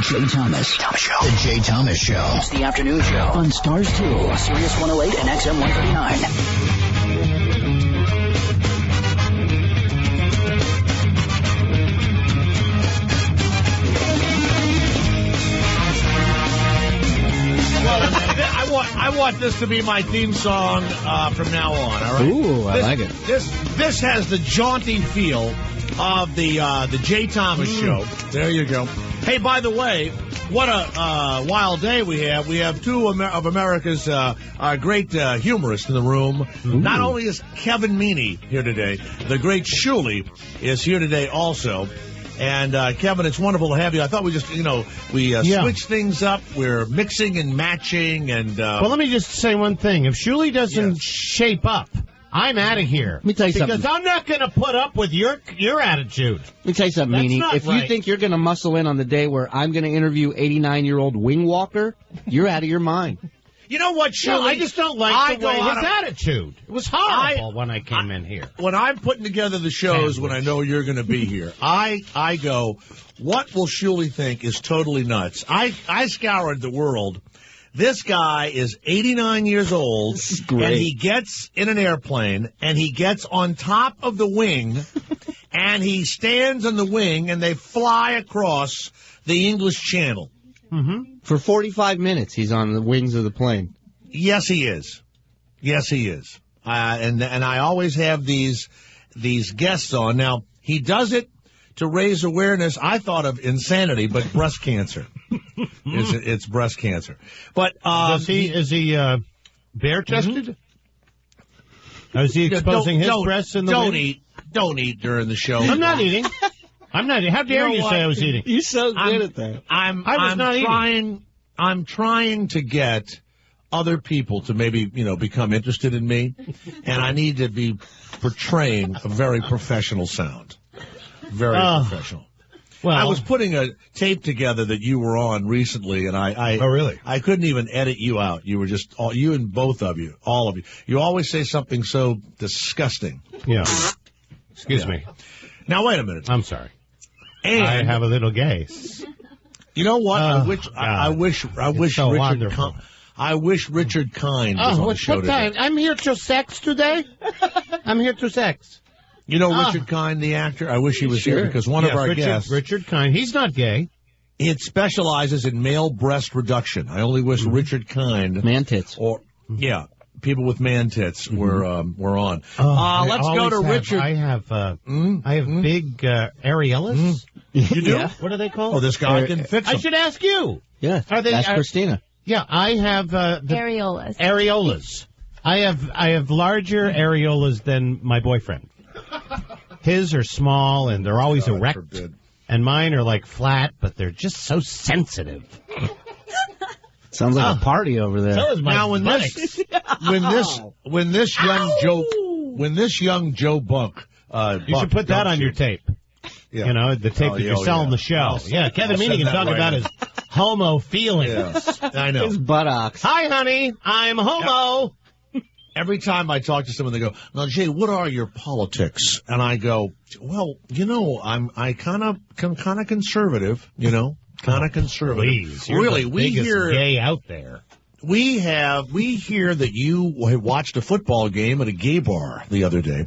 Jay Thomas. Show. The Jay Thomas Show. It's the afternoon show on Stars 2, Sirius 108 and XM 139. I want this to be my theme song from now on. All right. Ooh, I like it. This has the jaunty feel of the Jay Thomas Show. There you go. Hey, by the way, what a wild day we have. We have two of America's great humorists in the room. Ooh. Not only is Kevin Meaney here today, the great Shuli is here today also. And, Kevin, it's wonderful to have you. I thought we just, switch things up. We're mixing and matching. And well, let me just say one thing. If Shuli doesn't shape up, I'm out of here. Let me tell you something. Because I'm not going to put up with your attitude. Let me tell you something, Meanie. If right. you think you're going to muscle in on the day where I'm going to interview 89-year-old Wing Walker, you're out of your mind. You know what, Shuli? No, I just don't like the way his attitude. It was horrible when I came in here. When I'm putting together the shows, when I know you're going to be here, I go, what will Shuli think is totally nuts? I scoured the world. This guy is 89 years old, and he gets in an airplane, and he gets on top of the wing, and he stands on the wing, and they fly across the English Channel. Mm-hmm. For 45 minutes, he's on the wings of the plane. Yes, he is. Yes, he is. And I always have these guests on. Now, he does it to raise awareness. I thought of insanity, but breast cancer. It's breast cancer. But is he bare-chested? Is he exposing his breasts in the wind? Don't eat during the show. I'm not eating. I'm not eating. How dare you say I was eating? You're so good at that. I'm trying to get other people to maybe, become interested in me, and I need to be portraying a very professional sound. Very professional. Well, I was putting a tape together that you were on recently, and oh, really? I couldn't even edit you out. You were just, you and both of you, all of you. You always say something so disgusting. Yeah. Excuse me. Now, wait a minute. I'm sorry. And I have a little gaze. You know what? I wish so Richard. I wish Richard Kind was on the show today. I'm here to sex today. I'm here to sex. You know Richard Kind, the actor? I wish he was here because one of our guests, Richard Kind, he's not gay. It specializes in male breast reduction. I only wish Richard Kind, man tits, people with man tits were on. Let's go to Richard. I have big areolas. You do? Yeah. What are they called? Oh, this guy can fix them. I should ask you. Yeah, that's Christina. Yeah, I have areolas. Areolas. I have larger areolas than my boyfriend. His are small and they're always erect, and mine are like flat, but they're just so sensitive. Sounds like a party over there. So is my now when this young Joe Buck, you should put that on your tape. Yeah. You know, the tape that you're selling the show. Kevin Meaney can talk about his homo feelings. Yeah. I know. His buttocks. Hi, honey. I'm homo. Every time I talk to someone, they go, "Now, Jay, what are your politics?" And I go, "Well, I'm kind of conservative, kind of conservative." Please, you're really, the we biggest hear gay out there. We hear that you watched a football game at a gay bar the other day.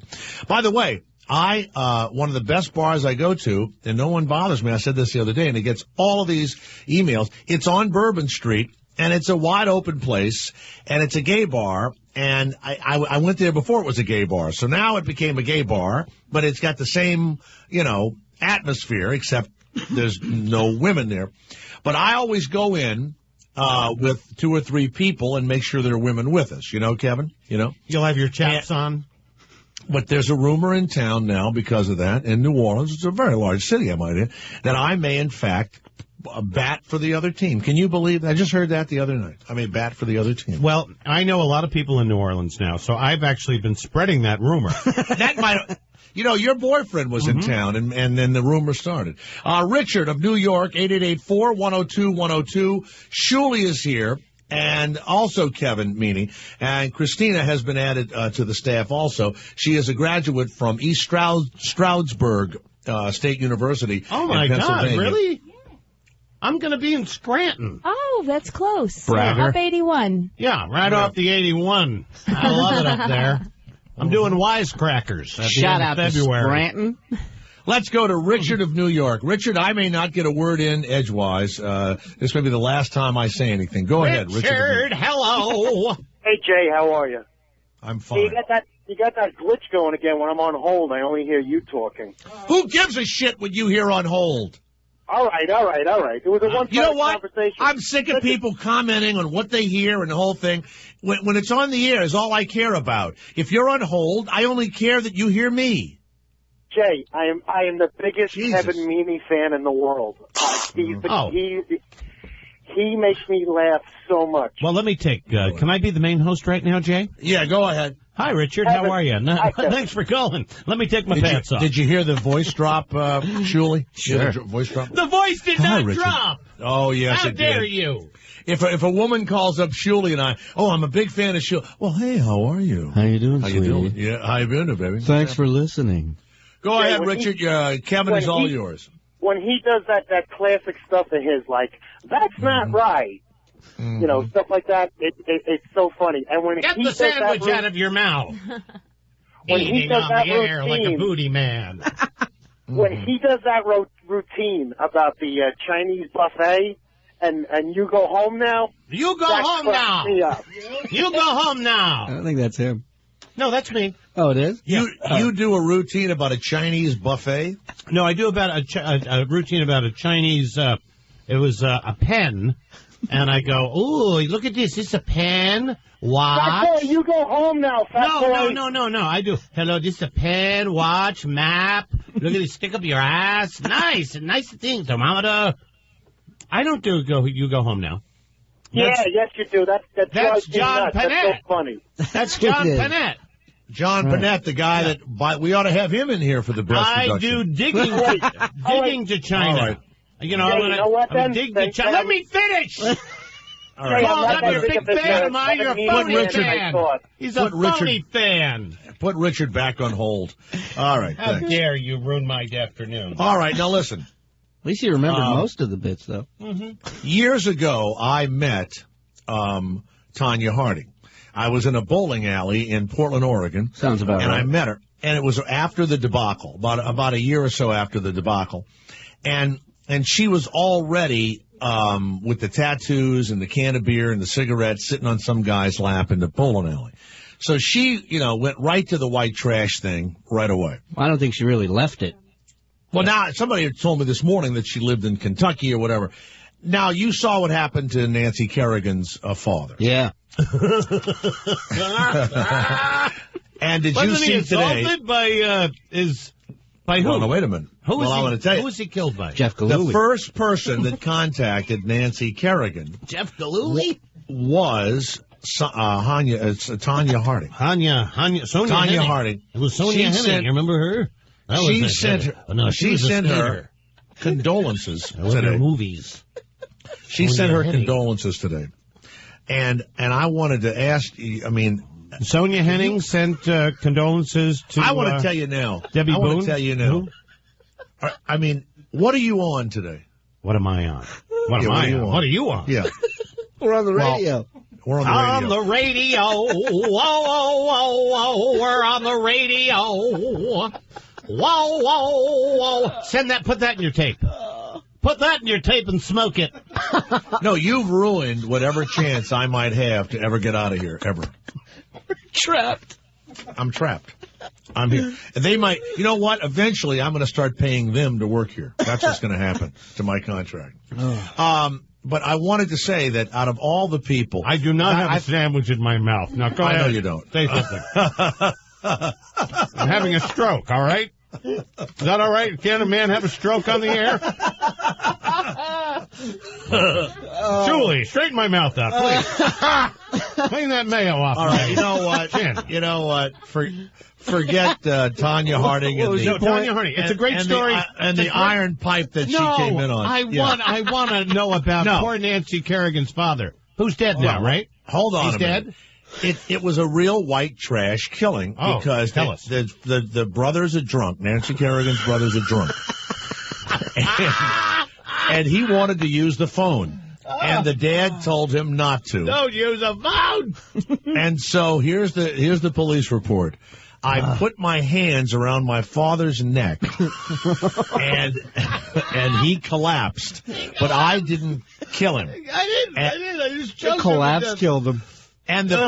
By the way, one of the best bars I go to, and no one bothers me. I said this the other day, and it gets all of these emails. It's on Bourbon Street, and it's a wide open place, and it's a gay bar. And I went there before it was a gay bar, so now it became a gay bar, but it's got the same, atmosphere, except there's no women there. But I always go in with 2 or 3 people and make sure there are women with us. Kevin? You'll have your chaps on. But there's a rumor in town now because of that in New Orleans. It's a very large city, I might add, that I may, in fact, bat for the other team. Can you believe that? I just heard that the other night. I may bat for the other team. Well, I know a lot of people in New Orleans now, so I've actually been spreading that rumor. That might... your boyfriend was in town, and then the rumor started. Richard of New York, 888-410-2-102. Shuli is here, and also Kevin Meaney. And Christina has been added to the staff also. She is a graduate from East Stroudsburg State University. Oh, my in Pennsylvania. God, really? I'm going to be in Scranton. Oh, that's close. Bragger. Up 81. Yeah, right off the 81. I love it up there. I'm doing wisecrackers. Shout out to February. Scranton. Let's go to Richard of New York. Richard, I may not get a word in edgewise. This may be the last time I say anything. Go ahead, Richard. Richard, hello. Hey, Jay, how are you? I'm Hey, fine. you got that glitch going again when I'm on hold. I only hear you talking. Who gives a shit what you hear on hold? All right. It was a one-sided You know what? conversation. I'm sick of people commenting on what they hear and the whole thing. When it's on the air is all I care about. If you're on hold, I only care that you hear me. Jay, I am the biggest Jesus. Kevin Meaney fan in the world. He makes me laugh so much. Well, let me take, can I be the main host right now, Jay? Yeah, go ahead. Hi, Richard. How are you? Thanks for calling. Let me take my pants off. Did you hear the voice drop, Shuley? Sure. Voice drop? The voice did Hi, not Richard. drop. Oh, yes, How it dare did. you? If a woman calls up Shuley and I'm a big fan of Shuley. Well, hey, how are you? How you doing, How you doing? Yeah, how you been, baby? Thanks for listening. Go Yeah, ahead, when Richard. Kevin is all yours. When he does that classic stuff of his, like, that's not right. You know, stuff like that, it's so funny. And when Get he the does that sandwich out of your mouth. when he Eating does on that the air like a routine, booty man. when he does that routine about the Chinese buffet, and you go home now. You go that home cracks now. me up. You go home I now. don't think that's him. No, that's me. Oh, it is? You do a routine about a Chinese buffet? No, I do about a routine about a Chinese, it was a pen, and I go, ooh, look at this. It's a pen. Watch. Fat boy, you go home now, fat boy. No. I do. Hello, this is a pen, watch, map. Look at this. Stick up your ass. Nice thing, thermometer. I don't do you go home now. Yes, you do. That's That's drives me John nuts. That's so Panette. funny. That's John It is. Panette. John Panette, the guy we ought to have him in here for the breast I reduction. do digging to China. All right. You know, Yeah, I'm you know what, gonna then? dig to Thanks, China. then. Let me finish. All right. Hey, I'm not I'm that a big of a fan of mine. You're a Kevin phony Meaney fan, I fan. thought. He's a Put Richard- phony fan. Put Richard back on hold. All right, How thanks. dare you ruin my afternoon? All right, now listen. At least you remembered most of the bits, though. Years ago, I met Tanya Harding. I was in a bowling alley in Portland, Oregon. Sounds about and right. I met her. And it was after the debacle, about a year or so after the debacle. And she was already with the tattoos and the can of beer and the cigarettes sitting on some guy's lap in the bowling alley. So she, went right to the white trash thing right away. I don't think she really left it. Well, now, somebody had told me this morning that she lived in Kentucky or whatever. Now, you saw what happened to Nancy Kerrigan's father. Yeah. And did Wasn't you see he today? assaulted by who? Well, no, wait a minute. Who was I'm he? going to tell you. Who was he killed by? Jeff The Galooly. first person that contacted Nancy Kerrigan Jeff Galooly? was Tanya Harding. Sonia Tanya Henning. Harding. It was Sonia She Henning. sent- You remember her? That She was sent her. Oh, no, she was a sent her skater. condolences That was her today. movies. She Sonia sent her Henning. condolences today, and I wanted to ask you. I mean, Sonia Henning sent condolences to. I want to tell you now. Debbie I want Boone? to tell you now. Who? I mean, what are you on today? What am I on? What Yeah, am what I are you on? on? What are you on? Yeah, We're on the Well, radio. we're on the radio. We're on the radio. Whoa. Put that in your tape. Put that in your tape and smoke it. No, you've ruined whatever chance I might have to ever get out of here, ever. Trapped. I'm trapped. I'm here. And they might, you know what? Eventually, I'm going to start paying them to work here. That's what's going to happen to my contract. But I wanted to say that out of all the people, I do not have a sandwich in my mouth. Now go I ahead. know you don't. Say something. I'm having a stroke, all right? Is that all right? Can a man have a stroke on the air? Julie, straighten my mouth out, please. Clean that mayo off. All right, you know what? Chin. You know what? Forget Tanya Harding and No, Tanya Harding. It's a great story. and the iron pipe that she came in on. I want to know about poor Nancy Kerrigan's father, who's dead now, right? Hold on, He's a minute. dead. It was a real white trash killing because tell us. the brothers are drunk. Nancy Kerrigan's brothers are drunk. and he wanted to use the phone. And the dad told him not to. Don't use a phone. And so here's the police report. I put my hands around my father's neck, and he collapsed, but I didn't kill him. I didn't. I just choked The collapse killed him. And the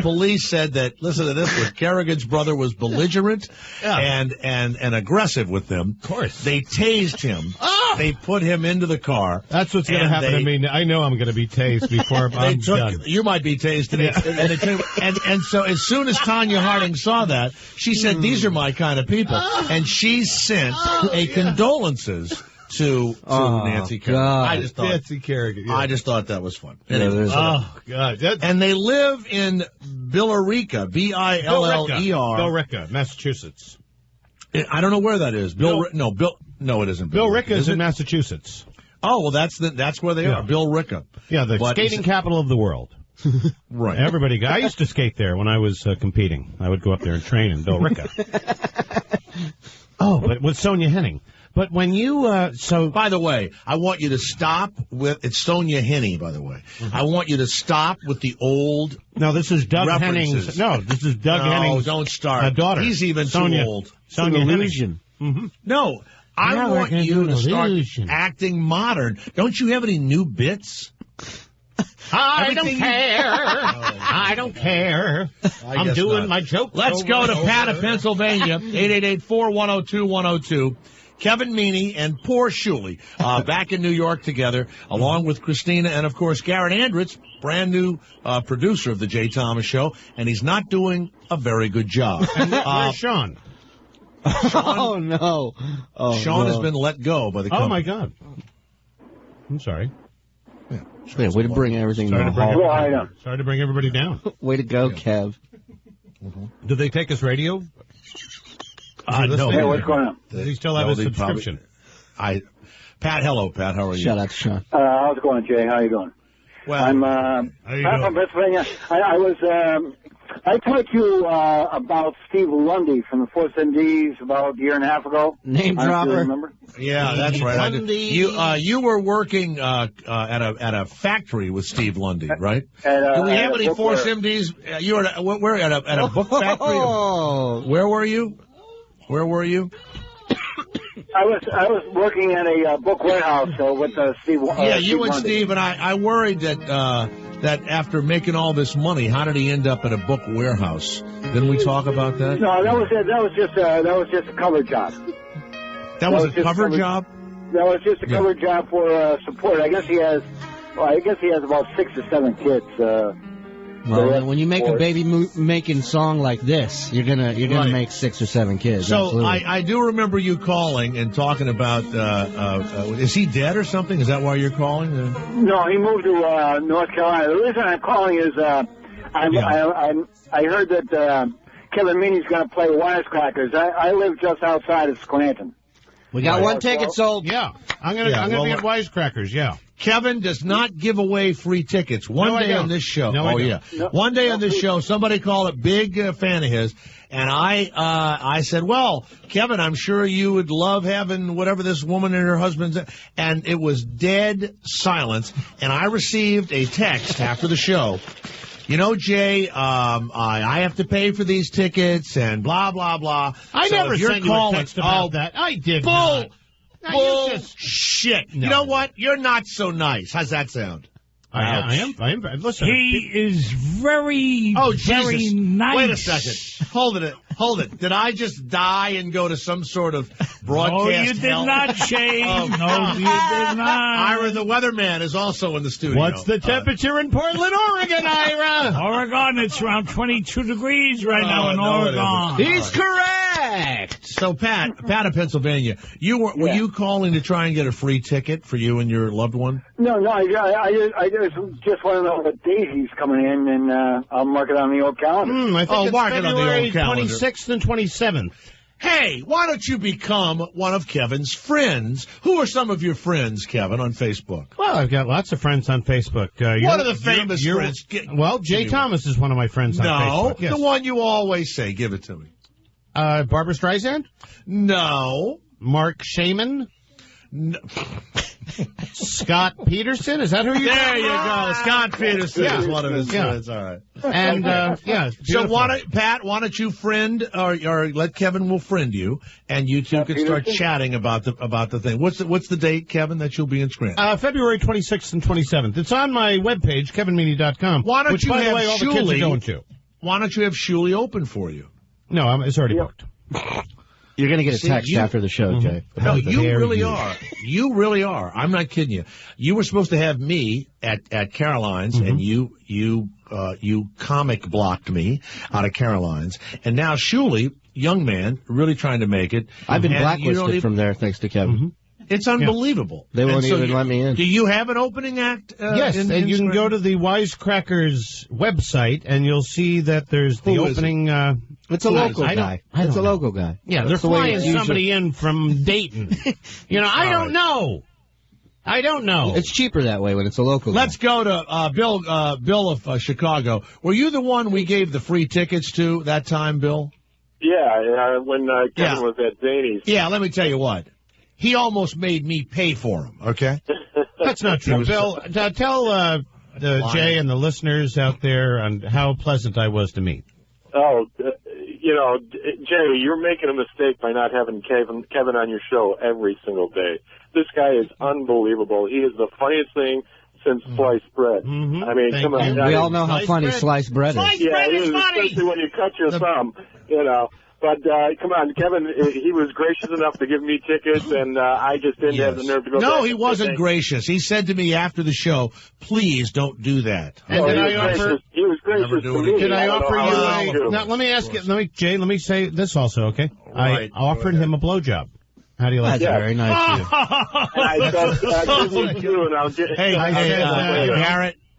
police said that, listen to this, that Kerrigan's brother was belligerent and aggressive with them. Of course. They tased him. Oh! They put him into the car. That's what's going to happen to me. I know I'm going to be tased before I'm done. You might be tased today. And so as soon as Tanya Harding saw that, she said, these are my kind of people. And she sent condolences to Nancy Kerrigan. God. Nancy Kerrigan. Yeah. I just thought that was fun. Anyway, God. And they live in Billerica, Biller. Billerica, Massachusetts. I don't know where that is. No, it isn't. Billerica is in Massachusetts. Oh, well, that's where they are. Billerica. Yeah, the skating capital of the world. Right. I used to skate there when I was competing. I would go up there and train in Billerica. But with Sonia Henning. But when you, by the way, I want you to stop with, it's Sonia Henney, by the way. Mm-hmm. I want you to stop with the old No, this is Doug references. Henning's. No, this is Doug Henning's. No, don't start. Daughter. He's even Sonia, too old. Sonia illusion. Mm-hmm. No, I want you to start acting modern. Don't you have any new bits? I don't care. I don't care. I'm doing my joke. Let's go to Pat of Pennsylvania, 888-410-2102. Kevin Meaney and poor Shuley back in New York together, along with Christina and, of course, Garrett Andritz, brand new producer of the Jay Thomas Show, and he's not doing a very good job. Where's Sean? Oh, no. Sean has been let go by the company. Oh, my God. I'm sorry. Yeah, way to bring everything down. Sorry to bring everybody down. Way to go, Kev. Do they take his radio? No. Hey, what's going on? Does he still have his subscription? Pat, hello, Pat. How are you? Shout out to Sean. How's it going, Jay? How you doing? Well, I'm you Pat from Pennsylvania. I talked to you about Steve Lundy from the Force MDs about a year and a half ago. Name dropper. Remember? Yeah, that's right. I do. You were working at a factory with Steve Lundy, right? Do we have any Force MDs? You were at a book factory. Where were you? Where were you? I was working at a book warehouse with Steve. You and Lundy. Steve, and I worried that after making all this money, how did he end up at a book warehouse? Didn't we talk about that? No, that was just a cover job. That was a cover job? That was just a cover job for support. I guess he has about 6 or 7 kids. Well, when you make a baby making song like this, you're gonna make 6 or 7 kids. So I do remember you calling and talking about. Is he dead or something? Is that why you're calling? No, he moved to North Carolina. The reason I'm calling is I heard that Kevin Meaney's going to play Wisecrackers. I live just outside of Scranton. We got one ticket sold. Yeah, I'm gonna be at Wisecrackers. Yeah. Kevin does not give away free tickets. One day on this show. No, One day on this show, somebody called it, big fan of his, and I said, well, Kevin, I'm sure you would love having whatever this woman and her husband's, and it was dead silence, and I received a text after the show. You know, Jay, I have to pay for these tickets and blah, blah, blah. I never sent you a text about that. I did not. Bullshit. No. You know what? You're not so nice. How's that sound? I am. Listen. He is very, very nice. Wait a second. Hold it. Did I just die and go to some sort of broadcast No, you did hell? not, Shane. No, you did not. Ira the weatherman is also in the studio. What's the temperature in Portland, Oregon, Ira? Oregon, it's around 22 degrees right now in Oregon. He's correct. So, Pat of Pennsylvania, were you calling to try and get a free ticket for you and your loved one? No, I just want to know what days he's coming in, and I'll mark it on the old calendar. I think it's mark it on the old February calendar. 26th and 27th. Hey, why don't you become one of Kevin's friends? Who are some of your friends, Kevin, on Facebook? Well, I've got lots of friends on Facebook. What are the famous friends? Jay Thomas is one of my friends on Facebook. No, the one you always say. Give it to me. Barbara Streisand? No. Mark Shaman? No. Scott Peterson, is that who you? There you go, Scott Peterson is one of his friends. All right, and So Pat, why don't you friend or let Kevin will friend you, and you two can start chatting about the thing. What's the date, Kevin, that you'll be in Scranton? February 26th and 27th. It's on my webpage, kevinmeany.com. Why don't which, you by have the way, all the kids are going to? Why don't you have Shuley open for you? No, it's already booked. You're going to get a text after the show, Jay. No, you really are. You really are. I'm not kidding you. You were supposed to have me at Caroline's, and you comic blocked me out of Caroline's, and now Shuley, young man, really trying to make it. I've been blacklisted from there thanks to Kevin. It's unbelievable. They won't even let me in. Do you have an opening act? Yes, and you can go to the Wisecrackers website, and you'll see that there's the opening. It's a local guy. It's a local guy. Yeah, they're flying somebody in from Dayton. I don't know. I don't know. It's cheaper that way when it's a local guy. Let's go to Bill of Chicago. Were you the one we gave the free tickets to that time, Bill? Yeah, when Kevin was at Zany's. Yeah, let me tell you what. He almost made me pay for them, okay? That's not true. Bill, tell Jay and the listeners out there on how pleasant I was to meet. Oh, Jay, you're making a mistake by not having Kevin on your show every single day. This guy is unbelievable. He is the funniest thing since sliced bread. Mm-hmm. I mean, come on. We all know how funny sliced bread is. Sliced bread is funny. Especially when you cut your thumb, But come on, Kevin, he was gracious enough to give me tickets, and I just didn't have the nerve to go back. No, he wasn't gracious. He said to me after the show, please don't do that. And did I offer... He was gracious to me. Did I offer you... Now, let me ask you... Jay, let me say this also, okay? Right, I offered him a blowjob. How do you like that? That's very nice of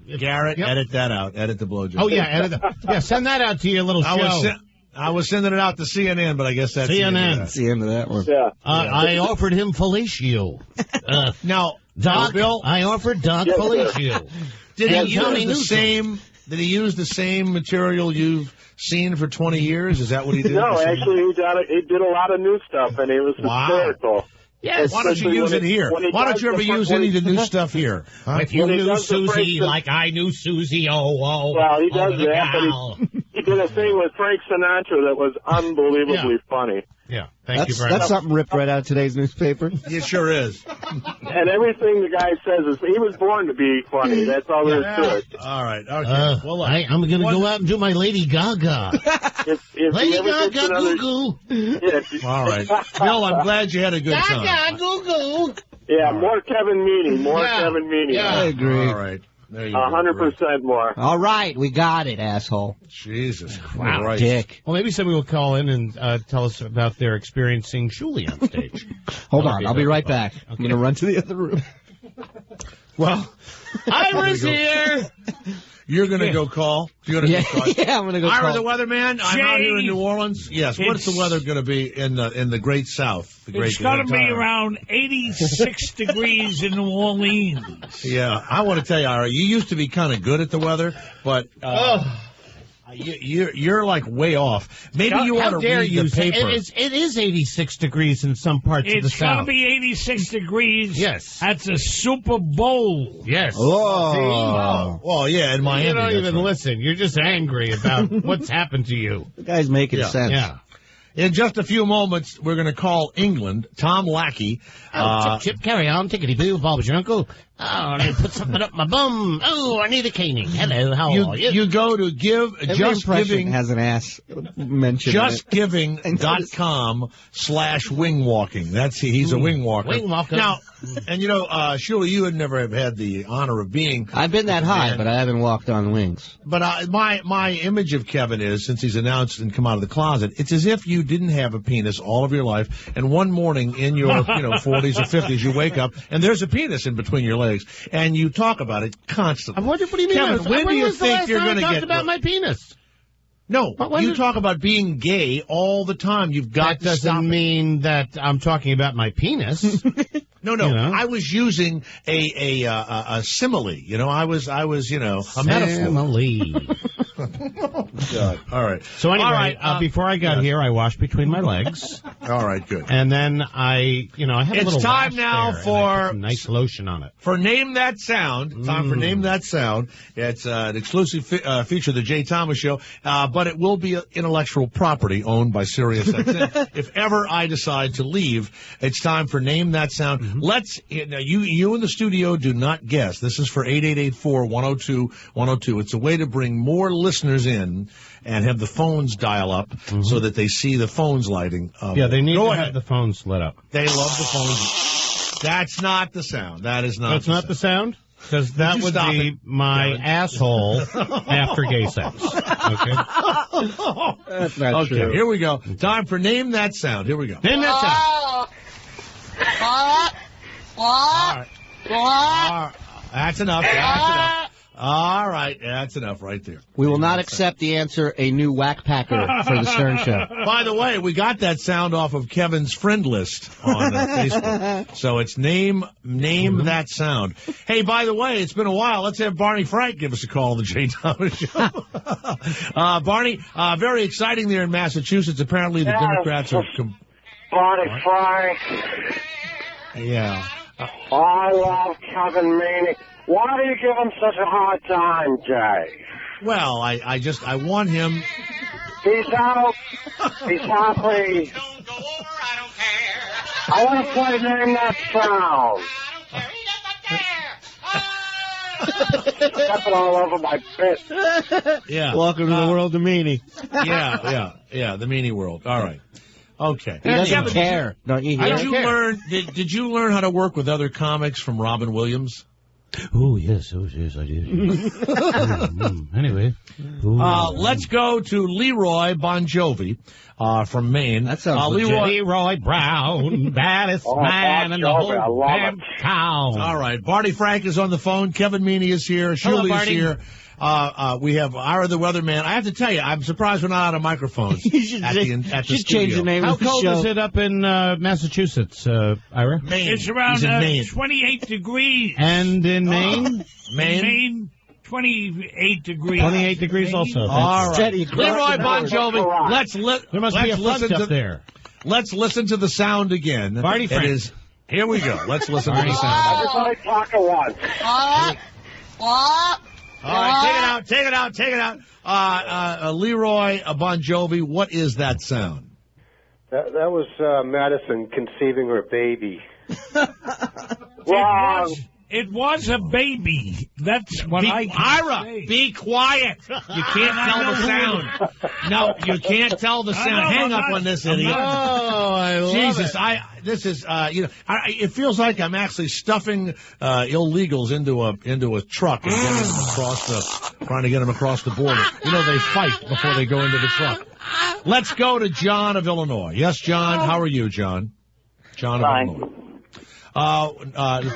you. Garrett, edit that out. Edit the blowjob. Oh, yeah, send that out to your little show. I was sending it out to CNN, but I guess that's CNN. That's the end of that one. Yeah. I offered him fellatio. Now, Doc, Bill, I offered Doc fellatio. Did he use the same material you've seen for 20 years? Is that what he did? No, actually, he did a lot of new stuff, and it was hysterical. Yes. Why don't you use it here? Why don't you ever use any of the new stuff here? Huh? If you knew Susie like I knew Susie, well, he does that, but he did a thing with Frank Sinatra that was unbelievably funny. Yeah, thank you very much. much. That's something ripped right out of today's newspaper. It sure is. And everything the guy says is he was born to be funny. That's all there is to it. All right. Okay. Well, I'm going to go out and do my Lady Gaga. Lady Gaga, goo-goo. All right. Bill, I'm glad you had a good time. Gaga, goo-goo. Yeah, more Kevin Meany. Kevin Meany. Yeah, I agree. All right. 100% more. All right, we got it, asshole. Jesus. Wow, Christ. dick. Well, maybe somebody will call in and tell us about their experiencing Shuley on stage. Hold on, I'll be right back. Okay. I'm going to run to the other room. Well, I was here. You're going to go call? You're gonna yeah, I'm going to go Ira, call. the weatherman, I'm out here in New Orleans. Yes, what's the weather going to be in the Great South? It's going to be around 86 degrees in New Orleans. Yeah, I want to tell you, Ira, you used to be kind of good at the weather, but you're like way off. Maybe you ought to read the paper. It is 86 degrees in some parts of the South. It's going to be 86 degrees. Yes. At the Super Bowl. Yes. Oh. Well, yeah, in Miami. You don't even listen. You're just angry about what's happened to you. The guy's making sense. Yeah. In just a few moments, we're going to call England. Tom Lackey. Chip, carry on. Tickety-boo, Bob's your uncle. Oh, I need to put something up my bum. Oh, I need a caning. Hello, how are you? You go to Just Giving. Has an ass mentioned. JustGiving.com/wing walking. He's a wing walker. Wing walker. Now, and Shuley, you would never have had the honor of being. I've been that high, but I haven't walked on wings. But my image of Kevin is, since he's announced and come out of the closet, it's as if you didn't have a penis all of your life, and one morning in your 40s or 50s, you wake up and there's a penis in between your legs, and you talk about it constantly. What do you mean? Kevin, when do you think you're going to get about my penis? No, you talk about being gay all the time. You've got to stop. That doesn't mean that I'm talking about my penis. No. I was using a simile. I was a metaphor. Simile. God. All right. So anyway, All right, before I got here, I washed between my legs. All right, good. And then I had a It's little time wash now there, for and I put some nice lotion on it. For Name That Sound. Time for Name That Sound. It's an exclusive feature of the Jay Thomas Show, but it will be intellectual property owned by SiriusXM. If ever I decide to leave, it's time for Name That Sound. Let's, you in the studio do not guess. This is for 8884-102-102. It's a way to bring more listeners in and have the phones dial up so that they see the phones lighting. Yeah, they need to have the phones lit up. They love the phones. That's not the sound. That is not. That's not the sound? Because that would be my asshole after gay sex. Okay? That's not true. Here we go. Time for Name That Sound. Here we go. Name that sound. All right. That's enough. That's enough. All right. That's enough right there. We will not accept the answer, a new whack packer for the Stern Show. By the way, we got that sound off of Kevin's friend list on Facebook. So it's Name That Sound. Hey, by the way, it's been a while. Let's have Barney Frank give us a call on the Jay Thomas Show. Barney, very exciting there in Massachusetts. Apparently the Democrats are... Barney Frank. Yeah. I love Kevin Meaney. Why do you give him such a hard time, Jay? Well, I want him... He's out. He's happy. Don't go over, I don't care. I want to play Name That Sound. Stepping all over my pit. Yeah. Welcome to the world of Meanie. Yeah, the Meanie world. All right. Okay. He doesn't care. Don't you hear? Did you learn how to work with other comics from Robin Williams? Oh, yes, I did. Anyway. Let's go to Leroy Bon Jovi from Maine. That sounds Leroy Brown, baddest man in the whole damn town. All right. Barney Frank is on the phone. Kevin Meaney is here. Shirley's here. We have Ira the Weatherman. I have to tell you, I'm surprised we're not out of microphones You should at the studio. change the name How of the cold show. is it up in Massachusetts, Ira? Maine. It's around He's in Maine. 28 degrees. And in Maine? Maine, 28 degrees. 28 degrees also. All right. Steady. Leroy Bon Jovi, There must be a front up there. Let's listen to the sound again. Barney Frank. It is, here we go. Let's listen to the sound. Everybody talk at once. All right, take it out. Leroy Bon Jovi, what is that sound? That was Madison conceiving her baby. It was a baby. That's what Ira, say. be quiet. You can't tell the sound. No, you can't tell the sound. Hang up on this idiot. Oh, I love Jesus, it. this is, it feels like I'm actually stuffing illegals into a truck and getting them trying to get them across the border. They fight before they go into the truck. Let's go to John of Illinois. Yes, John. How are you, John? John of Illinois.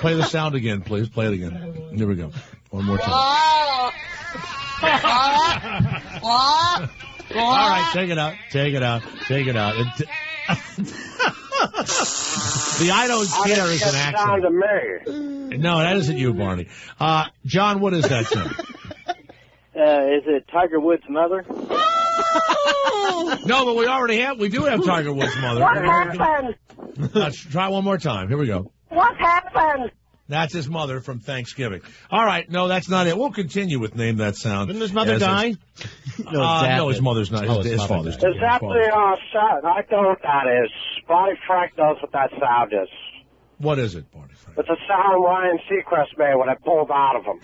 Play the sound again, please. Play it again. Here we go. One more time. All right, take it out. The I don't care is an accent. To me. No, that isn't you, Barney. John, what is that sound? Is it Tiger Woods' mother? No, but we do have Tiger Woods' mother. What happened? Let's try one more time. Here we go. What happened? That's his mother from Thanksgiving. All right, no, that's not it. We'll continue with Name That Sound. Didn't his mother die? No, his mother's not. His father's dead. Is that the sound? I know what that is. Barney Frank knows what that sound is. What is it, Barney Frank? It's a sound Ryan Seacrest made when I pulled out of him.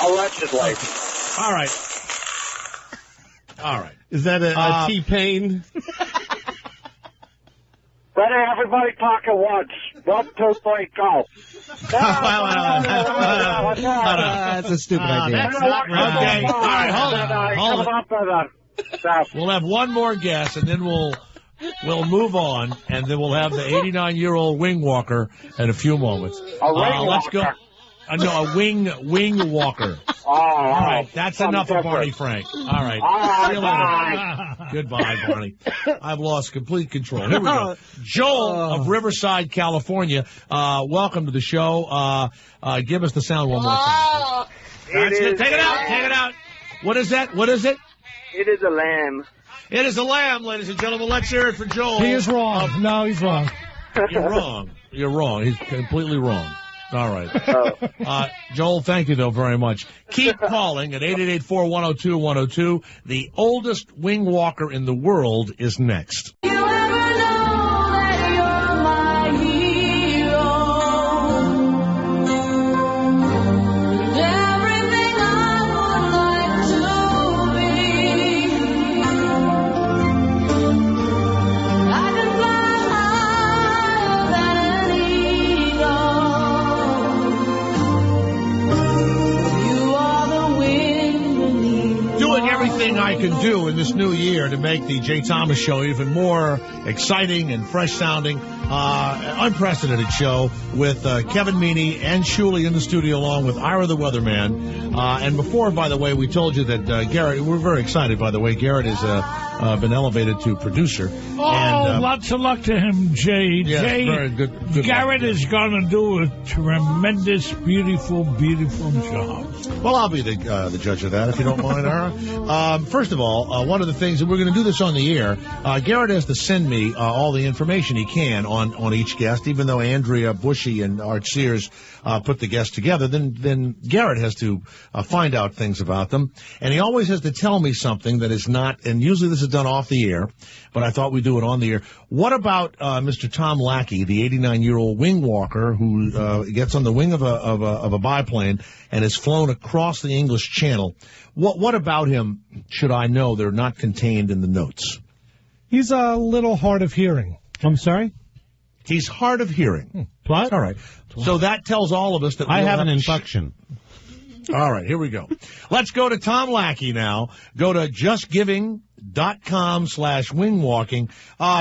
Allegedly. All right. Is that a T-Pain? Ready, everybody talk at once. 1, 2, 3, go. That's a stupid idea. That's not right. Okay. All right, hold on. We'll have one more guess, and then we'll move on, and then we'll have the 89-year-old wing walker in a few moments. Let's go. No, a wing walker. All right, that's enough of Barney Frank. All right. See you later. Goodbye, Barney. I've lost complete control. Here we go. Joel of Riverside, California. Welcome to the show. Give us the sound one more time. That's it. Take it out. What is that? What is it? It is a lamb. It is a lamb, ladies and gentlemen. Let's hear it for Joel. He is wrong. No, he's wrong. You're wrong. You're wrong. He's completely wrong. All right. Joel, thank you, though, very much. Keep calling at 888-410-212. The oldest wing walker in the world is next. I can do in this new year to make the Jay Thomas Show even more exciting and fresh sounding, unprecedented show with Kevin Meaney and Shuley in the studio along with Ira the Weatherman. And before, by the way, we told you that Garrett, we're very excited, by the way. Garrett has been elevated to producer. Oh, and, lots of luck to him, Jay. Yes, Jay, very good Garrett luck. is going to do a tremendous, beautiful, beautiful job. Well, I'll be the judge of that, if you don't mind, Ira. First of all, one of the things, and we're going to do this on the air, Garrett has to send me all the information he can on each guest, even though Andrea Bushy and Art Sears put the guests together, then Garrett has to find out things about them. And he always has to tell me something that is not, and usually this is done off the air, but I thought we'd do it on the air. What about Mr. Tom Lackey, the 89-year-old wing walker who gets on the wing of a biplane and is flown across the English Channel? What about him should I know they're not contained in the notes? He's a little hard of hearing. I'm sorry? He's hard of hearing. What? All right. So that tells all of us that I have an infection. All right, here we go. Let's go to Tom Lackey now. Go to justgiving.com/wingwalking.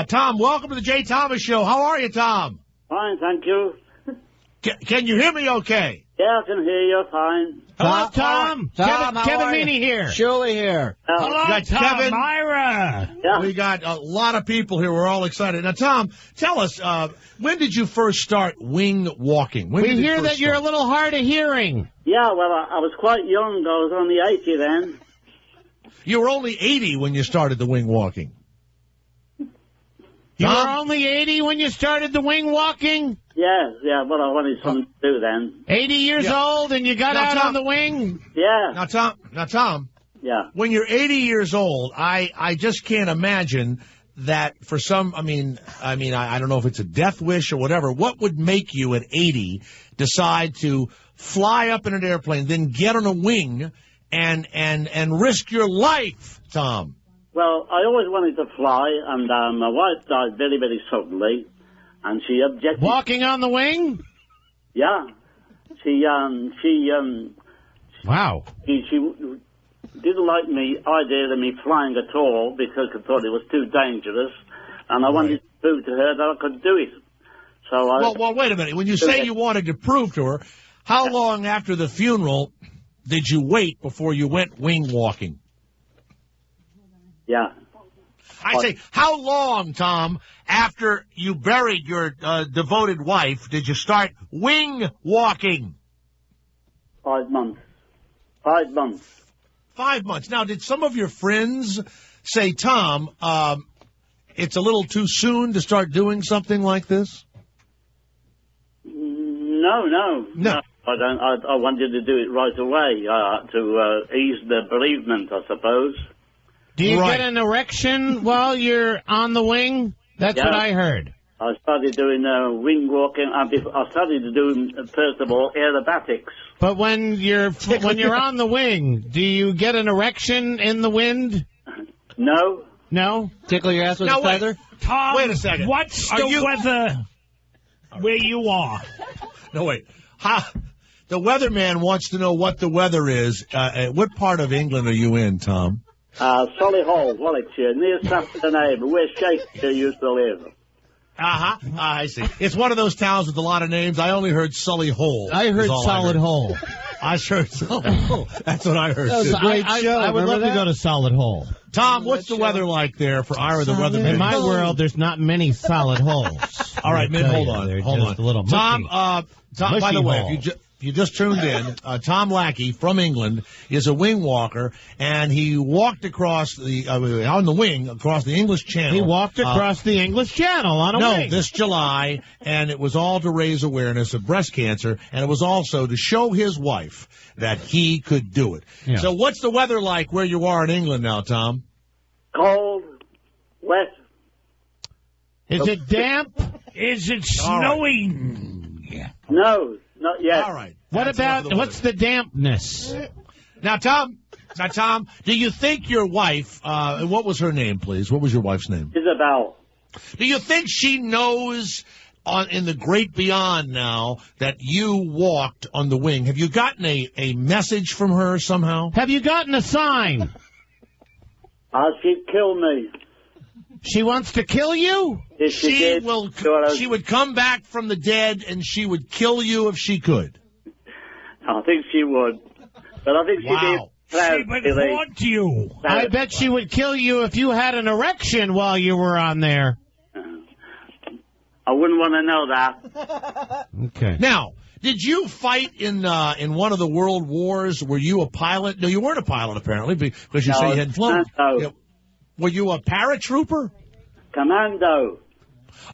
Tom, welcome to the Jay Thomas Show. How are you, Tom? Fine, thank you. Can you hear me okay? Yeah, I can hear you fine. Hello, Tom. Kevin Meaney here. Shuley here. Hello, Tom. Kevin. Myra. Yeah. We got a lot of people here. We're all excited. Now, Tom, tell us, when did you first start wing walking? We hear that you're a little hard of hearing. Yeah, well, I was quite young. I was only 80 then. You were only 80 when you started the wing walking. You were only 80 when you started the wing walking? Yeah, well, I wanted something to do then. 80 years old and you got out on the wing? Yeah. Now, Tom. Yeah. When you're 80 years old, I just can't imagine that for some, I don't know if it's a death wish or whatever. What would make you at 80 decide to fly up in an airplane, then get on a wing and risk your life, Tom? Well, I always wanted to fly, and my wife died very, very suddenly, and she objected. Walking on the wing? Yeah. Wow. She didn't like the idea of me flying at all because I thought it was too dangerous, and I wanted to prove to her that I could do it. So Well, wait a minute. When you say you wanted to prove to her, how long after the funeral did you wait before you went wing walking? Yeah. I say, how long, Tom, after you buried your devoted wife, did you start wing walking? 5 months. 5 months. 5 months. Now, did some of your friends say, Tom, it's a little too soon to start doing something like this? No. I don't. I wanted to do it right away to ease the bereavement, I suppose. Do you get an erection while you're on the wing? That's what I heard. I started doing wing walking. I started to do, first of all, aerobatics. But when you're on the wing, do you get an erection in the wind? No. No? Tickle your ass with a feather? Tom, wait a second. What's the weather where you are? No, wait. The weatherman wants to know what the weather is. What part of England are you in, Tom? Solihull, Warwickshire, near Sampson-on-Avon, where Shakespeare used to live. I see. It's one of those towns with a lot of names. I only heard Solihull. I heard Solid Hole. I heard Solid Hole. That's what I heard. That was a great show. I would love to go to Solid Hole. Tom, what's the weather like there for Ira the Weatherman? In my world, there's not many solid holes. All right, man, hold on. They're just a little mushy. Tom, by the way, if you just tuned in, Tom Lackey from England is a wing walker, and he walked across on the wing across the English Channel. He walked across the English Channel on a wing. No, this July, and it was all to raise awareness of breast cancer, and it was also to show his wife that he could do it. Yeah. So what's the weather like where you are in England now, Tom? Cold, wet. Is it damp? Is it snowing? Yeah. No, not yet. All right. What's the dampness? Now, Tom, do you think your wife, what was her name, please? What was your wife's name? Isabel. Do you think she knows in the great beyond now that you walked on the wing? Have you gotten a message from her somehow? Have you gotten a sign? She'd kill me. She wants to kill you? If she would come back from the dead and she would kill you if she could. I think she would. But I think she'd be proud. She would haunt you. I bet she would kill you if you had an erection while you were on there. I wouldn't want to know that. Okay. Now, did you fight in one of the world wars? Were you a pilot? No, you weren't a pilot, apparently, because you say you hadn't flown. Were you a paratrooper? Commando.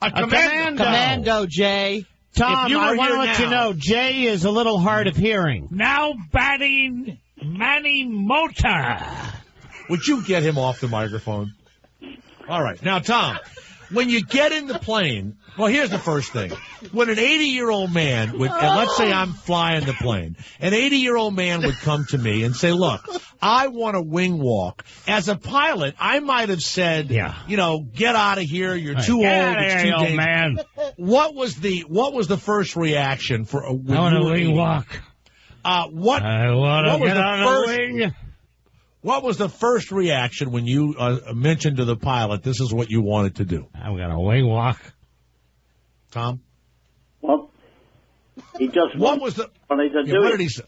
A commando. Commando, Jay. Tom, I want to let you know, Jay is a little hard of hearing. Now batting Manny Mota. Would you get him off the microphone? All right. Now, Tom, when you get in the plane, well, here's the first thing. When an 80-year-old man would, and let's say I'm flying the plane, an 80-year-old man would come to me and say, look, I want a wing walk. As a pilot, I might have said, get out of here. You're too old. It's too dangerous. Man. What was the first reaction for a wing? I want a wing walk. I want to get on a wing. What was the first reaction when you mentioned to the pilot this is what you wanted to do? I've got a wing walk. Tom? Well, he just what was the? What did he say?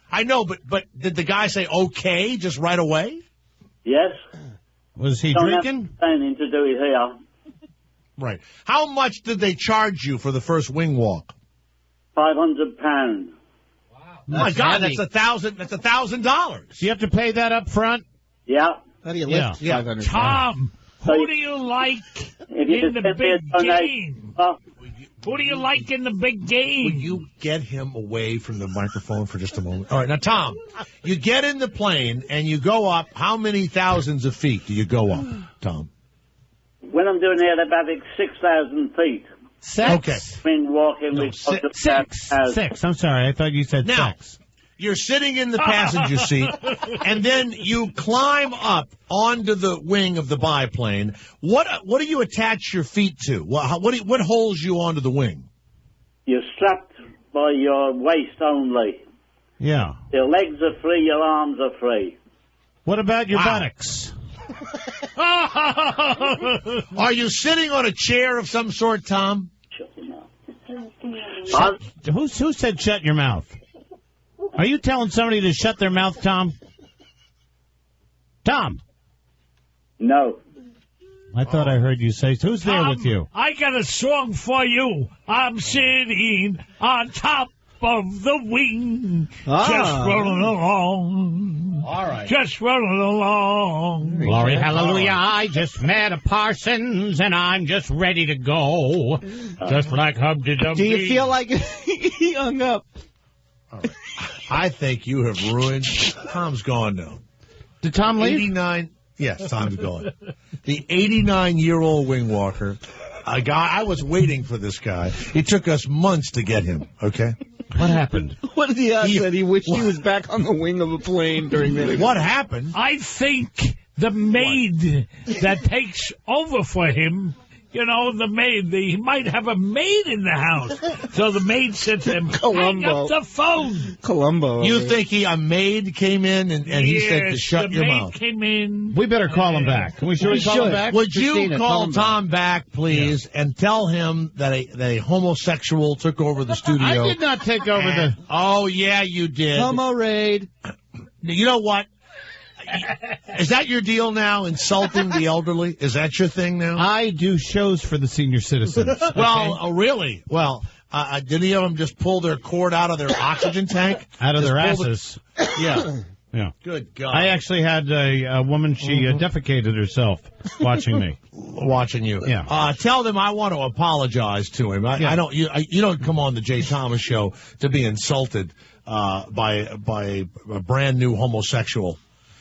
I know, but did the guy say okay just right away? Yes. Was he drinking? Planning to do it here. Right. How much did they charge you for the first wing walk? £500. Wow. My God, that's $1,000. That's $1,000. You have to pay that up front. Yeah. How do you lift 500? Tom, who do you like in the big game? Who do you like in the big game? Would you get him away from the microphone for just a moment? All right, now, Tom, you get in the plane and you go up. How many thousands of feet do you go up, Tom? When I'm doing it, about 6,000 feet. Six? Okay. Been walking with Six. I'm sorry. I thought you said six. You're sitting in the passenger seat, and then you climb up onto the wing of the biplane. What do you attach your feet to? What holds you onto the wing? You're strapped by your waist only. Yeah. Your legs are free, your arms are free. What about your buttocks? Are you sitting on a chair of some sort, Tom? Who said shut your mouth? Are you telling somebody to shut their mouth, Tom? Tom? No. I thought I heard you say. Who's there with you? I got a song for you. I'm sitting on top of the wing. Just rolling along. All right. Just rolling along. Glory, hallelujah. I just met a Parsons, and I'm just ready to go. Just like Humpty Dumpty. Do you feel like he hung up? All right. I think you have ruined. Tom's gone now. Did Tom leave? 89. Yes, Tom's gone. The 89-year-old wing walker. A guy. I was waiting for this guy. It took us months to get him. Okay. What happened? What did he ask that he wished he was back on the wing of a plane during the... What happened? I think the maid that takes over for him, the maid, he might have a maid in the house. So the maid said to him, hang up the phone. Columbo. You think a maid came in and he said to shut your mouth? The maid came in. We better call him back. Can we call him back? Would you call Tom back, please, and tell him that a homosexual took over the studio? I did not take over the... Oh, yeah, you did. Homo raid. You know what? Is that your deal now, insulting the elderly? Is that your thing now? I do shows for the senior citizens. Well, really? Well, Did any of them just pull their cord out of their oxygen tank? Out of Just their pull asses. Yeah. Yeah. Good God. I actually had a woman, she defecated herself watching me. Watching you. Yeah. Tell them I want to apologize to him. I don't. You don't come on the Jay Thomas show to be insulted by a brand new homosexual.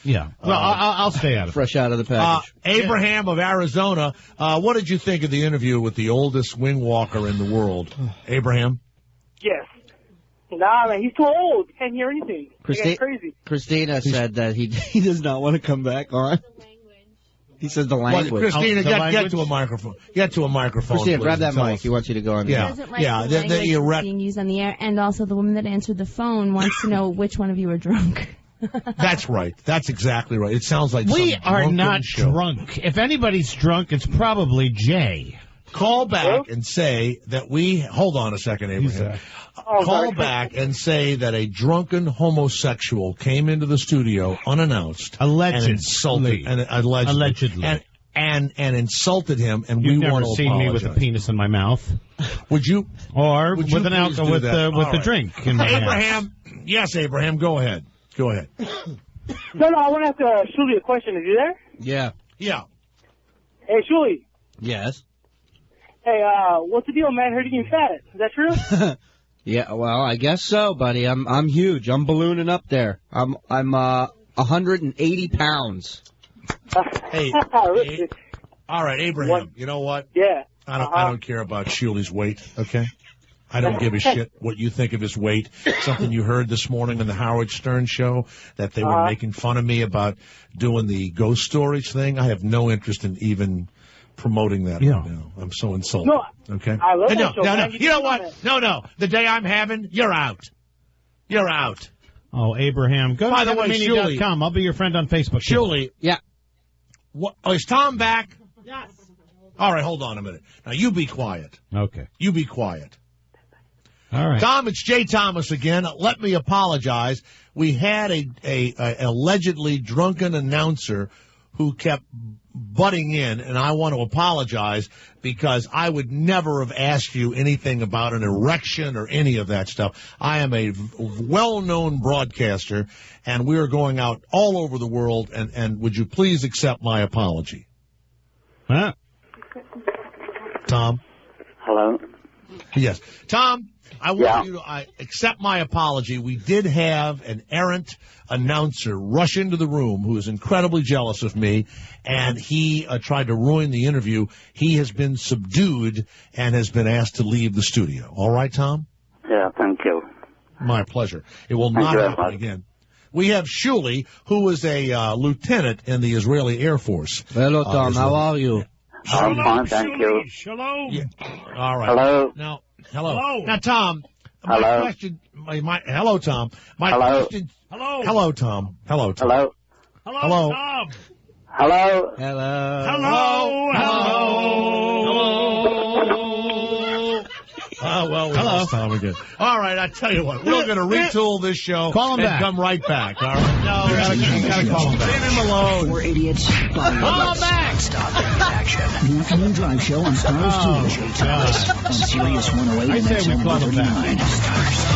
Yeah. Well, I'll stay out of it. Fresh out of the package. Abraham of Arizona. What did you think of the interview with the oldest wing walker in the world, Abraham? Yes. Nah, man, he's too old. Can't hear anything. Crazy. Christina said that he does not want to come back on. He says the language. Well, Christina, get to a microphone. Get to a microphone. Christina, please, grab that mic. He wants you to go on. He doesn't like the language being used on the air, and also the woman that answered the phone wants to know which one of you are drunk. That's right. That's exactly right. It sounds like we some are not show. drunk. If anybody's drunk, it's probably Jay. Call back and say that we... Hold on a second, Abraham. Call back and say that a drunken homosexual came into the studio unannounced and insulted allegedly and insulted him, and You've we want never to seen apologize. me with a penis in my mouth. Would you? Or Would with you an please alcohol do with that? the drink in my Abraham, ass. yes, Abraham, go ahead. Go ahead. No, I want to ask Shuli a question. Is you there? Yeah. Yeah. Hey, Shuli. Yes. Hey, what's the deal, man? Heard you getting fat. Is that true? Yeah, well, I guess so, buddy. I'm huge. I'm ballooning up there. I'm 180 pounds. Hey, all right, Abraham. You know what? Yeah. I don't care about Shuli's weight. Okay. I don't give a shit what you think of his weight. Something you heard this morning on the Howard Stern show that they were making fun of me about doing the ghost stories thing. I have no interest in even promoting that right now. I'm so insulted. No, okay. I love that show, man. You know what? No. The day I'm having, you're out. You're out. Oh, Abraham, go By to the way, KevinMeaney.com. I'll be your friend on Facebook. Shuli. Yeah. What, is Tom back? Yes. All right, hold on a minute. Now, you be quiet. Okay. You be quiet. All right. Tom, it's Jay Thomas again. Let me apologize. We had a allegedly drunken announcer who kept butting in, and I want to apologize because I would never have asked you anything about an erection or any of that stuff. I am a well-known broadcaster, and we are going out all over the world, and would you please accept my apology? Huh? Tom? Hello? Yes. Tom, I want you to accept my apology. We did have an errant announcer rush into the room who is incredibly jealous of me, and he tried to ruin the interview. He has been subdued and has been asked to leave the studio. All right, Tom? Yeah, thank you. My pleasure. It will not happen again. We have Shuli, who is a lieutenant in the Israeli Air Force. Hello, Tom. How are you? I'm fine, thank you. Shalom. Yeah. All right. Hello? Now, hello. Hello. Now, Tom, my Hello? question... hello, Tom. My Hello? question... Hello. Hello, Tom. Hello, Tom. Hello? Hello, Hello. Tom. Hello? Hello. Oh, well, we lost Tom again. All right, I tell you what, we're going to retool this show Call him and back. come right back, all right? No, you got to call him back. Leave him alone. Four idiots. Call him back. Stop in action. The afternoon drive show on Stars 2. Jay Thomas on Sirius 108 I and say we XM call him back. 139. Stars 2.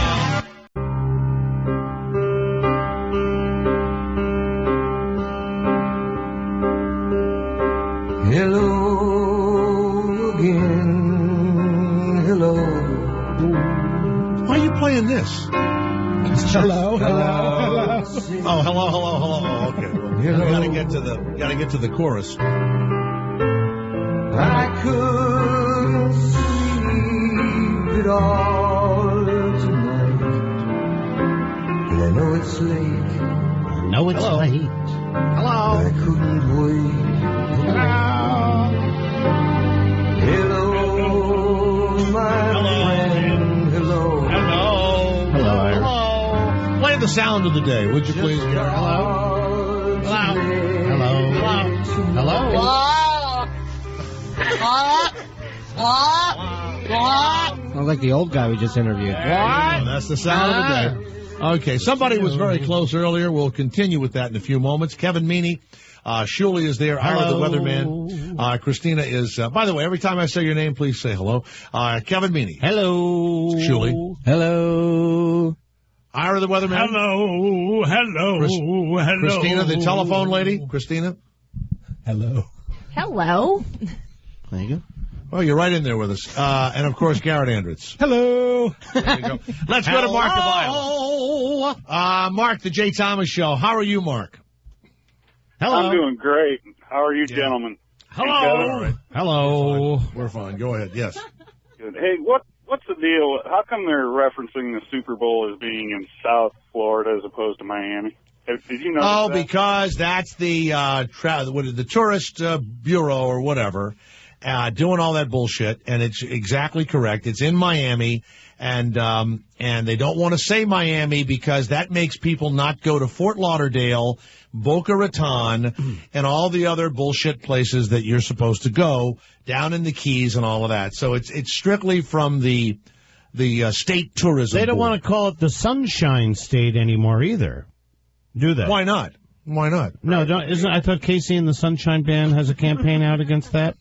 Hello again, hello. Why are you playing this? Hello. Oh, hello. Oh, okay. Well, you gotta get to the chorus. I couldn't sleep at all tonight. And I know it's late. No, it's late. Hello. I couldn't wait. Hello, my friend. Hello. Hello. Play the sound of the day, would you please, Gary? Hello. Sounds like the old guy we just interviewed. That's the sound of the day. Okay, somebody was very close earlier. We'll continue with that in a few moments. Kevin Meaney Shuli is there. Ira the weatherman. Christina is, by the way, every time I say your name, please say hello. Kevin Meaney. Hello. Shuli. Hello. Ira the weatherman. Hello. Christina, the telephone lady. Christina. Hello. Hello. There you go. Oh, you're right in there with us. And, of course, Garrett Andritz. Hello. There you go. Let's go to Mark of Iowa. Mark, the Jay Thomas Show. How are you, Mark? Hello. I'm doing great. How are you, gentlemen? Hello. Hello. We're fine. Go ahead. Yes. Good. Hey, what's the deal? How come they're referencing the Super Bowl as being in South Florida as opposed to Miami? Did you know? That? Because that's the the tourist bureau or whatever doing all that bullshit, and it's exactly correct. It's in Miami, and they don't want to say Miami because that makes people not go to Fort Lauderdale, Boca Raton, and all the other bullshit places that you're supposed to go down in the Keys and all of that. So it's strictly from the state tourism. They don't board. want to call it the Sunshine State anymore either. Do they? Why not? Why not? No, I thought Casey and the Sunshine Band has a campaign out against that.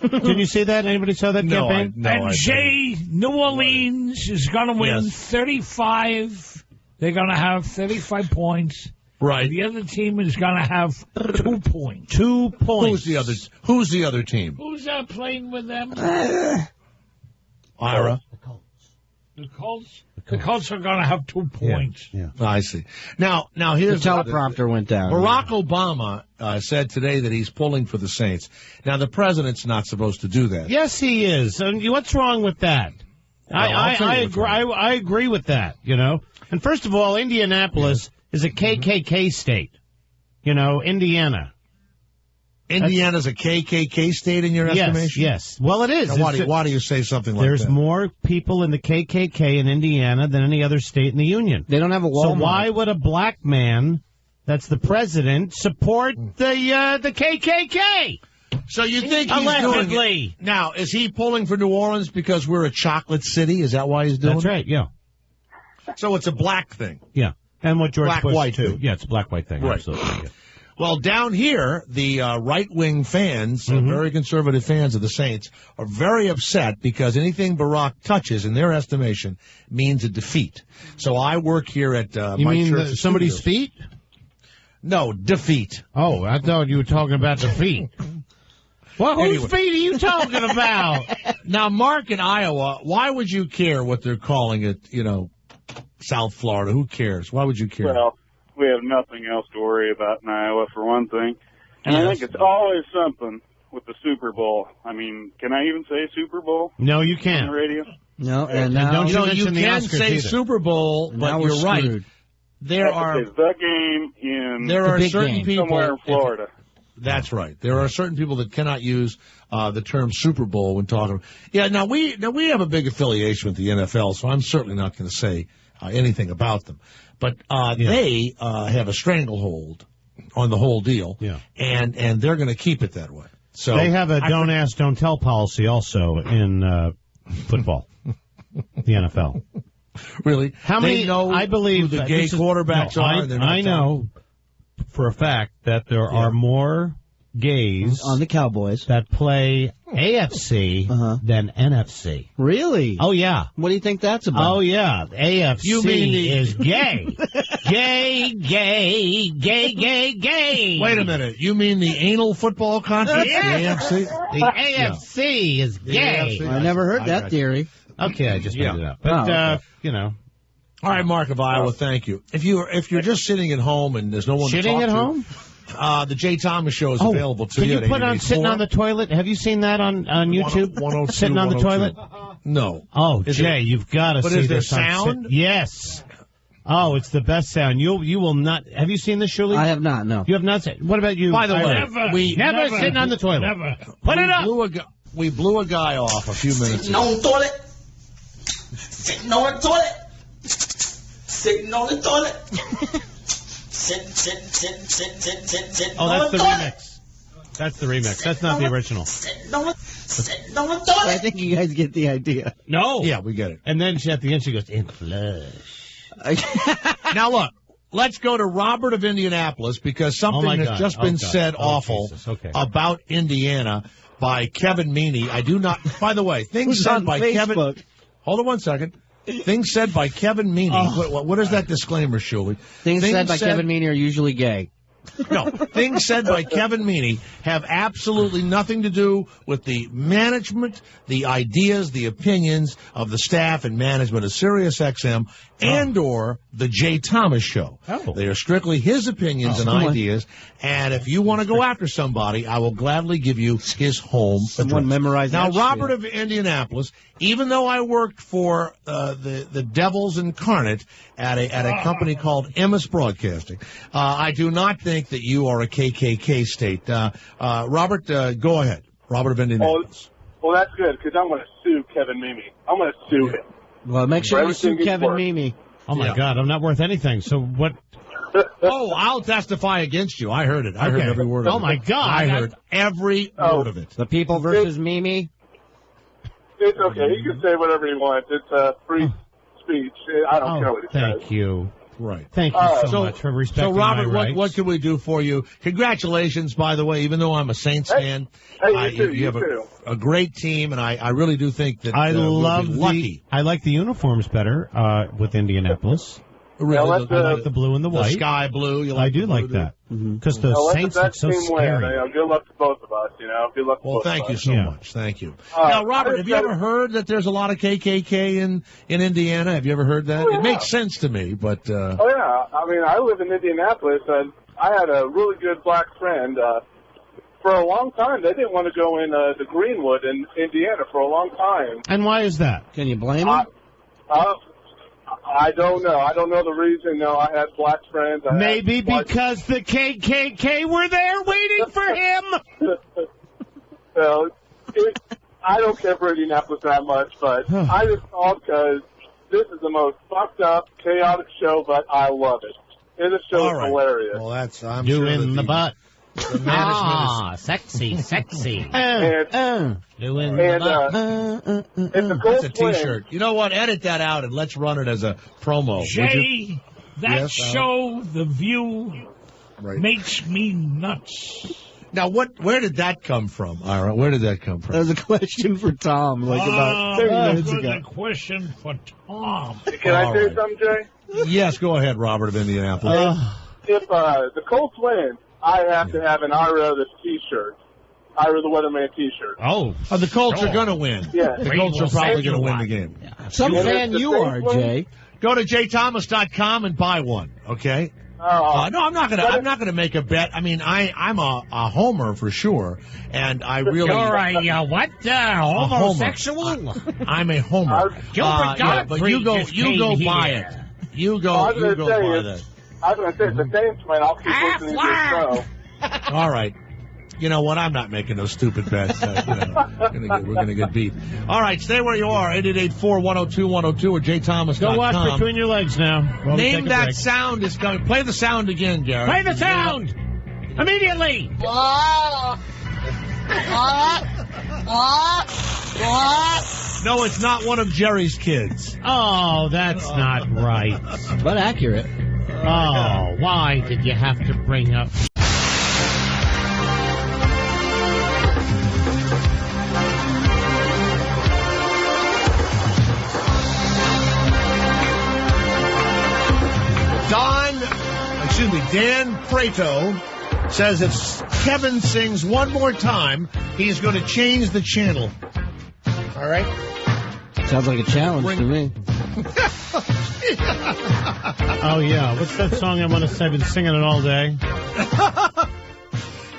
Did you see that? Anybody saw that campaign? And Jay, New Orleans is going to win 35. They're going to have 35 points. Right. The other team is going to have 2 points. 2 points. Who's the other team? Who's playing with them? Ira. The Colts? The Colts are going to have 2 points. Yeah. I see. Now here's the teleprompter went down. Barack Obama said today that he's pulling for the Saints. Now the president's not supposed to do that. Yes, he is. What's wrong with that? I agree with that. You know. And first of all, Indianapolis is a KKK state. You know, Indiana. Indiana's a KKK state in your estimation? Yes. Well, it is. Now, why do you say something like that? There's more people in the KKK in Indiana than any other state in the Union. They don't have a Walmart. So why would a black man that's the president support the KKK? So you think he's allegedly doing it? Now, is he pulling for New Orleans because we're a chocolate city? Is that why he's doing it? That's right, yeah. So it's a black thing. Yeah. And what George Bush, white too. thing. Yeah, it's a black-white thing. Right. Absolutely. Yeah. Well, down here, the right-wing fans, very conservative fans of the Saints, are very upset because anything Barack touches, in their estimation, means a defeat. So I work here at you my mean church. Somebody's feet? No, defeat. Oh, I thought you were talking about defeat. Well, whose feet are you talking about? Now, Mark in Iowa, why would you care what they're calling it, South Florida? Who cares? Why would you care? Well, we have nothing else to worry about in Iowa, for one thing. And I think it's always something with the Super Bowl. I mean, can I even say Super Bowl? No, you can't. On the radio? No, and now now you mention the can Oscars say either. Super Bowl, but you're right. There are the game in there are certain people somewhere in Florida. That's right. There are certain people that cannot use the term Super Bowl when talking. Yeah, now we have a big affiliation with the NFL, so I'm certainly not going to say anything about them. But they have a stranglehold on the whole deal, and they're going to keep it that way. So they have a don't ask, don't tell policy also in football, the NFL. Really? How many? I believe who the gay quarterbacks are. I know for a fact that there are more gays on the Cowboys that play AFC than NFC. Really? Oh, yeah. What do you think that's about? Oh, yeah. AFC is gay. Gay. Wait a minute. You mean the anal football conference? Yeah. The AFC? The AFC is gay. I never heard that theory. Okay, I just made it up. But, All right, Mark of Iowa, thank you. If you're just sitting at home and there's no one to talk to. Sitting at home? The Jay Thomas Show is available to you. Can you put on Sitting on the Toilet? Have you seen that on YouTube? 102, Sitting on the Toilet? No. Oh, Jay, you've got to see is there this. sound? Yes. Oh, it's the best sound. You will not. Have you seen this, Shuli? I have not. No. You have not seen. What about you? By the way, never sitting on the toilet. Never. Put it up. We blew a guy off a few minutes Sitting ago. on the toilet. Sitting on the toilet. Sitting on the toilet. Sit. Oh, that's the remix. That's the remix. That's not the original. Sitting on the toilet. I think you guys get the idea. No. Yeah, we get it. And then at the end she goes, in flush. Now look, let's go to Robert of Indianapolis because something has just been said awful about Indiana by Kevin Meaney. I do not. By the way, things said by Kevin. Hold on one second. Things said by Kevin Meaney. What is that disclaimer, Shuli? Things said by Kevin Meaney are usually gay. No, things said by Kevin Meaney have absolutely nothing to do with the management, the ideas, the opinions of the staff and management of SiriusXM and or the Jay Thomas Show. They are strictly his opinions and ideas, and if you want to go after somebody, I will gladly give you his home address. Memorize now, that Robert shit. of Indianapolis, even though I worked for the Devils Incarnate at a company called Emmis Broadcasting, I do not think that you are a KKK state. Robert, go ahead. Robert of Indianapolis. Well, that's good, because I'm going to sue Kevin Meaney. I'm going to sue him. Well, make sure you sue Kevin worse. Meaney. Oh, my God, I'm not worth anything. So what? I'll testify against you. I heard it. I heard every word of it. Oh, my God. I heard every word of it. The people versus Mimi? It's okay. He can say whatever he wants. It's free speech. I don't care what he says. Thank you. Right. Thank you so much for respecting So, Robert, my rights. what can we do for you? Congratulations, by the way, even though I'm a Saints fan. You have a great team, and I really do think that I love we'll be lucky. I like the uniforms better with Indianapolis. Really, I like the blue and the white. The sky blue. You like I do like that. Because the Saints look so scary. Good luck to both of us, Good luck to both of us. Well, thank you so much. Thank you. Now, Robert, have you ever heard that there's a lot of KKK in Indiana? Have you ever heard that? It makes sense to me, but... Oh, yeah. I mean, I live in Indianapolis, and I had a really good black friend. For a long time, they didn't want to go in the Greenwood in Indiana for a long time. And why is that? Can you blame him? I don't know. I don't know the reason. No, I had black friends. Maybe because the KKK were there waiting for him. Well, I don't care for Indianapolis that much, but I just called because this is the most fucked up, chaotic show, but I love it. And the show is hilarious. Well, I'm you sure in the butt. The management sexy. It's a cool That's a T-shirt. You know what? Edit that out and let's run it as a promo. Jay, that show, The View, makes me nuts. Now, where did that come from, Ira? Where did that come from? That was a question for Tom, about 30 minutes ago. That was a question for Tom. Can I say something, Jay? Yes, go ahead, Robert of Indianapolis. If the Colts win, I have to have an Ira the T-shirt. Ira the Weatherman T-shirt. Oh, the Colts are going to win. Yeah. The Colts are probably going to win the game. Some fan you are, Jay. Go to jthomas.com and buy one, okay? No, I'm not gonna make a bet. I mean, I'm a homer for sure, and I really. You're a what? Homosexual? I'm a homer. But you go buy it. You go buy that. I was going to say, it's the same twin. I'll keep listening to your show. All right. You know what? I'm not making those stupid bets. We're going to get beat. All right, stay where you are. 888-4-102-102 or jthomas.com. Go watch between your legs now. Name that sound is coming. Play the sound again, Garrett. Play the sound! Immediately! No, it's not one of Jerry's kids. Oh, that's not right. But accurate. Oh, why did you have to bring up... Dan Prato says if Kevin sings one more time, he's going to change the channel. All right? Sounds like a challenge to me. Oh, yeah. What's that song I want to say? I've been singing it all day.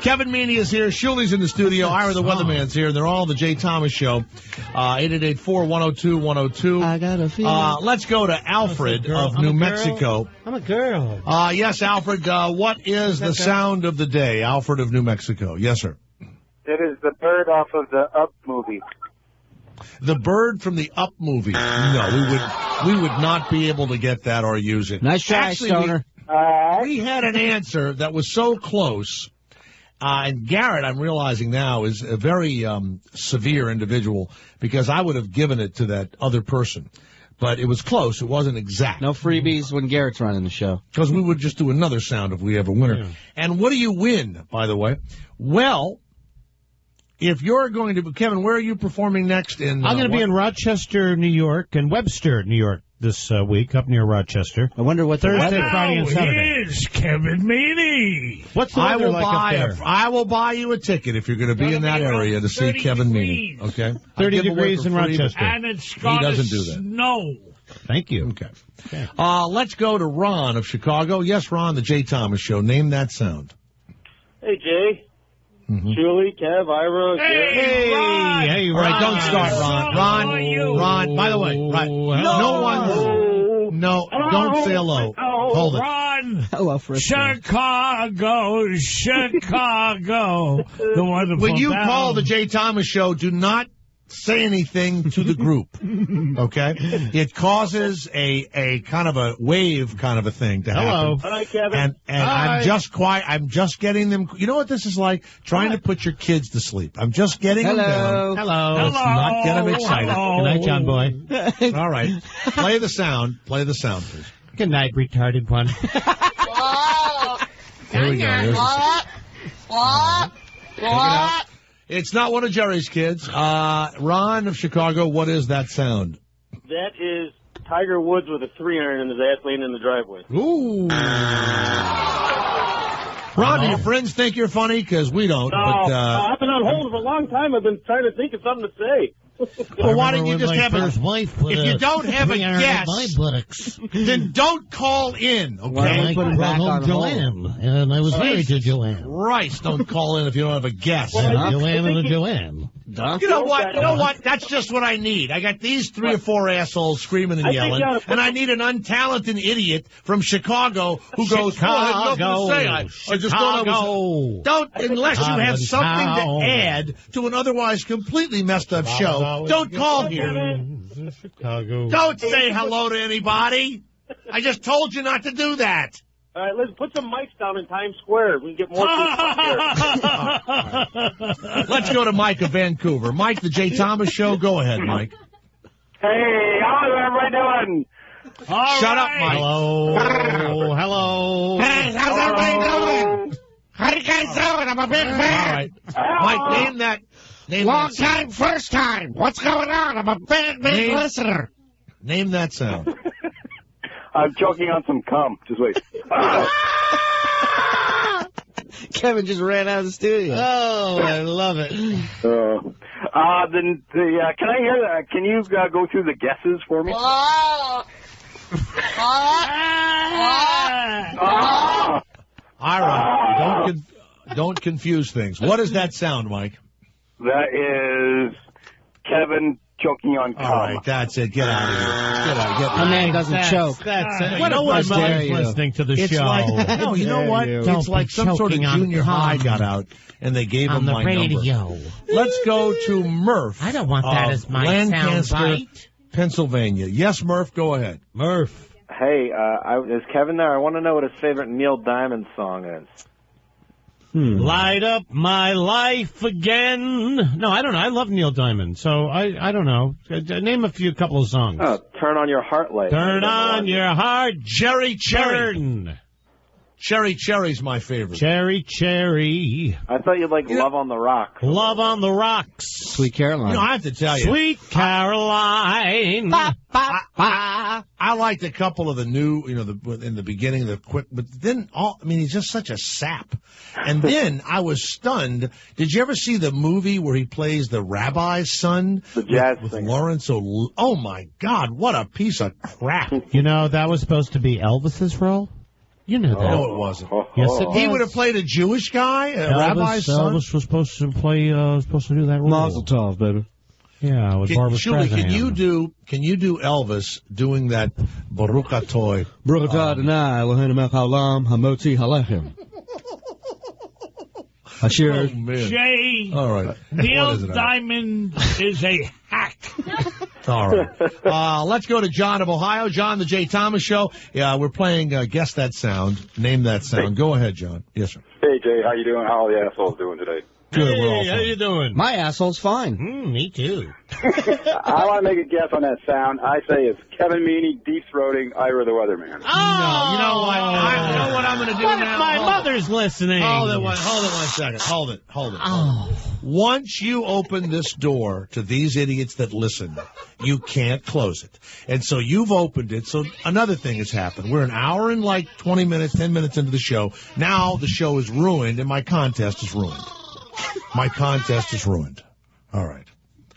Kevin Meaney is here. Shuli's in the studio. Ira the Weatherman's here. They're all on the Jay Thomas Show. 888-4-102-102. I got a feeling. Let's go to Alfred of New Mexico. I'm a girl. Yes, Alfred. What is the sound of the day? Alfred of New Mexico. Yes, sir. It is the bird off of the Up movie. The bird from the Up movie. No, we would not be able to get that or use it. Nice try, Actually, Stoner. We had an answer that was so close. And Garrett, I'm realizing now, is a very severe individual because I would have given it to that other person. But it was close. It wasn't exact. No freebies when Garrett's running the show. Because we would just do another sound if we have a winner. Yeah. And what do you win, by the way? Well, if you're going to... Kevin, where are you performing next? I'm going to be in Rochester, New York, and Webster, New York this week, up near Rochester. I wonder what Thursday, Friday, and Saturday. Here's Kevin Meaney. What's the weather like up there? I will buy you a ticket if you're going to be in that area to see Kevin Meaney. Okay? 30 degrees in Rochester. And it's going He doesn't do that. snow. Thank you. Okay. Let's go to Ron of Chicago. Yes, Ron, the Jay Thomas Show. Name that sound. Hey, Jay. Mm-hmm. Julie, Kev, Ira. Hey, Ron. Hey, Ron. All right, don't start, Ron. Ron, by the way, no, don't say hello. Hold it. Ron. Hello, Chicago. The wonderful When you town. call the Jay Thomas Show, do not say anything to the group, okay? It causes a kind of a wave kind of a thing to happen. Hi, Kevin. And I'm just getting them. You know what this is like? Trying to put your kids to sleep. I'm just getting them down. Hello. Let's not get them excited. Hello. Good night, John Boy. All right. Play the sound, please. Good night, retarded one. Here we go. Here's the It's not one of Jerry's kids. Ron of Chicago, what is that sound? That is Tiger Woods with a 3-iron in his ass laying in the driveway. Ooh. Ron, do your friends think you're funny? Because we don't. No, but, I've been on hold for a long time. I've been trying to think of something to say. Well, why didn't you just have a... wife If you don't have a guess, then don't call in, okay? I brought home Joanne, and I was married to Joanne. Christ, don't call in if you don't have a guess. Joanne and a Joanne. You know what? That's just what I need. I got these 3 or 4 assholes screaming and yelling, and I need an untalented idiot from Chicago who goes, "Oh, I have nothing to say. I just thought I was..." Don't, unless you have something to add to an otherwise completely messed up show. Don't call here. Chicago. Don't say hello to anybody. I just told you not to do that. All right, let's put some mics down in Times Square. We can get more people here. Let's go to Mike of Vancouver. Mike, the Jay Thomas Show. Go ahead, Mike. Hey, how's everybody doing? Shut up, Mike. Hello. Hey, how's everybody doing? How you guys doing? I'm a big fan. All right. Mike, name that. Long time, first time. What's going on? I'm a big listener. Name that sound. I'm choking on some cum. Just wait. Kevin just ran out of the studio. Oh, I love it. Can I hear that? Can you go through the guesses for me? Ira, don't confuse things. What is that sound, Mike? That is Kevin choking on cum. All right, that's it. Get out of here. Get out. A man doesn't choke. That's it. What was listening to the It's show? like, no, you know what? Don't It's like be some sort of choking on junior high cum. got out, and they gave him On the my radio. number. Let's go to Murph. I don't want that of as my Lancaster, soundbite. Pennsylvania. Yes, Murph, go ahead. Murph. Hey, is Kevin there? I want to know what his favorite Neil Diamond song is. Light up my life again. No, I don't know. I love Neil Diamond, so I don't know. Name a couple of songs. Oh, Turn on Your Heart Light. Turn on your heart, Cherry Cherry. burn. Cherry Cherry's my favorite. Cherry Cherry. I thought you'd like Love on the Rocks. Love on the Rocks. Sweet Caroline. You know, I have to tell you. Sweet Caroline. I liked a couple of the new, in the beginning, the quick, but then he's just such a sap. And then I was stunned. Did you ever see the movie where he plays the rabbi's son? The jazz with singer. Lawrence Oh my God, what a piece of crap. You know, that was supposed to be Elvis's role? You knew that. No, it wasn't. Yes, it was. He would have played a Jewish guy, a rabbi's son. Elvis was supposed to do that role. Mazel tov, baby. Yeah, with Barbara Shuli, Streisand. can you do Elvis doing that Baruch Atoy? Baruch atah Adonai Eloheinu melech haolam hamotzi halechem. Asher. Oh, man. Jay, All right. Neil What is it? Diamond is a hack. All right. Let's go to John of Ohio. John, the Jay Thomas Show. Yeah, we're playing Guess That Sound. Name that sound. Go ahead, John. Yes, sir. Hey, Jay, how you doing? How are the assholes doing today? Good. Hey, we're all how fine. you doing? My asshole's fine. Me too. I want to make a guess on that sound. I say it's Kevin Meaney deep-throating Ira the Weatherman. No, you know what? You know what I'm going to do What now? if my mother's listening? Hold it one second. Hold it. Once you open this door to these idiots that listen, you can't close it. And so you've opened it. So another thing has happened. We're an hour and like 20 minutes, 10 minutes into the show. Now the show is ruined and my contest is ruined. My contest is ruined. All right.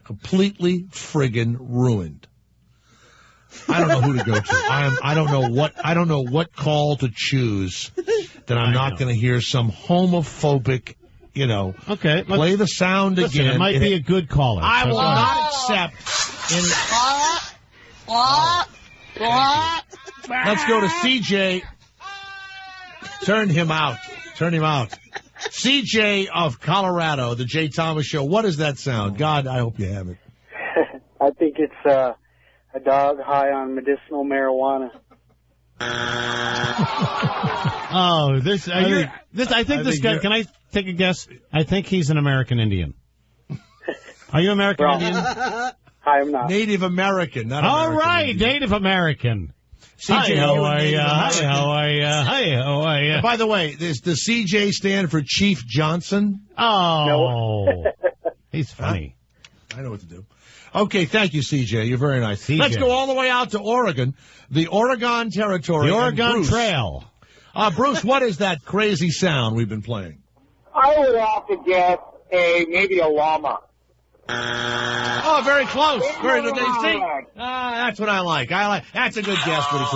Completely friggin' ruined. I don't know who to go to. I don't know what call to choose that I'm not going to hear some homophobic, Okay. Play the sound Listen, again. it might be a good caller. I so will go ahead. not accept any. Let's go to CJ. Turn him out. CJ of Colorado, the Jay Thomas Show. What is that sound? God, I hope you have it. I think it's a dog high on medicinal marijuana. Oh, I think this guy. Can I take a guess? I think he's an American Indian. Are you American Indian? I am not. Native American, not All American right, Indian. Native American. CJ, How are you? How are you? By the way, does the CJ stand for Chief Johnson? Oh, he's funny. I know what to do. Okay, thank you, CJ. You're very nice. CJ. Let's go all the way out to Oregon, the Oregon Territory. The Oregon Bruce. Trail. Bruce, what is that crazy sound we've been playing? I would have to guess maybe a llama. Oh, very close. Very good. See? That's what I like. That's a good guess, but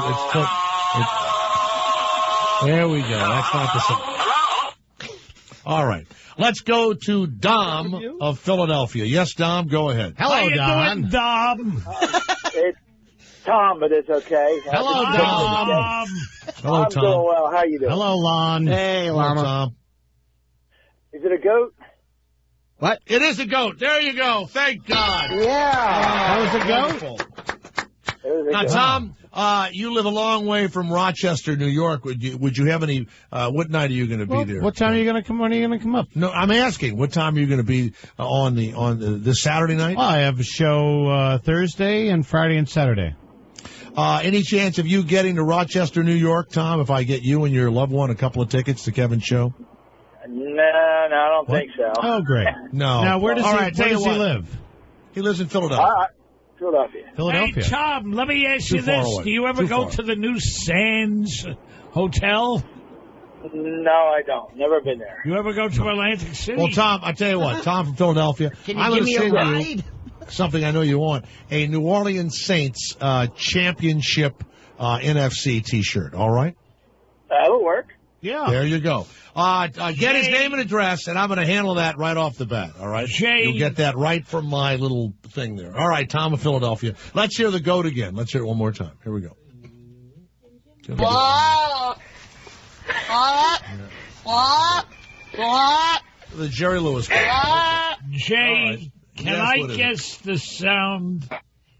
there we go. That's not the same. All right. Let's go to Dom of Philadelphia. Yes, Dom, go ahead. How you doing, Dom? It's Tom, but it's okay. Hello, Dom. Hello, I'm Tom. doing well. How you doing? Hello, Lon. Hey, Hello, Llama. Tom. Is it a goat? What? It is a goat. There you go. Thank God. Yeah. That was a goat? Wonderful. It was a Now, goat. Tom, you live a long way from Rochester, New York. Would you have any? What night are you going to be there? What time are you going to come? When are you going to come up? No, I'm asking. What time are you going to be on this Saturday night? Well, I have a show Thursday and Friday and Saturday. Any chance of you getting to Rochester, New York, Tom? If I get you and your loved one a couple of tickets to Kevin's show? No, I don't think so. Oh, great. No. Now, where does All he, right, tell where you does he what. live? He lives in Philadelphia. Philadelphia. Hey, Tom, let me ask you Too far this. away. Do you ever Too go far. to the new Sands Hotel? No, I don't. Never been there. You ever go to Atlantic City? Well, Tom, I tell you what. Tom from Philadelphia. Can you I'm give gonna me a send ride? you something I know you want. A New Orleans Saints championship NFC T-shirt. All right. That'll work. Yeah. There you go. Get his name and address, and I'm going to handle that right off the bat, all right? Jay. You'll get that right from my little thing there. All right, Tom of Philadelphia. Let's hear the goat again. Let's hear it one more time. Here we go. The Jerry Lewis goat. Jay, can Yes, I what is it? guess the sound?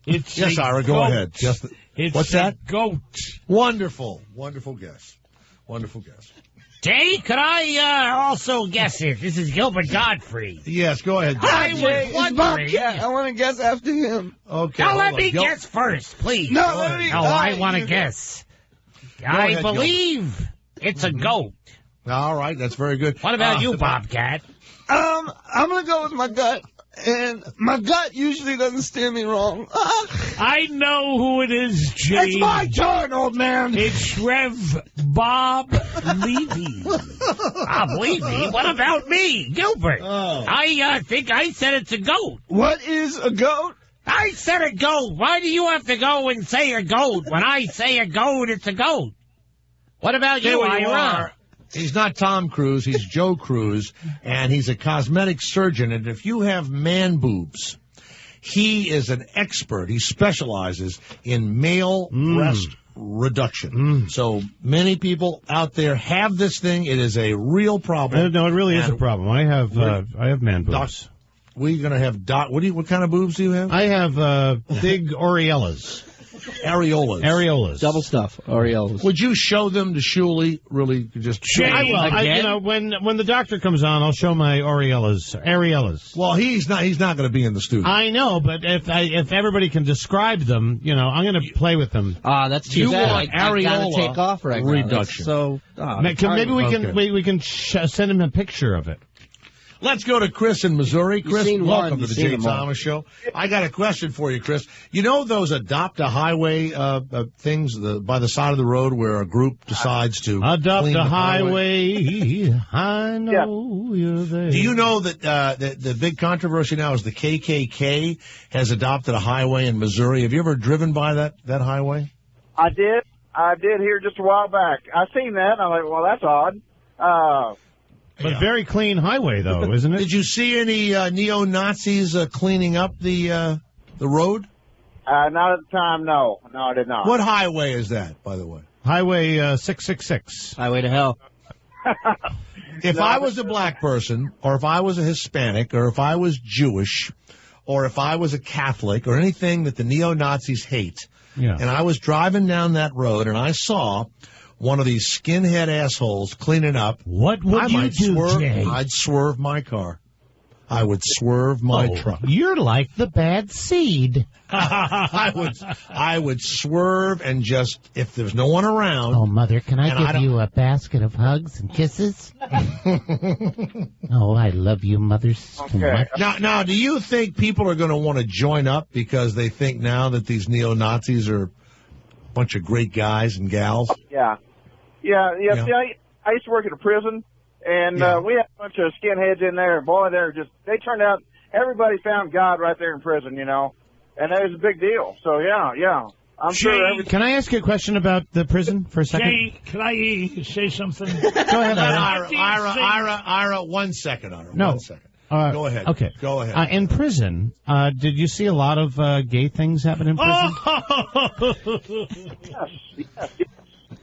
It's Yes, a Ira, go goat. ahead. It's What's a that? Goat. Wonderful. Wonderful guess. Wonderful guess. Jay, could I also guess it? This is Gilbert Godfrey. Yes, go ahead. I Jay, was it's wondering. Bobcat. I want to guess after him. Okay. Now hold let on. me Gil- guess first, please. No, let me- I want to you- guess. ahead, I believe it's a goat. All right, that's very good. What about you, Bobcat? I'm going to go with my gut. And my gut usually doesn't steer me wrong. I know who it is, Jay. It's my turn, old man. It's Rev Bob Levy. Bob Levy? What about me, Gilbert? Oh. I think I said it's a goat. What is a goat? I said a goat. Why do you have to go and say a goat? When I say a goat, it's a goat. What about There you, you Ira? are. He's not Tom Cruise. He's Joe Cruise, and he's a cosmetic surgeon. And if you have man boobs, he is an expert. He specializes in male breast reduction. So many people out there have this thing. It is a real problem. No, it really is a And problem. I have man boobs. We're going to have what kind of boobs do you have? I have big Oreellas. Areolas. Double stuff. Areolas. Would you show them to Shuley? Really, just I will. When the doctor comes on, I'll show my areolas. Well, he's not going to be in the studio. I know, but if everybody can describe them, I'm going to play with them. That's too bad. I gotta take off right now. Reduction. Maybe we can send him a picture of it. Let's go to Chris in Missouri. Chris, welcome to the Jay Thomas Show. I got a question for you, Chris. You know those Adopt a Highway things by the side of the road where a group decides to adopt clean a the highway? I know you're there. Do you know that the big controversy now is the KKK has adopted a highway in Missouri? Have you ever driven by that highway? I did here just a while back. I seen that, and I'm like, well, that's odd. But very clean highway, though, isn't it? Did you see any neo-Nazis cleaning up the road? Not at the time, no. No, I did not. What highway is that, by the way? Highway 666. Highway to hell. If I was a black person, or if I was a Hispanic, or if I was Jewish, or if I was a Catholic, or anything that the neo-Nazis hate, and I was driving down that road and I saw one of these skinhead assholes cleaning up, what would you do, Jay? I'd swerve my car. I would swerve my truck. You're like the bad seed. I would swerve and just, if there's no one around. Oh, Mother, can I give you a basket of hugs and kisses? Oh, I love you, Mother. Okay. Now, do you think people are going to want to join up because they think now that these neo-Nazis are a bunch of great guys and gals? Yeah. See, I used to work at a prison, and we had a bunch of skinheads in there. Boy, they turned out, everybody found God right there in prison, and that was a big deal. So, yeah. I'm sure. Can I ask you a question about the prison for a second? Jay, can I say something? Go ahead, Ira, 1 second, Ira. No. 1 second. Go ahead. Okay. Go ahead. In prison, did you see a lot of gay things happen in prison? Yes.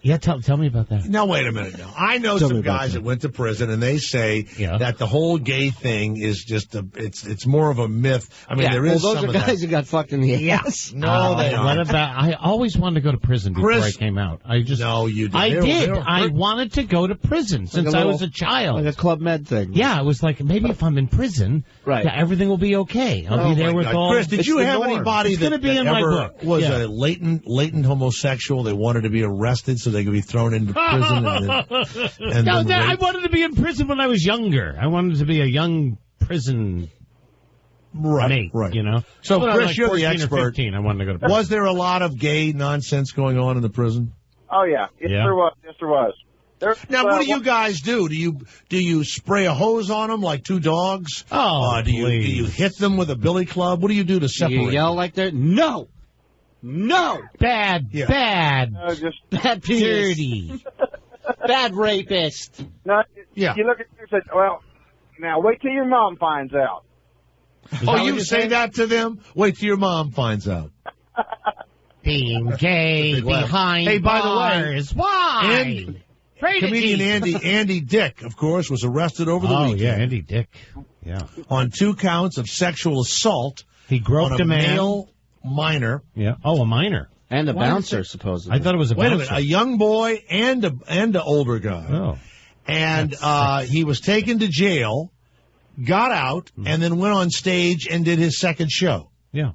Yeah, tell me about that. Now, wait a minute now. I know some guys that went to prison, and they say that the whole gay thing is just it's more of a myth. I mean, there is those some are of guys that. who got fucked in the ass. No, they aren't. What about? I always wanted to go to prison before I came out. No, you did. I did. I wanted to go to prison since I was a child. Like a Club Med thing. Yeah, I was like, maybe if I'm in prison, everything will be okay. I'll be there with all. Chris, did you have anybody that ever was a latent homosexual? They wanted to be arrested so they could be thrown into prison. I wanted to be in prison when I was younger. I wanted to be a young prison mate, So, when Chris, like you're the 14 or expert. 15, I wanted to go to prison. Was there a lot of gay nonsense going on in the prison? Oh, yeah. Yes, there was. Yes, there was. Now, what do you guys do? Do you spray a hose on them like two dogs? Oh, do you hit them with a billy club? What do you do to separate? You yell like they're No! Bad. Just bad penis. Dirty. Bad rapist. No, you look at you and say, well, now wait till your mom finds out. Oh, you say that to them? Wait till your mom finds out. Being gay behind bars. Why? Comedian Andy Dick, of course, was arrested over the weekend. Oh, yeah, Andy Dick. Yeah. On 2 counts of sexual assault. He groped a male minor. Yeah. Oh, a minor. And a bouncer, supposedly. I thought it was a bouncer. Wait a minute. A young boy and an older guy. Oh. And he was taken to jail, got out, and then went on stage and did his second show. Yeah.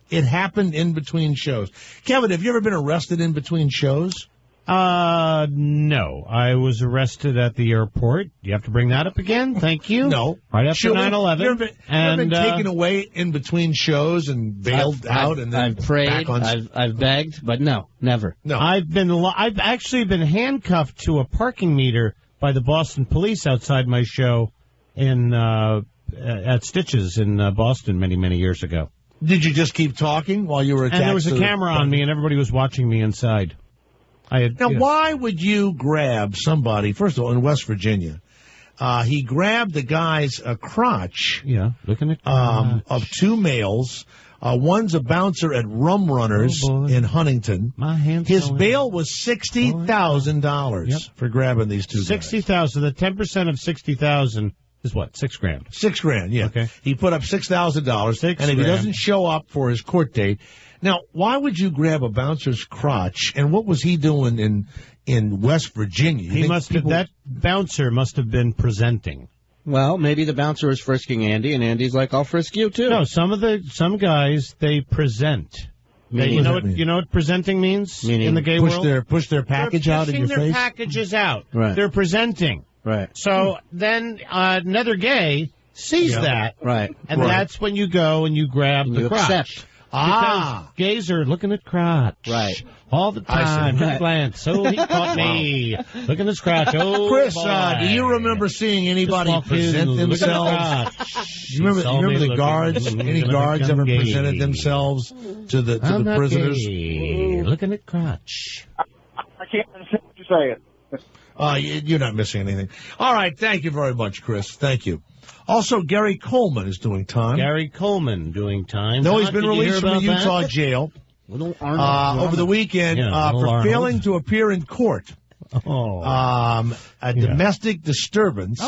It happened in between shows. Kevin, have you ever been arrested in between shows? No. I was arrested at the airport. You have to bring that up again? Thank you. No. Right after 9/11. You ever been taken away in between shows and bailed out? And then I've prayed, back on... I've begged, but no, never. No. I've actually been handcuffed to a parking meter by the Boston police outside my show at Stitches in Boston many years ago. Did you just keep talking while you were attached? And there was a camera on me, and everybody was watching me inside. Why would you grab somebody, first of all, in West Virginia, he grabbed the guy's crotch looking at of 2 males. One's a bouncer at Rum Runners in Huntington. His bail was $60,000 for grabbing these 2 guys. $60,000. The 10% of $60,000 Is what, $6,000? $6,000, yeah. Okay. He put up $6,000, and if he doesn't show up for his court date, now why would you grab a bouncer's crotch? And what was he doing in West Virginia? He must have. That bouncer must have been presenting. Well, maybe the bouncer was frisking Andy, and Andy's like, "I'll frisk you too." No, some guys they present. You know what presenting means in the gay world? Push their package out in your face. Pushing their packages out. Right. They're presenting. Right. So then another gay sees that. Right. And that's when you go and you grab the crotch. Accept. Because gays are looking at crotch. Right. All the time. Right. Glance. Oh, he caught me. Look at this crotch. Oh, Chris, boy. Do you remember seeing anybody present themselves? You remember the guards? Any guards ever presented themselves to the prisoners? Gay. Looking at crotch. I can't understand what you're saying. You're not missing anything. All right. Thank you very much, Chris. Thank you. Also, Gary Coleman is doing time. Gary Coleman doing time. No, he's been released from the Utah jail over the weekend for failing to appear in court. A domestic disturbance.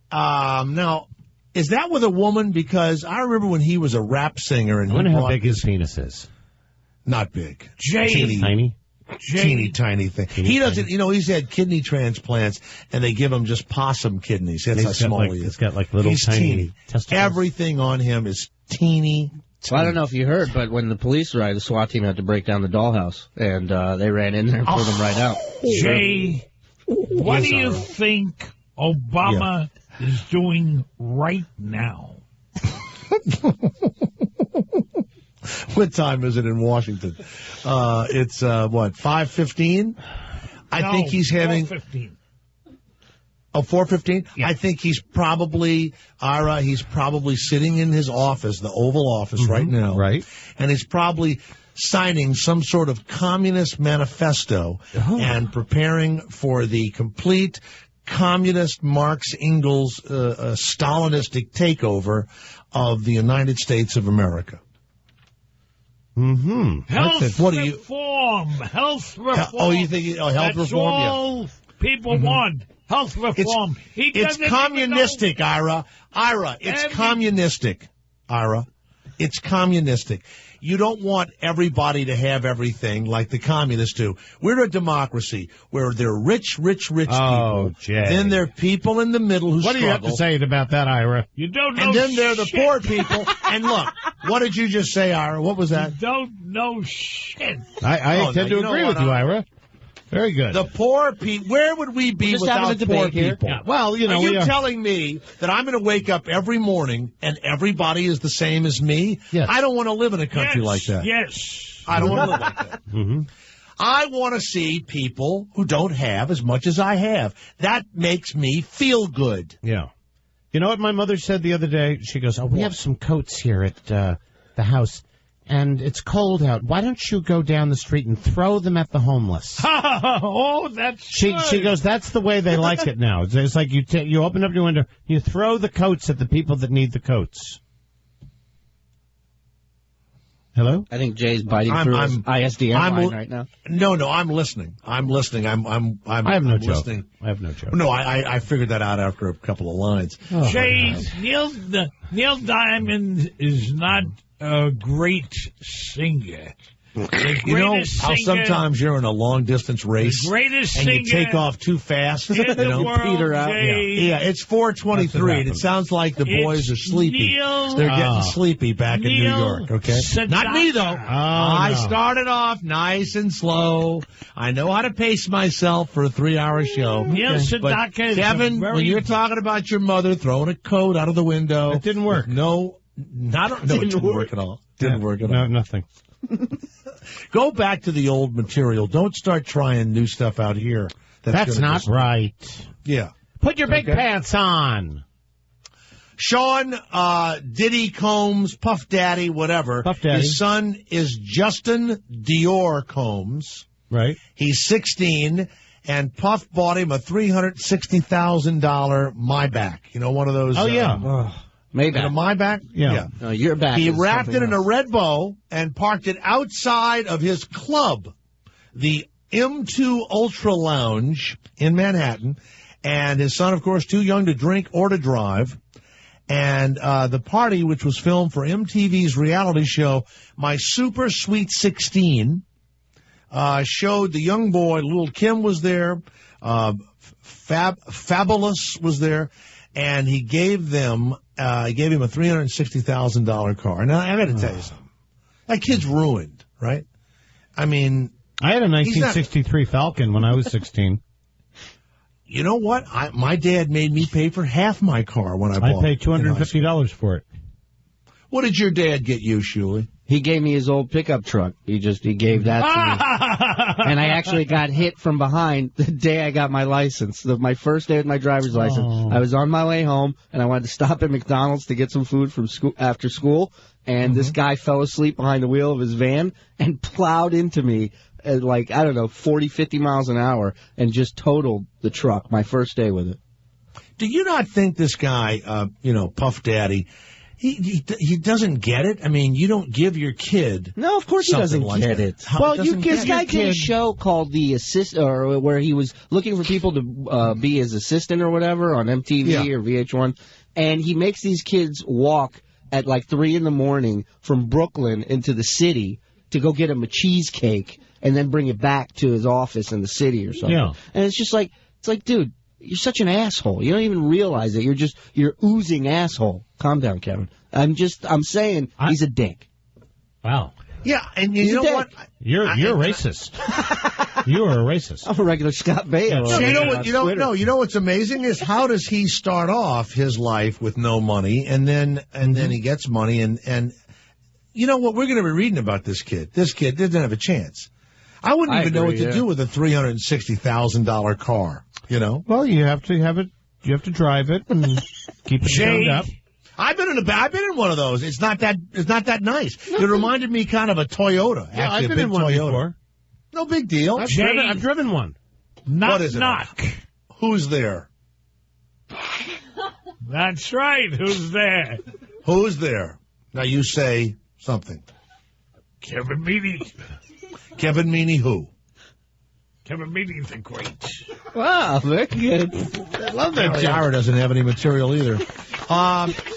Now, is that with a woman? Because I remember when he was a rap singer. And I wonder how big his penis is. Not big. Tiny. Teeny tiny thing. He doesn't, he's had kidney transplants, and they give him just possum kidneys. That's how small he is. He's got like little tiny testicles. Everything on him is teeny. Well, I don't know if you heard, but when the police arrived, the SWAT team had to break down the dollhouse, and they ran in there and pulled him right out. Jay, what do you think Obama is doing right now? What time is it in Washington? It's 5:15? I think he's having 4:15. Oh, 4:15? Yeah. I think he's probably sitting in his office, the Oval Office right now. Right. And he's probably signing some sort of communist manifesto and preparing for the complete communist Marx Engels Stalinistic takeover of the United States of America. Health reform. Oh, you think health That's reform? all people want. Health reform. It's communistic, Ira. It's communistic, Ira. It's communistic. You don't want everybody to have everything like the communists do. We're a democracy where they're rich people. Jay. Then there are people in the middle who struggle. What do you have to say about that, Ira? You don't know And then there are the shit. poor people. And look, what did you just say, Ira? What was that? You don't know shit. I tend to agree with you, Ira. Very good. The poor people. Where would we be without poor people? Yeah. Well, are you telling me that I'm going to wake up every morning and everybody is the same as me? Yes. I don't want to live in a country like that. Yes. I don't want to live like that. I want to see people who don't have as much as I have. That makes me feel good. Yeah. You know what my mother said the other day? She goes, we have some coats here at the house, and it's cold out. Why don't you go down the street and throw them at the homeless? Oh, that's She goes, that's the way they like it now. It's like you open up your window, you throw the coats at the people that need the coats. Hello? I think Jay's biting through his ISDN line right now. No, I'm listening. I have no joke. I have no joke. No, I figured that out after a couple of lines. Oh, Jay, Neil Diamond is not a great singer. You know how sometimes you're in a long-distance race and you take off too fast? Peter out. Yeah, it's 4:23, and it sounds like the boys are sleepy. They're getting sleepy back in New York, okay? Not me, though. I started off nice and slow. I know how to pace myself for a 3-hour show. Neil Sedaka is Kevin, when you're talking about your mother throwing a coat out of the window. It didn't work. It didn't work at all. Didn't work at all. No, nothing. Go back to the old material. Don't start trying new stuff out here. That's not right. Yeah. Put your big pants on. Sean Diddy Combs, Puff Daddy, whatever. Puff Daddy. His son is Justin Dior Combs. Right. He's 16, and Puff bought him a $360,000 Maybach. You know, one of those. Oh, yeah. Maybach. A Maybach? Yeah. No, your back. He is wrapped it in else. a red bow and parked it outside of his club, the M2 Ultra Lounge in Manhattan, And his son, of course, too young to drink or to drive. And the party, which was filmed for MTV's reality show, My Super Sweet 16, showed the young boy, little Kim was there, Fabulous was there, and he gave him a $360,000 car. Now, I got to tell you something. That kid's ruined, right? I mean, I had a 1963 Falcon when I was 16. You know what? My dad made me pay for half my car when I bought it. I paid $250 for it. What did your dad get you, Shuley? He gave me his old pickup truck. He gave that to me. And I actually got hit from behind the day I got my license. My first day with my driver's license. I was on my way home, and I wanted to stop at McDonald's to get some food from school after school. And this guy fell asleep behind the wheel of his van and plowed into me at 40, 50 miles an hour and just totaled the truck my first day with it. Do you not think this guy, Puff Daddy, he doesn't get it? I mean, you don't give your kid. No, of course he doesn't get it. Well, this guy did a show called The Assist, or where he was looking for people to be his assistant or whatever on MTV or VH1, and he makes these kids walk at 3 in the morning from Brooklyn into the city to go get him a cheesecake and then bring it back to his office in the city or something. Yeah. And it's just dude, you're such an asshole. You don't even realize it. You're oozing asshole. Calm down, Kevin. I'm saying he's a dick. Wow. Yeah, and you know what? You're racist. You are a racist. I'm a regular Scott Baio. You know what's amazing is how does he start off his life with no money and then he gets money and you know what, we're going to be reading about this kid. This kid didn't have a chance. I wouldn't even know what to do with a $360,000 car, you know? Well, you have to have it. You have to drive it and keep it tuned up. I've been in one of those. It's not that nice. It reminded me kind of a Toyota. Yeah, I've been in one before. No big deal. I've driven one. What is it? Knock. Who's there? That's right. Who's there? Who's there? Now you say something. Kevin Meaney. Kevin Meaney who? Kevin Meaney's the great. Wow, very good. I love that. Jara doesn't have any material either.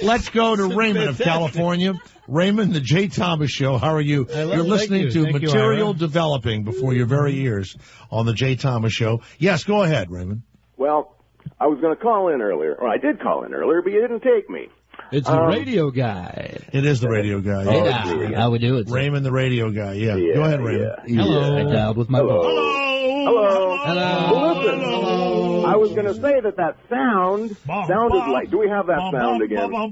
Let's go to Raymond of California. Raymond, the Jay Thomas Show. How are you? You're listening to material developing before your very ears on the Jay Thomas Show. Yes, go ahead, Raymond. Well, I was going to call in earlier, or I did call in earlier, but you didn't take me. It's the radio guy. It is the radio guy. Yeah. How we do it? Raymond, the radio guy. Yeah. Go ahead, Raymond. Yeah. Hello. I dialed with my phone. Hello. Well, listen, I was going to say that sound sounded like. Do we have that sound again? Yeah,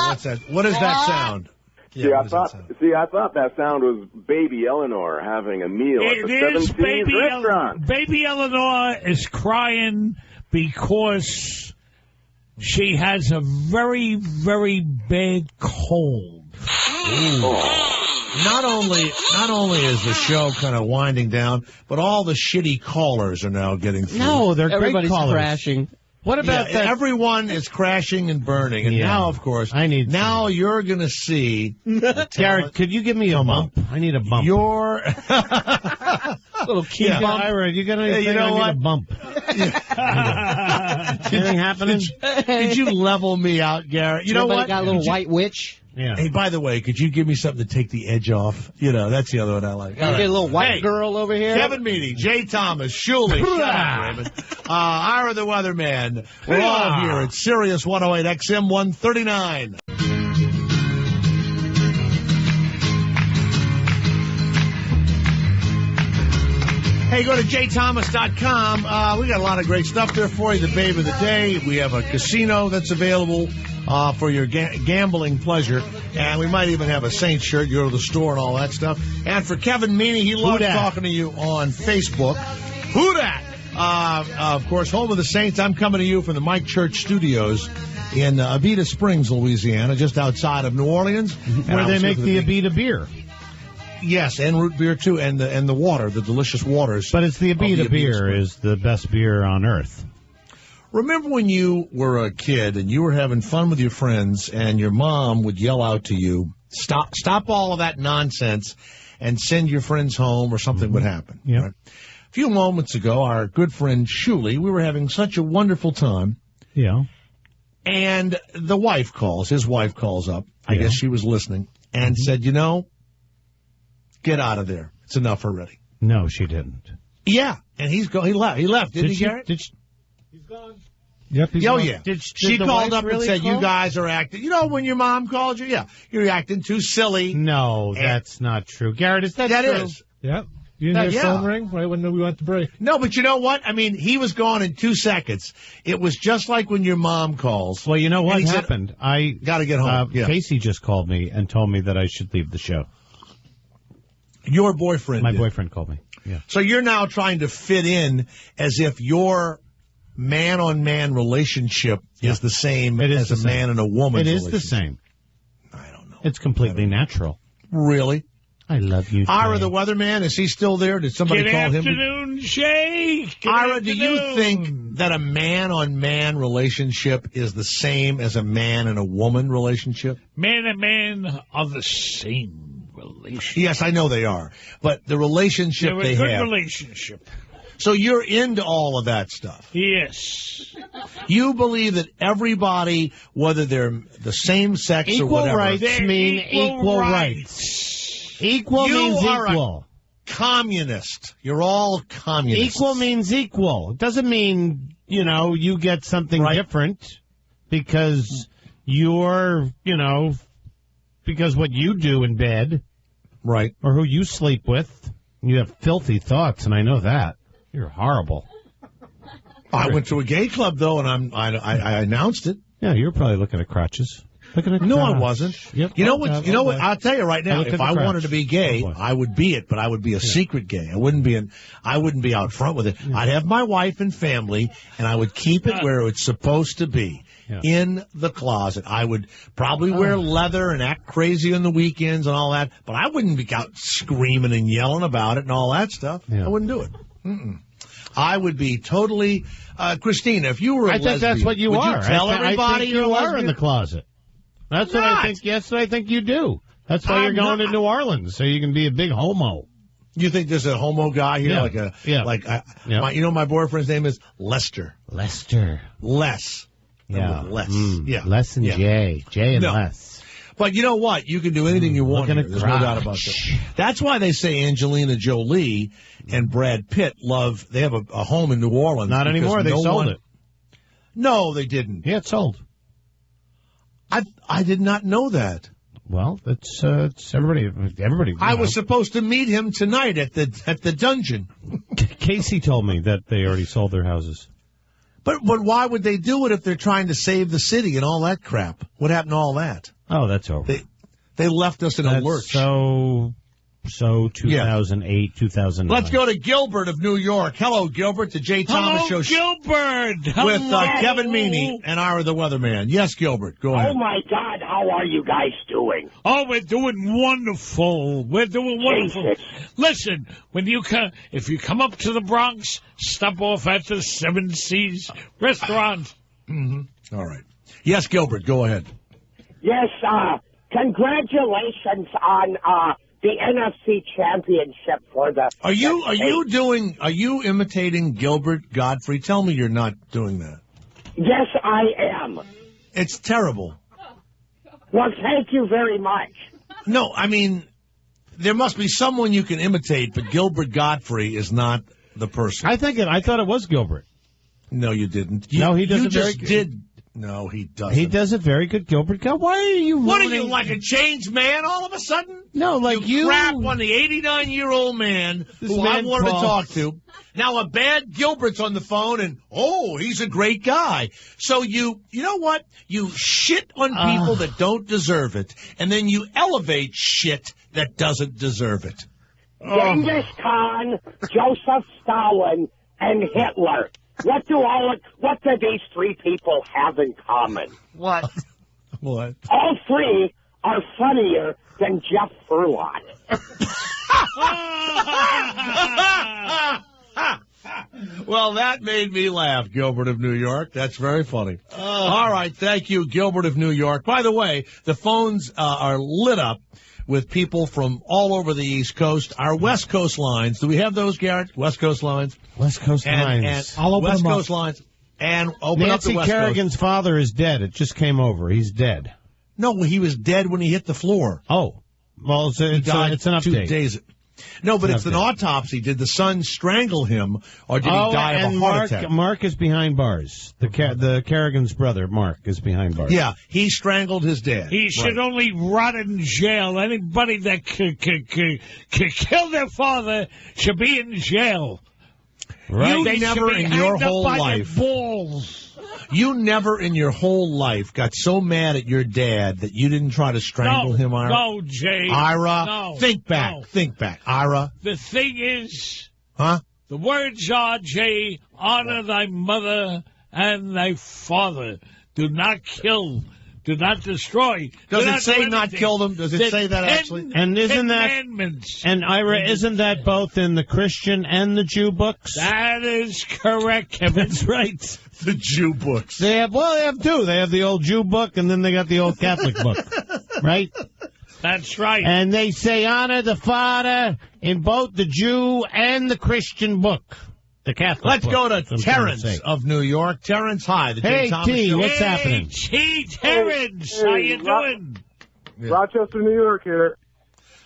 what's that? What is that sound? Yeah, I thought that sound was Baby Eleanor having a meal at the 17th restaurant. Baby Eleanor is crying because she has a very, very bad cold. Not only is the show kind of winding down, but all the shitty callers are now getting through. No, they're Everybody's great callers. crashing. What about that? Everyone is crashing and burning, and now, of course, now you're going to see. Garrett, could you give me a bump? I need a bump. Your little key bump. Ira, you got anything? You know I what? need a bump. Anything happening? Did you level me out, Garrett? You know what? Got a little white witch. Yeah. Hey, by the way, could you give me something to take the edge off? You know, that's the other one I like. Get a little white girl over here. Kevin Meaney, Jay Thomas, Shuley, shut up, Raymond. Ira the Weatherman. We're all here at Sirius 108 XM 139. Hey, go to jthomas.com. We got a lot of great stuff there for you. The babe of the day. We have a casino that's available for your gambling pleasure. And we might even have a Saints shirt. You go to the store and all that stuff. And for Kevin Meaney, he loves talking to you on Facebook. Who dat? Of course, home of the Saints. I'm coming to you from the Mike Church Studios in Abita Springs, Louisiana, just outside of New Orleans. Where they make the Abita beer. Yes, and root beer, too, and the water, the delicious waters. But it's the Abita beer is the best beer on earth. Remember when you were a kid and you were having fun with your friends and your mom would yell out to you, stop all of that nonsense, and send your friends home or something would happen. Yeah. Right? A few moments ago, our good friend Shuli, we were having such a wonderful time. Yeah. And the wife calls, his wife calls up. I guess she was listening and said, you know, get out of there. It's enough already. No, she didn't. Yeah. And he left. He left. Didn't he, Garrett? He's gone. Yep. He's Oh, gone. yeah. Did she the called wife up really and said, call? you guys are acting. You know, when your mom called you? Yeah. You're acting too silly. No, that's not true. Garrett, is that That true? is. Yep. You didn't hear phone ring right when we went to break. No, but you know what? I mean, he was gone in 2 seconds. It was just like when your mom calls. Well, you know what And he happened? said, I got to get home. Casey just called me and told me that I should leave the show. Your boyfriend My did. boyfriend called me. Yeah. So you're now trying to fit in as if your man-on-man relationship is the same as a man and a woman. It is the same. I don't know. It's completely natural. Really? I love you, Ira, Jay. the weatherman, is he still there? Did somebody Good call him? afternoon, Jay. Good Ira, do you afternoon. think that a man-on-man relationship is the same as a man and a woman relationship? Man and man are the same relationship. Yes, I know they are. But the relationship They're they a good have. relationship. So you're into all of that stuff. Yes. You believe that everybody, whether they're the same sex or Equal whatever. rights mean equal rights. Equal means equal. Communist. You're all communists. Equal means equal. It doesn't mean, you get something different because because what you do in bed. Right. Or who you sleep with. You have filthy thoughts, and I know that. You're horrible. I went to a gay club, though, and I announced it. Yeah, you were probably looking at crotches. No, I wasn't. Yep. You know what? I'll tell you right now. If I wanted to be gay, Oh, I would be it, but I would be a secret gay. I wouldn't be out front with it. I'd have my wife and family, and I would keep it where it's supposed to be. In the closet. I would probably wear leather and act crazy on the weekends and all that, but I wouldn't be out screaming and yelling about it and all that stuff. I wouldn't do it. I would be totally Christina, if you were a lesbian, think that's what you would are. You tell everybody I think you're you a are lesbian? in the closet. That's what I think. Yes, I think you do. That's why you're going to New Orleans, so you can be a big homo. You think there's a homo guy here? Yeah. My boyfriend's name is Lester. Lester. Les. Yeah. Les. Yeah. Les and Jay. Jay and Les. But you know what? You can do anything you want. Look at Here. There's no doubt about that. That's why they say Angelina Jolie and Brad Pitt they have a home in New Orleans. Not anymore. They sold it. No, they didn't. Yeah, it's sold. I did not know that. Well, it's everybody. I was supposed to meet him tonight at the dungeon. Casey told me that they already sold their houses. But why would they do it if they're trying to save the city and all that crap? What happened to all that? Oh, that's over. They left us in a lurch. So 2008, 2009. Let's go to Gilbert of New York. Hello, Gilbert, the Jay Thomas Show. Gilbert. With Kevin Meaney and Ira the Weatherman. Yes, Gilbert, go ahead. Oh, my God, how are you guys doing? Oh, we're doing wonderful. We're doing wonderful. Listen, if you come up to the Bronx, stop off at the Seven Seas restaurant. Mm-hmm. All right. Yes, Gilbert, go ahead. Yes, congratulations on the NFC Championship for the... Are you imitating Gilbert Godfrey? Tell me you're not doing that. Yes, I am. It's terrible. Well, thank you very much. No, I mean, there must be someone you can imitate, but Gilbert Godfrey is not the person. I thought it was Gilbert. No, you didn't. No, he doesn't. You just did. No, he doesn't. He does it very good, Gilbert. Why are you ruining... What are you, like a changed man all of a sudden? No, like you... crap on the 89-year-old man who I wanted to talk to. Now a bad Gilbert's on the phone and, he's a great guy. So you know what? You shit on people that don't deserve it, and then you elevate shit that doesn't deserve it. Genghis Khan, Joseph Stalin, and Hitler. What do these three people have in common? What? What? All three are funnier than Jeff Furlot. Well, that made me laugh, Gilbert of New York. That's very funny. All right, thank you, Gilbert of New York. By the way, the phones are lit up with people from all over the East Coast. Our West Coast lines. Do we have those, Garrett? West Coast lines? West Coast lines. And I'll open West them up. Coast lines. And open up the Nancy West Kerrigan's father is dead. It just came over. He's dead. No, he was dead when he hit the floor. Oh. Well, it's an update. 2 days. No, but it's an autopsy. Did the son strangle him, or did he die of a heart attack? Mark is behind bars. The Kerrigan's brother, Mark, is behind bars. Yeah, he strangled his dad. He should only rot in jail. Anybody that could kill their father should be in jail. Right. They never in your whole life. You never in your whole life got so mad at your dad that you didn't try to strangle him, Ira? No, Jay. Ira, no, think back. No. Think back. Ira. The thing is... Huh? The words are, Jay, honor thy mother and thy father. Do not kill. Do not destroy. Does it say not kill them? Does it say that actually? And isn't that... Commandments. And Ira, isn't that both in the Christian and the Jew books? That is correct, Kevin. That's right. The Jew books. They have two. They have the old Jew book, and then they got the old Catholic book. Right? That's right. And they say honor the father in both the Jew and the Christian book. The Catholic Let's book. go to Terrence of New York. Terrence, hi. Hey, T, what's happening? Hey, Terrence, how you doing? Rochester, New York here.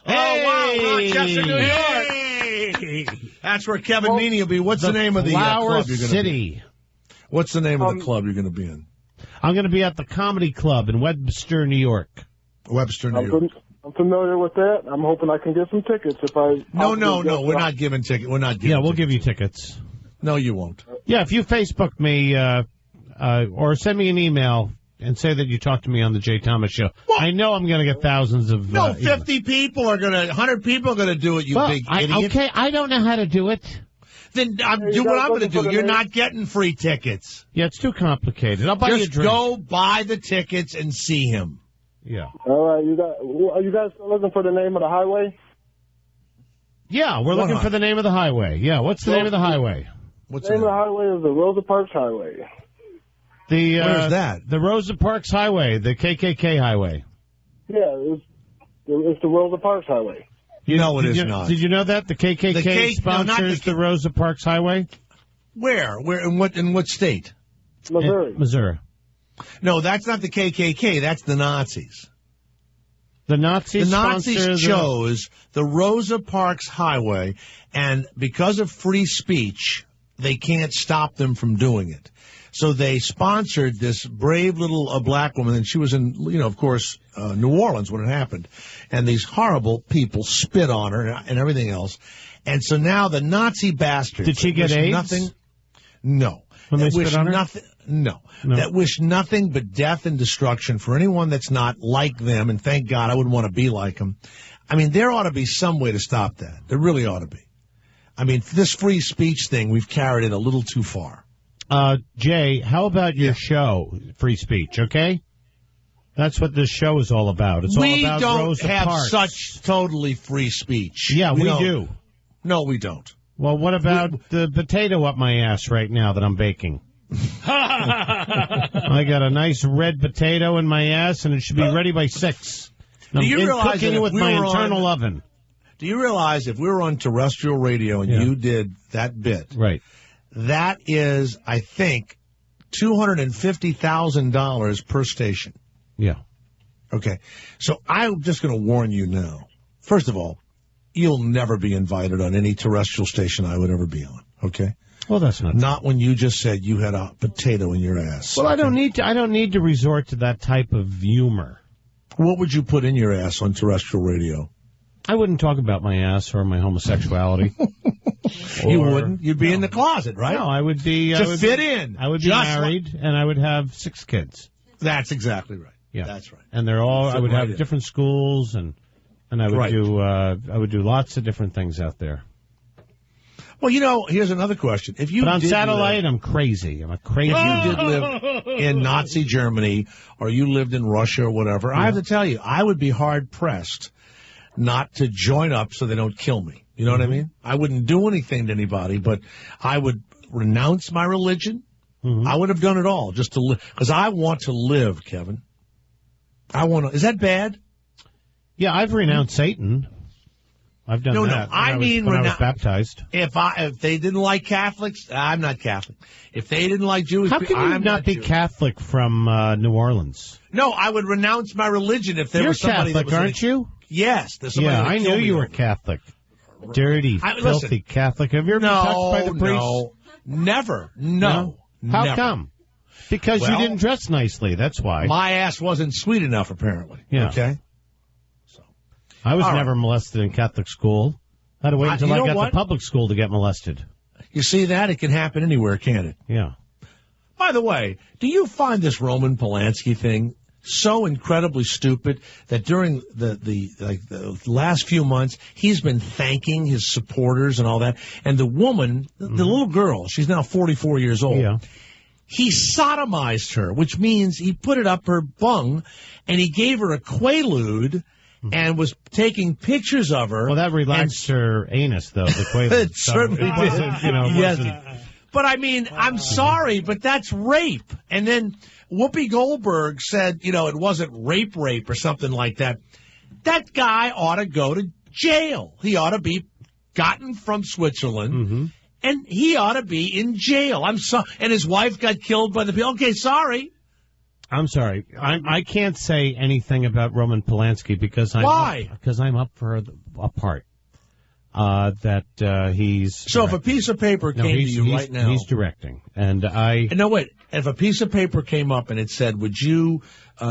Hey. Oh, wow, Rochester, New York. That's where Kevin Meaney will be. What's the name of the club you're going to City. What's the name of the club you're going to be in? I'm going to be at the Comedy Club in Webster, New York. Webster, New York. I'm familiar with that. I'm hoping I can get some tickets if I... No, we're not giving tickets. We're not giving Yeah, we'll give you tickets. No, you won't. Yeah, if you Facebook me or send me an email and say that you talked to me on the Jay Thomas Show, I know I'm going to get thousands of... 50 people are going to... 100 people are going to do it, you big idiot. Okay, I don't know how to do it. Then do what I'm going to do. You're not getting free tickets. Yeah, it's too complicated. I'll buy you a drink. Just go buy the tickets and see him. Yeah. All right, are you guys looking for the name of the highway? Yeah, we're looking for the name of the highway. Yeah, what's the name of the highway? The name of the highway is the Rosa Parks Highway. Where's that? The Rosa Parks Highway, the KKK Highway. Yeah, it's the Rosa Parks Highway. No, it is not. Did you know that? The KKK sponsors the Rosa Parks Highway? Where? In what state? Missouri. Missouri. No, that's not the KKK. That's the Nazis. The Nazis chose the Rosa Parks Highway, and because of free speech, they can't stop them from doing it. So they sponsored this brave little black woman, and she was in, of course, New Orleans when it happened. And these horrible people spit on her and everything else. And so now the Nazi bastards... Did she get AIDS? Nothing, no. When they spit on her? Nothing, no. That wish nothing but death and destruction for anyone that's not like them, and thank God I wouldn't want to be like them. I mean, there ought to be some way to stop that. There really ought to be. I mean, this free speech thing, we've carried it a little too far. Jay, how about your show, Free Speech, okay? That's what this show is all about. It's all about Rosa have Parks. Such totally free speech. Yeah, we do. No, we don't. Well, what about the potato up my ass right now that I'm baking? I got a nice red potato in my ass, and it should be ready by 6. Do you realize cooking it with my internal oven? Do you realize if we were on terrestrial radio and you did that bit, right? That is, I think, $250,000 per station. Yeah. Okay. So I'm just going to warn you now. First of all, you'll never be invited on any terrestrial station I would ever be on. Okay. Well, that's not when you just said you had a potato in your ass. Well, I don't need to resort to that type of humor. What would you put in your ass on terrestrial radio? I wouldn't talk about my ass or my homosexuality. You wouldn't? You'd be in the closet, right? No, I would be... fit in. I would be married, and I would have 6 kids. That's exactly right. Yeah. That's right. And they're all... I would have different schools, and I would do lots of different things out there. Well, here's another question. But on satellite, I'm crazy. I'm a crazy... If you did live in Nazi Germany, or you lived in Russia or whatever, I have to tell you, I would be hard-pressed not to join up so they don't kill me. You know what I mean? I wouldn't do anything to anybody, but I would renounce my religion. I would have done it all just to live. Because I want to live, Kevin. Is that bad? Yeah, I've renounced Satan. I've done that. I was baptized. If they didn't like Catholics, I'm not Catholic. If they didn't like Jewish how people, can you I'm not be Jewish. Catholic from New Orleans? No, I would renounce my religion if there You're was somebody Catholic, that was aren't you? Yes. Yeah, I knew you were Catholic. Dirty, filthy Catholic. Have you ever been touched by the priest? No, never. No. How never. come? Because you didn't dress nicely. That's why. My ass wasn't sweet enough, apparently. Yeah. Okay. I was All never molested in Catholic school. I had to wait until I got to public school to get molested. You see that? It can happen anywhere, can't it? Yeah. By the way, do you find this Roman Polanski thing so incredibly stupid that during the last few months he's been thanking his supporters and all that, and the woman, the little girl, she's now 44 years old. Yeah. He sodomized her, which means he put it up her bung, and he gave her a quaalude and was taking pictures of her. Well, that relaxed her anus, though, the quaalude. It certainly did. Yes. But, I mean, I'm sorry, but that's rape. And then Whoopi Goldberg said, it wasn't rape or something like that. That guy ought to go to jail. He ought to be gotten from Switzerland, and he ought to be in jail. I'm sorry. And his wife got killed by the people. Okay, sorry. I'm sorry. I can't say anything about Roman Polanski because I'm up for a part. That he's so directing. If a piece of paper came to you right now, he's directing, and no wait. If a piece of paper came up and it said, "Would you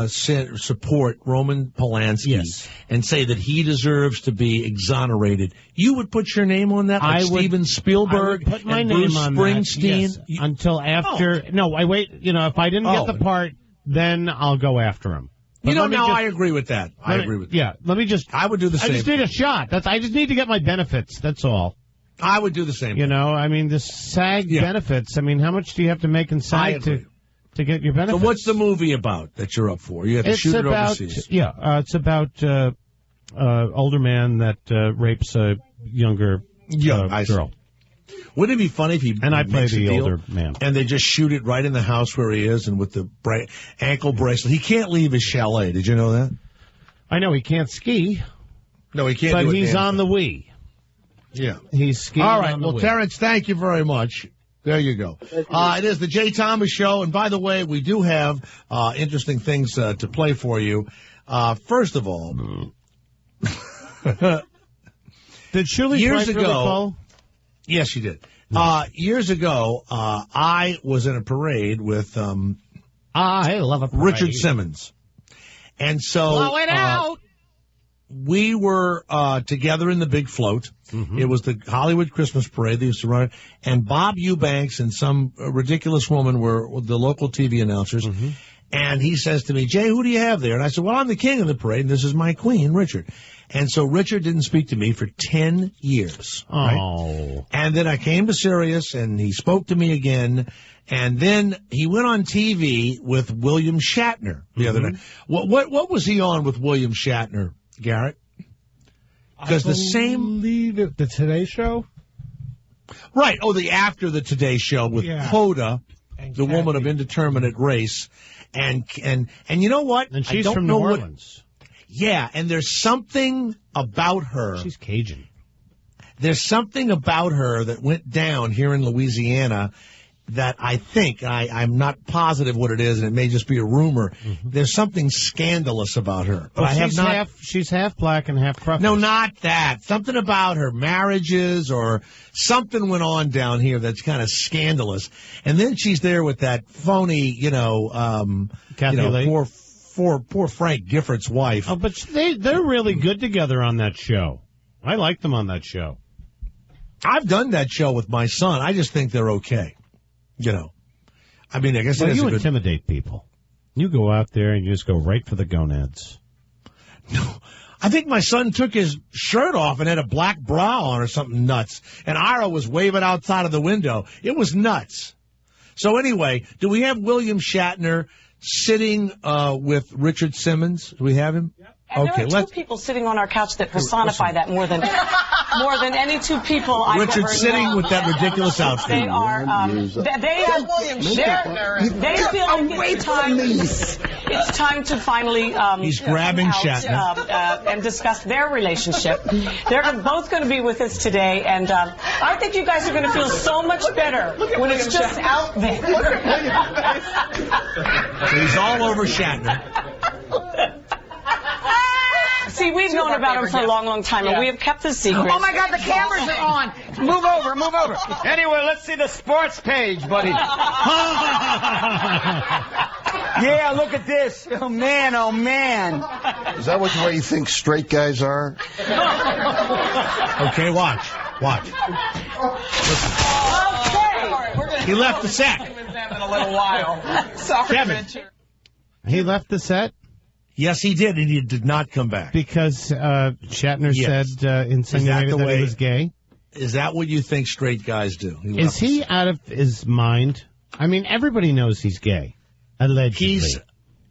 support Roman Polanski and say that he deserves to be exonerated?" You would put your name on that, like Steven Spielberg, put my and name Bruce on Springsteen, that, yes, until after. Oh. No, I wait. If I didn't get the part, then I'll go after him. But I agree with that. I agree with that. Yeah, let me just... I would do the same. I just need a shot. I just need to get my benefits. That's all. I would do the same. I mean, the SAG benefits. I mean, how much do you have to make in SAG to get your benefits? So what's the movie about that you're up for? You have to shoot it overseas. Yeah, it's about older man that rapes a younger girl. Wouldn't it be funny if he and I play the older man, and they just shoot it right in the house where he is, and with the ankle bracelet, he can't leave his chalet. Did you know that? I know he can't ski. No, he can't. But he's on the Wii. Yeah, he's skiing. All right. On the Wii. Terrence, thank you very much. There you go. It is the Jay Thomas Show, and by the way, we do have interesting things to play for you. First of all, did Shirley years ago? Really yes, she did. Years ago, I was in a parade with I love a parade. Richard Simmons. And so blow it out. We were together in the big float. It was the Hollywood Christmas parade. They used to run it. And Bob Eubanks and some ridiculous woman were the local TV announcers. And he says to me, "Jay, who do you have there?" And I said, "Well, I'm the king of the parade, and this is my queen, Richard." And so Richard didn't speak to me for 10 years. Oh. Right? And then I came to Sirius, and he spoke to me again. And then he went on TV with William Shatner the other night. What was he on with William Shatner, Garrett? Because the Today Show? Right. Oh, after the Today Show with Hoda, the woman of indeterminate race. And you know what? And she's from New Orleans. Yeah, and there's something about her. She's Cajun. There's something about her that went down here in Louisiana that I think, I'm not positive what it is, and it may just be a rumor. There's something scandalous about her. But she's half black and half cruffy. No, not that. Something about her marriages or something went on down here that's kind of scandalous. And then she's there with that phony, Kathy Lee. Poor Frank Giffords' wife. Oh, but they're really good together on that show. I like them on that show. I've done that show with my son. I just think they're okay. I mean, I guess you intimidate people. You go out there and you just go right for the gonads. No, I think my son took his shirt off and had a black bra on or something nuts. And Ira was waving outside of the window. It was nuts. So anyway, do we have William Shatner sitting with Richard Simmons? Do we have him? Yep. And there are two people sitting on our couch that personify that more than any two people I've ever known. Richard sitting with that ridiculous outfit. They are. They feel like it's time to finally. He's grabbing Shatner and discuss their relationship. They're both going to be with us today, and I think you guys are going to feel so much better when it's just out there. So he's all over Shatner. See, we've known about him for a long, long time, and we have kept the secret. Oh, my God, the cameras are on. Move over. Anyway, let's see the sports page, buddy. Yeah, look at this. Oh, man. Is that what the way you think straight guys are? Okay, watch. Okay. He left the set. In a little while. Sorry, Kevin. Richard. He left the set? Yes, he did, and he did not come back. Because Shatner said, insinuated that he was gay? Is that what you think straight guys do? Is he out of his mind? I mean, everybody knows he's gay, allegedly.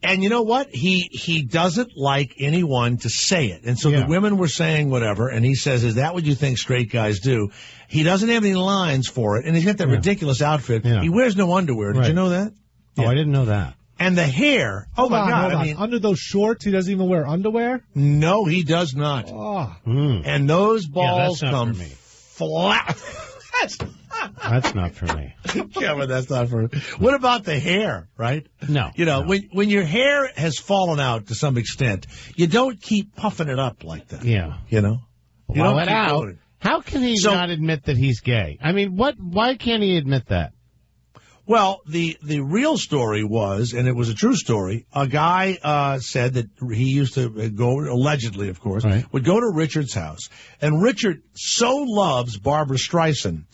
And you know what? He doesn't like anyone to say it. And so the women were saying whatever, and he says, is that what you think straight guys do? He doesn't have any lines for it, and he's got that ridiculous outfit. Yeah. He wears no underwear. Did you know that? Oh, I didn't know that. And the hair. Oh, my God. I mean, under those shorts, he doesn't even wear underwear? No, he does not. Oh. And those balls come flat. That's not for me. Kevin, that's not for me. What about the hair, right? No. You know, when your hair has fallen out to some extent, you don't keep puffing it up like that. Yeah. You know? You blow it out. How can he not admit that he's gay? I mean, why can't he admit that? Well, the real story was, and it was a true story, a guy said that he used to go, allegedly, of course, would go to Richard's house. And Richard so loves Barbra Streisand,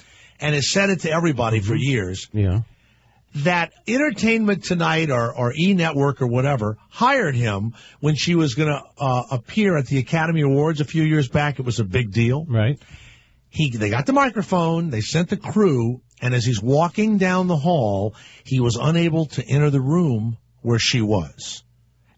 and has said it to everybody for years, that Entertainment Tonight or E! Network or whatever hired him when she was going to appear at the Academy Awards a few years back. It was a big deal. Right. They got the microphone, they sent the crew, and as he's walking down the hall, he was unable to enter the room where she was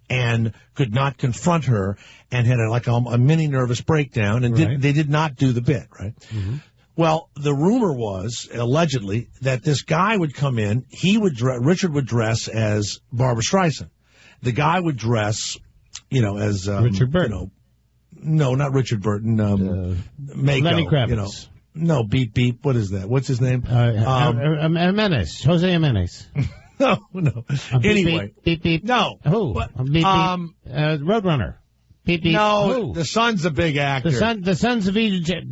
and could not confront her and had a mini nervous breakdown, and they did not do the bit, right? Mm-hmm. Well, the rumor was, allegedly, that this guy would come in, Richard would dress as Barbra Streisand. The guy would dress, as... Richard Burton. No, not Richard Burton. Mako, Lenny Kravitz. No, Beep Beep. What is that? What's his name? Jimenez. Jose Jimenez. No. Anyway. Beep Beep. No. Who? Beep Beep. Roadrunner. Beep Beep. No, who? The son's a big actor. The sons of Egypt.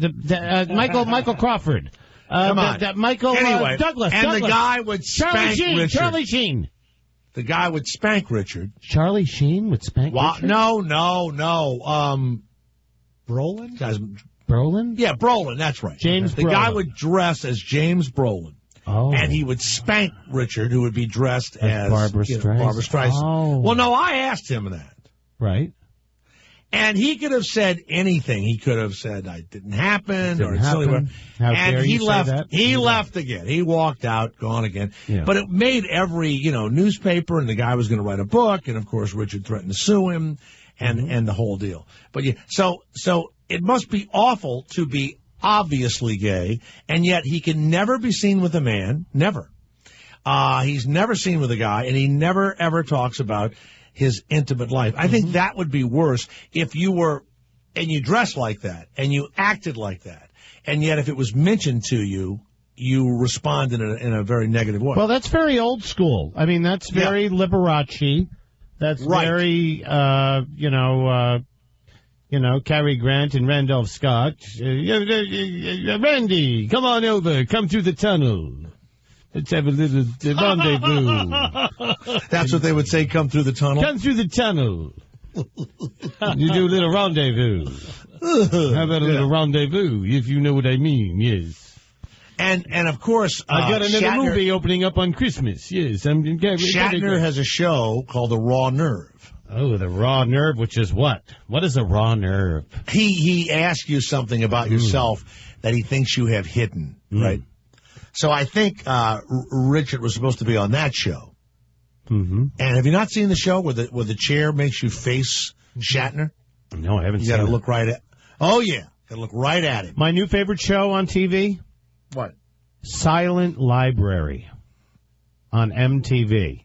Michael Crawford. Come on. Michael anyway, Douglas. And the guy would spank Richard. Charlie Sheen. The guy would spank Richard. Charlie Sheen would spank Richard? No. Brolin? Brolin? Yeah, Brolin, that's right. The guy would dress as James Brolin. Oh. And he would spank Richard, who would be dressed as Barbra Streisand. Oh. Well, no, I asked him that. Right. And he could have said anything. He could have said, "It didn't happen," or How and dare he you left. say that? He left again. He walked out, gone again. Yeah. But it made every newspaper, and the guy was going to write a book, and of course Richard threatened to sue him, and the whole deal. But so it must be awful to be obviously gay, and yet he can never be seen with a man. Never. He's never seen with a guy, and he never ever talks about his intimate life. I think that would be worse if you were, and you dressed like that, and you acted like that, and yet if it was mentioned to you, you respond in a very negative way. Well, that's very old school. I mean, that's very Liberace. That's very, Cary Grant and Randolph Scott. Randy, come on over. Come through the tunnel. Let's have a little rendezvous. That's what they would say, come through the tunnel? Come through the tunnel. You do a little rendezvous. How about a little rendezvous, if you know what I mean, yes. And of course, I got another movie opening up on Christmas, yes. Shatner has a show called The Raw Nerve. Oh, The Raw Nerve, which is what? What is a raw nerve? He asks you something about yourself that he thinks you have hidden, right? So I think Richard was supposed to be on that show. Mm-hmm. And have you not seen the show where the chair makes you face Shatner? No, I haven't You seen it. got to look right at. Oh yeah, got to look right at him. My new favorite show on TV? What? Silent Library on MTV.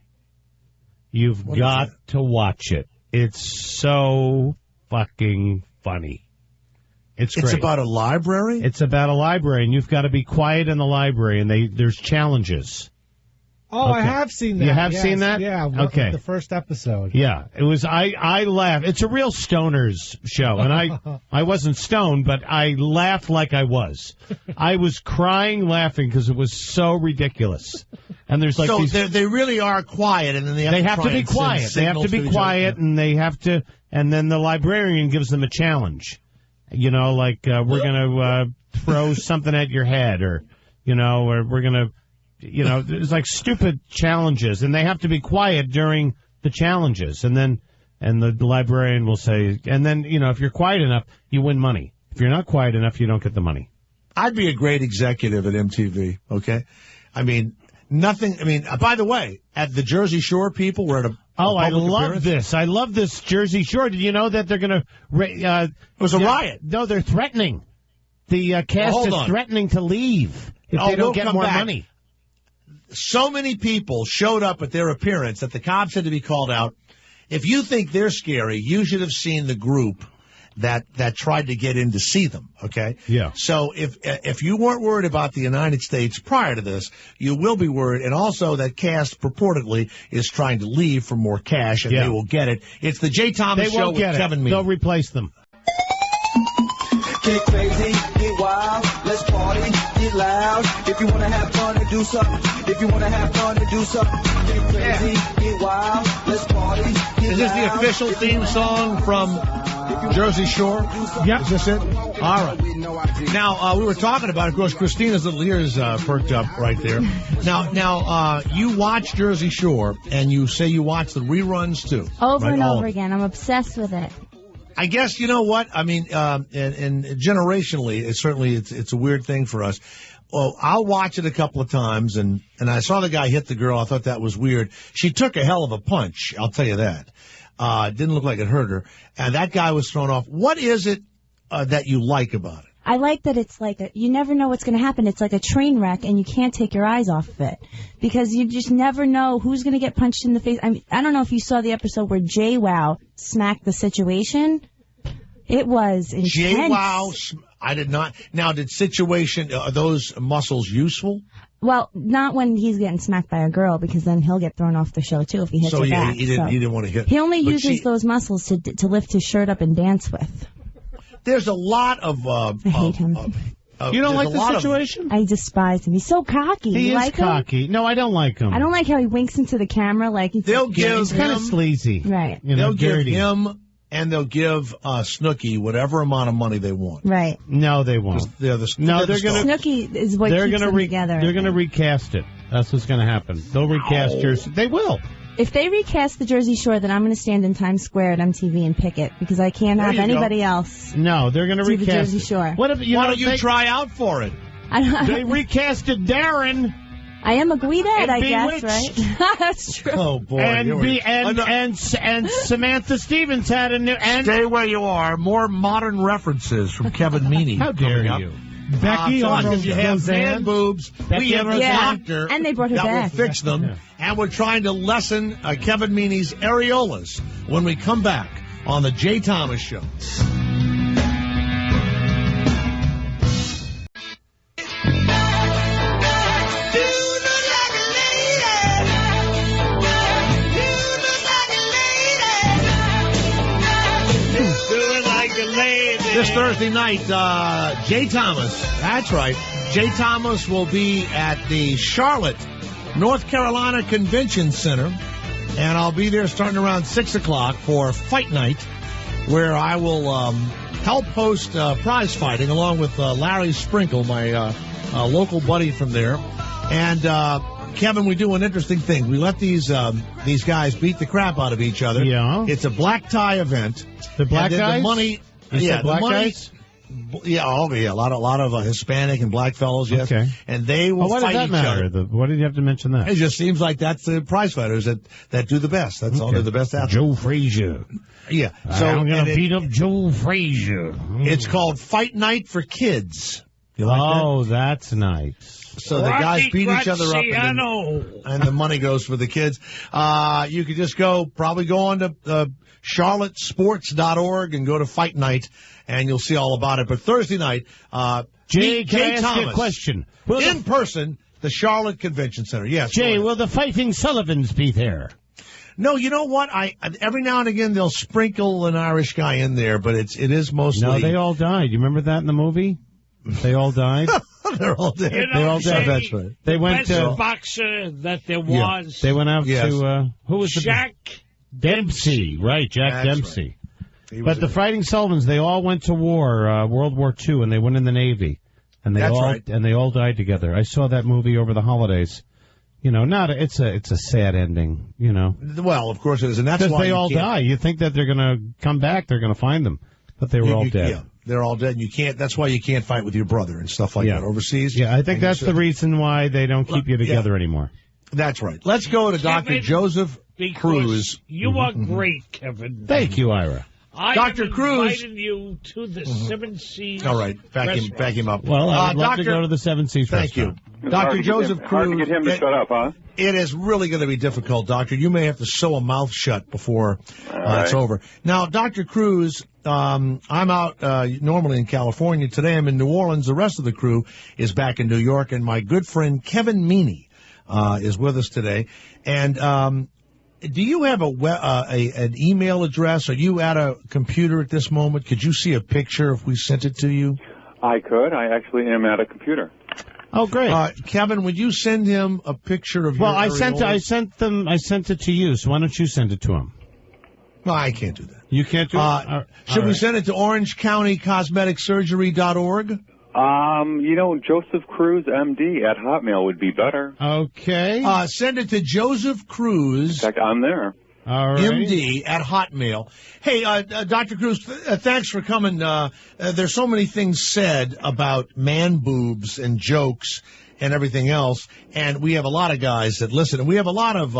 You've got to watch it. It's so fucking funny. It's great. It's about a library? It's about a library, and you've got to be quiet in the library, and there's challenges. Oh, Okay. I have seen that. You have Yes. seen that? Yeah. Okay. The first episode. Yeah, it was. I laughed. It's a real stoners show, and I wasn't stoned, but I laughed like I was. I was crying laughing because it was so ridiculous. And there's like so these, they really are quiet, and then they have to be quiet. They have to be quiet, and they have to. And then the librarian gives them a challenge. You know, like we're gonna throw something at your head, or or we're gonna. There's like stupid challenges, and they have to be quiet during the challenges. And the librarian will say, and then, if you're quiet enough, you win money. If you're not quiet enough, you don't get the money. I'd be a great executive at MTV, okay? I mean, nothing, by the way, at the Jersey Shore people, we're at a I love appearance. this. I love this Jersey Shore. Did you know that they're going to... it was a riot. No, they're threatening. The cast is threatening to leave if they don't get more money. So many people showed up at their appearance that the cops had to be called out. If you think they're scary, you should have seen the group that tried to get in to see them, okay? Yeah. So if you weren't worried about the United States prior to this, you will be worried. And also that cast purportedly is trying to leave for more cash, and they will get it. It's the Jay Thomas Show with Kevin Meany. They'll replace them. Get crazy, get wild, let's party, get loud. If you want to have fun and do something, get crazy, get wild, let's party, get loud. Is this the official theme song from Jersey Shore? Yep. Is this it? All right. Now, we were talking about, of course, Christina's little ears perked up right there. Now, you watch Jersey Shore, and you say you watch the reruns, too. Over and over again. I'm obsessed with it. I guess, you know what? I mean, and generationally, it's a weird thing for us. Well, I'll watch it a couple of times, and I saw the guy hit the girl. I thought that was weird. She took a hell of a punch, I'll tell you that. Didn't look like it hurt her. And that guy was thrown off. What is it that you like about it? I like that it's like you never know what's going to happen. It's like a train wreck, and you can't take your eyes off of it because you just never know who's going to get punched in the face. I mean, I don't know if you saw the episode where JWoww smacked the situation. It was intense. JWoww, I did not. Now, are those muscles useful? Well, not when he's getting smacked by a girl, because then he'll get thrown off the show too if he hits her back. He didn't want to hit. He only uses those muscles to lift his shirt up and dance with. There's a lot of. I hate him. You don't like the situation? I despise him. He's so cocky. He you is like cocky. Him? No, I don't like him. I don't like how he winks into the camera like he's. He's kind of sleazy. Right. They'll give him and they'll give Snooki whatever amount of money they want. Right. No, they won't. They're going to. Snooki is what keeps them together. They're going to recast it. That's what's going to happen. They'll recast Jersey. They will. If they recast the Jersey Shore, then I'm going to stand in Times Square at MTV and pick it because I can't have anybody else. No, they're going to recast the Jersey Shore. Why don't you try out for it? They recasted Darren. I am a Guidette, I Bewitched. guess, right? That's true. Oh boy! And Samantha Stevens had a new. And stay where you are. More modern references from Kevin Meany. How dare you? Becky because you have man boobs. We have a doctor and they brought her that back. will fix them. And we're trying to lessen Kevin Meany's areolas when we come back on the Jay Thomas Show. This Thursday night, Jay Thomas, that's right, Jay Thomas will be at the Charlotte, North Carolina Convention Center, and I'll be there starting around 6 o'clock for Fight Night, where I will help host prize fighting along with Larry Sprinkle, my local buddy from there. And Kevin, we do an interesting thing. We let these guys beat the crap out of each other. Yeah. It's a black tie event. The black guys? The money... The money, guys? Yeah, a lot of Hispanic and black fellows, yes. Okay. And they will why fight does that each matter? other. What did you have to mention that? It just seems like that's the prize fighters that do the best. That's all. They're the best athletes. Joe Frazier. Yeah. So I'm going to beat up Joe Frazier. It's called Fight Night for Kids. You like that? That's nice. So the guys beat each other up, and the money goes for the kids. You could just probably go on to charlottesports.org and go to Fight Night, and you'll see all about it. But Thursday night, Jay, can I ask Thomas, you a question? In person, the Charlotte Convention Center. Yes. Jay, will the Fighting Sullivans be there? No, you know what? Every now and again they'll sprinkle an Irish guy in there, but it is mostly. No, they all died. You remember that in the movie? They all died. They're all dead. They're all dead. That's right. They went to boxer that there was. Yeah. They went out to who was Jack Dempsey? Right, Jack Dempsey. Right. But the Fighting Sullivans, they all went to war, World War II, and they went in the Navy, and they all died together. I saw that movie over the holidays. You know, it's a sad ending. You know. Well, of course it is, and that's why they all die. You think that they're going to come back? They're going to find them, but they were all dead. Yeah. They're all dead, and you can't. That's why you can't fight with your brother and stuff like that overseas. Yeah, I think that's the reason why they don't keep you together anymore. That's right. Let's go to Dr. Joseph Cruz. You are great, Kevin. Thank you, Ira. Dr. Cruz invited you to the Seven Seas. All right, back him up. Well, I'd love to go to the Seven Seas. Thank you, Dr. Joseph Cruz. Hard to get him to shut up, huh? It is really going to be difficult, Doctor. You may have to sew a mouth shut before it's over. Now, Dr. Cruz, I'm out normally in California. Today I'm in New Orleans. The rest of the crew is back in New York, and my good friend Kevin Meaney is with us today. And do you have an email address? Are you at a computer at this moment? Could you see a picture if we sent it to you? I could. I actually am at a computer. Oh, great. Kevin, would you send him a picture of your I sent it to you, so why don't you send it to him? No, I can't do that. You can't do it? Should we send it to OrangeCountyCosmeticSurgery.org? Joseph Cruz, MD, at Hotmail would be better. Okay. Send it to Joseph Cruz. In fact, I'm there. All right. MD at Hotmail. Hey, Dr. Cruz, thanks for coming. There's so many things said about man boobs and jokes and everything else, and we have a lot of guys that listen, and we have a lot of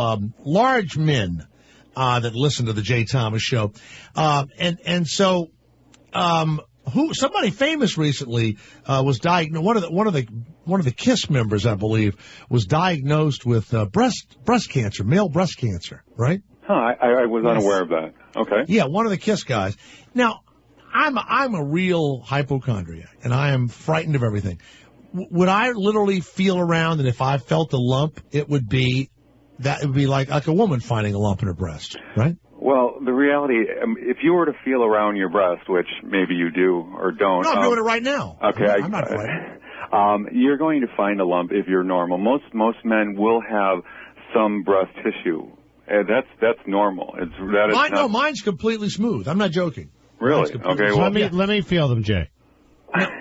large men that listen to the Jay Thomas Show, so somebody famous recently was diagnosed. One of the KISS members, I believe, was diagnosed with breast cancer, male breast cancer, right? Huh, I was unaware of that. Okay. Yeah, one of the KISS guys. Now, I'm a real hypochondriac, and I am frightened of everything. Would I literally feel around, and if I felt a lump, it would be like a woman finding a lump in her breast, right? Well, the reality, if you were to feel around your breast, which maybe you do or don't. No, I'm doing it right now. Okay. I'm not frightened. You're going to find a lump if you're normal. Most men will have some breast tissue. That's normal. Mine's completely smooth. I'm not joking. Really? Okay. Well, let me feel them, Jay.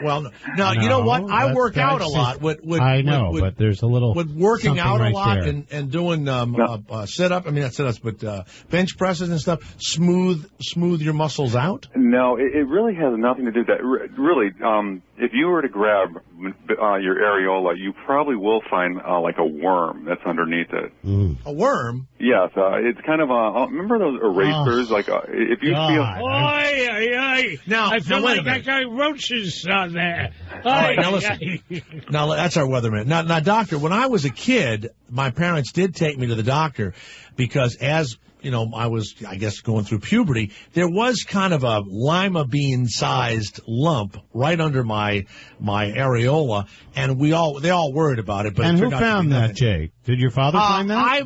No, you know what? I work out a lot. I know, but there's a little with working out a lot there. and doing sit-up. I mean, not sit-ups, but bench presses and stuff. Smooth your muscles out. No, it really has nothing to do with that. Really, if you were to grab your areola, you probably will find like a worm that's underneath it. A worm? Yes, it's kind of remember those erasers? If you feel. Now, I feel like I got roaches on there. All right, now listen. Now that's our weatherman. Now, doctor, when I was a kid, my parents did take me to the doctor because as I was, I guess, going through puberty, there was kind of a lima bean-sized lump right under my areola, and they all worried about it. But and who found that, Jay? Did your father find that? I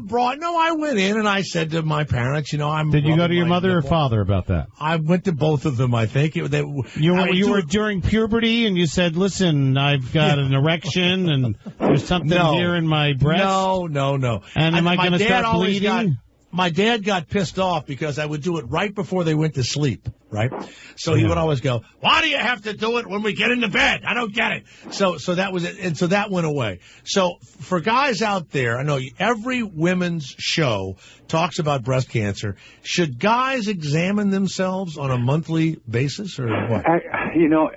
went in and I said to my parents, Did you go to your mother or father about that? I went to both of them, I think. You were during puberty and you said, listen, I've got an erection and there's something here in my breast? No. And am I going to start bleeding? My dad got pissed off because I would do it right before they went to sleep, right? So he would always go, why do you have to do it when we get into bed? I don't get it. So that was it. And so that went away. So for guys out there, I know every women's show talks about breast cancer. Should guys examine themselves on a monthly basis or what?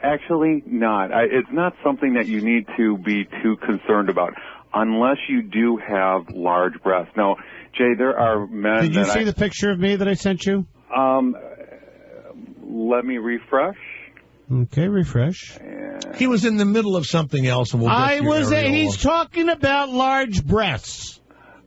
Actually not. It's not something that you need to be too concerned about, unless you do have large breasts. Now, Jay, there are men. Did you see the picture of me that I sent you? Let me refresh. Okay, refresh. He was in the middle of something else, and we'll get to your areola. He's talking about large breasts.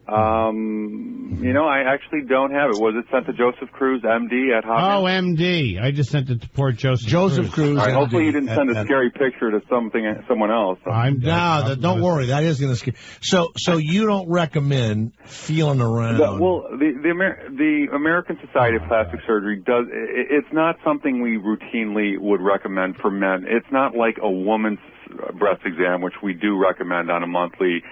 I actually don't have it. Was it sent to Joseph Cruz, MD, at Hopkins? Oh, MD. I just sent it to poor Joseph Cruz. All right, hopefully you didn't send a scary picture to someone else. Don't worry. That is going to scare. So you don't recommend feeling around? The American Society of Plastic Surgery does. It's not something we routinely would recommend for men. It's not like a woman's breast exam, which we do recommend on a monthly.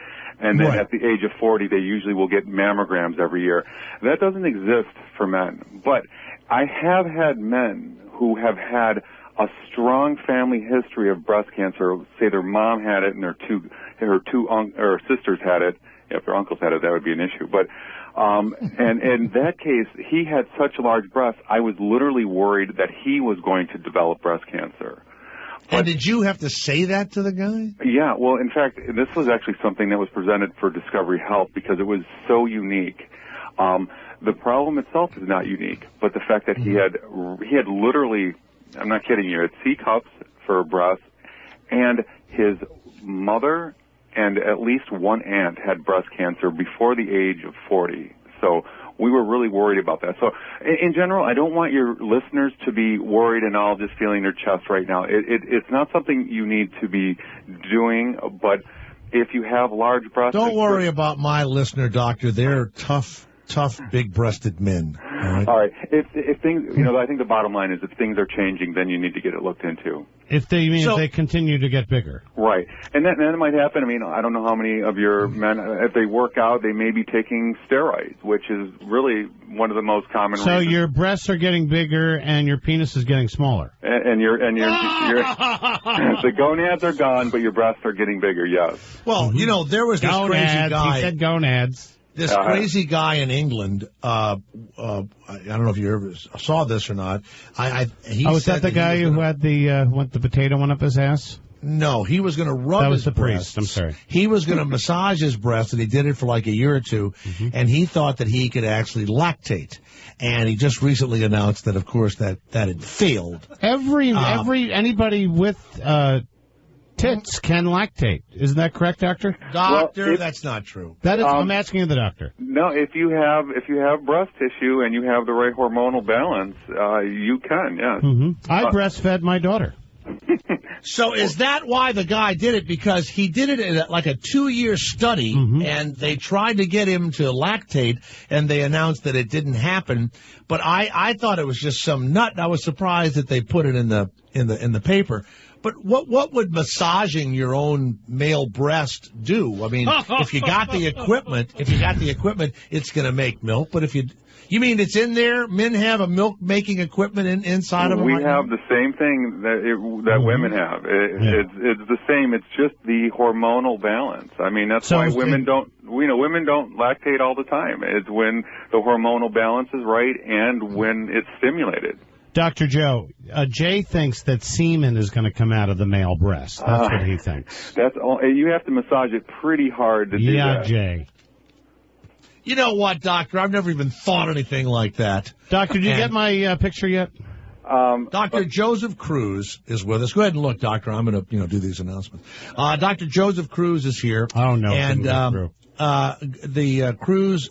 And then at the age of 40, they usually will get mammograms every year. That doesn't exist for men. But I have had men who have had a strong family history of breast cancer. Say their mom had it and her two sisters had it. If their uncles had it, that would be an issue. But and in that case, he had such large breasts, I was literally worried that he was going to develop breast cancer. And did you have to say that to the guy? Yeah, well, in fact, this was actually something that was presented for Discovery Health because it was so unique. The problem itself is not unique, but the fact that he had literally, I'm not kidding you, had C cups for breasts, and his mother and at least one aunt had breast cancer before the age of 40. So we were really worried about that. So in general, I don't want your listeners to be worried and all just feeling their chest right now. It's not something you need to be doing, but if you have large breasts... Don't worry about my listener, doctor. They're tough, big-breasted men. All right. If things, I think the bottom line is if things are changing, then you need to get it looked into. If they continue to get bigger. Right. And that might happen. I mean, I don't know how many of your men, if they work out, they may be taking steroids, which is really one of the most common reasons. So your breasts are getting bigger and your penis is getting smaller. And your the gonads are gone, but your breasts are getting bigger, yes. Well, there was this crazy guy. He said gonads. This crazy guy in England, I don't know if you ever saw this or not. Was that the guy who had the potato one up his ass? No, he was going to rub his breasts. That was the priest. I'm sorry. He was going to massage his breasts, and he did it for like a year or two, and he thought that he could actually lactate. And he just recently announced that, of course, that had failed. Anybody with tits can lactate. Isn't that correct, Doctor? Doctor, that's not true. That is. I'm asking the doctor. No, if you have breast tissue and you have the right hormonal balance, you can. Yes. I breastfed my daughter. So is that why the guy did it? Because he did it in like a 2-year study, and they tried to get him to lactate, and they announced that it didn't happen. But I thought it was just some nut. I was surprised that they put it in the paper. But what would massaging your own male breast do? I mean, if you got the equipment, it's going to make milk. But if you mean it's in there? Men have a milk-making equipment inside of them? We have the same thing that women have. It's the same. It's just the hormonal balance. I mean, that's why women don't lactate all the time. It's when the hormonal balance is right and when it's stimulated. Dr. Joe, Jay thinks that semen is going to come out of the male breast. That's what he thinks. You have to massage it pretty hard to do that. Yeah, Jay. You know what, Doctor? I've never even thought anything like that. Doctor, did you get my picture yet? Dr. Joseph Cruz is with us. Go ahead and look, Doctor. I'm going to do these announcements. Dr. Joseph Cruz is here. Oh, no. And the Cruz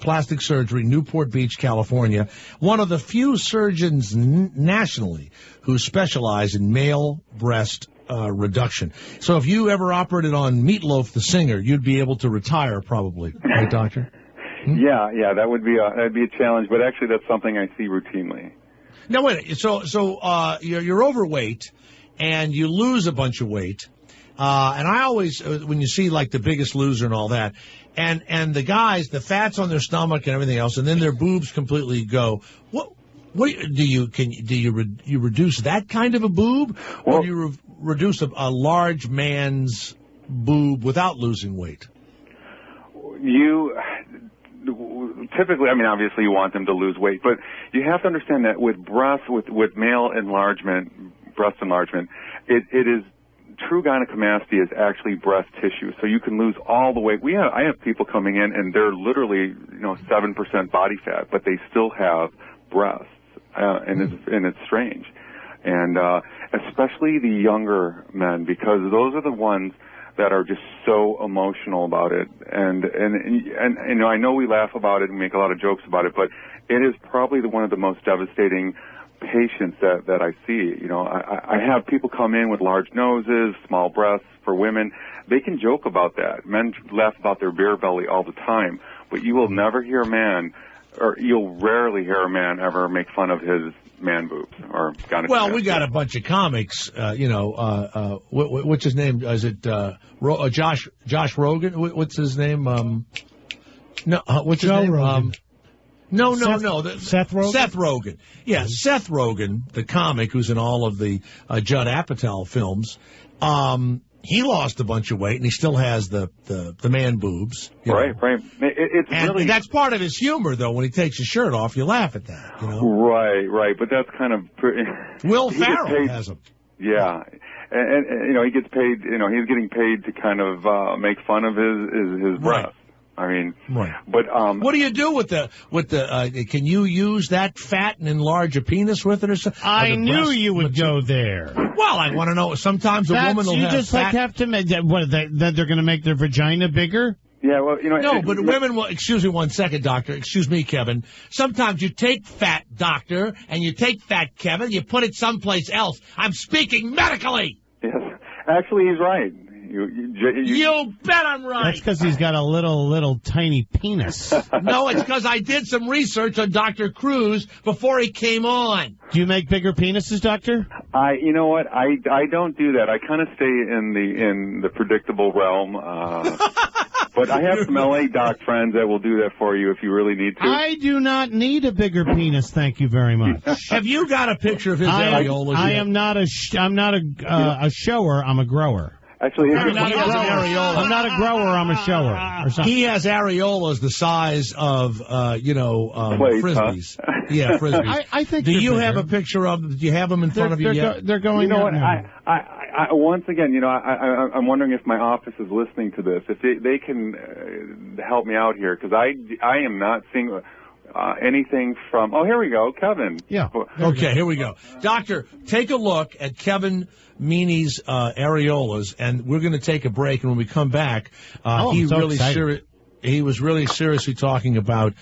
Plastic Surgery, Newport Beach, California, one of the few surgeons nationally who specialize in male breast reduction. So if you ever operated on Meatloaf the singer, you'd be able to retire probably. Right, Doctor? Yeah, that'd be a challenge, but actually that's something I see routinely. Now wait, so you're overweight and you lose a bunch of weight. And I always, when you see like the Biggest Loser and all that, and the guys, the fat's on their stomach and everything else, and then their boobs completely go. What do you reduce that kind of a boob, or do you reduce a large man's boob without losing weight? You typically, I mean, obviously you want them to lose weight, but you have to understand that with breasts, with male enlargement, breast enlargement, it is true gynecomastia is actually breast tissue, so you can lose all the weight. I have people coming in and they're literally 7% body fat, but they still have breasts, and it's strange, and especially the younger men, because those are the ones that are just so emotional about it, and I know we laugh about it and make a lot of jokes about it, but it is probably one of the most devastating patients that I see. I have people come in with large noses, small breasts for women. They can joke about that. Men laugh about their beer belly all the time, but you will never hear a man, or you'll rarely hear a man ever make fun of his man boobs or gynecomastia. Well, we got a bunch of comics, what's his name? Is it Josh Rogan? What's his name? What's his name? Rogan. No. Seth Rogen? Seth Rogen. Yeah, Seth Rogen, the comic who's in all of the Judd Apatow films, he lost a bunch of weight, and he still has the man boobs. Right. It's really... that's part of his humor, though. When he takes his shirt off, you laugh at that. Right. But that's kind of... Will Ferrell has them. Yeah. And he gets paid, he's getting paid to kind of make fun of his breasts. I mean, right. But what do you do with the? Can you use that fat and enlarge a penis with it or something? I knew you would go there. Well, I want to know. Sometimes a woman will have fat. Have to make that. What? That they're going to make their vagina bigger? Yeah, well, No, but women will. Excuse me one second, doctor. Excuse me, Kevin. Sometimes you take fat, doctor, and you take fat, Kevin. You put it someplace else. I'm speaking medically. Yes, actually, he's right. You bet I'm right. That's because he's got a little tiny penis. No, it's because I did some research on Dr. Cruz before he came on. Do you make bigger penises, Doctor? You know what? I don't do that. I kind of stay in the predictable realm. But I have some LA doc friends that will do that for you if you really need to. I do not need a bigger penis, thank you very much. Have you got a picture of his areolas? I'm not a shower. I'm a grower. Actually, I'm not a grower. I'm a shower. He has areolas the size of frisbees. Huh? Yeah, frisbees. I think. Do you have a picture of them? Do you have them in front of you yet? They're going. You know what? I once again, I'm wondering if my office is listening to this. If they can help me out here, because I am not seeing anything from. Oh, here we go, Kevin. Yeah. Okay, here we go. Doctor, take a look at Kevin Meany's areolas, and we're going to take a break. And when we come back, he was really seriously talking about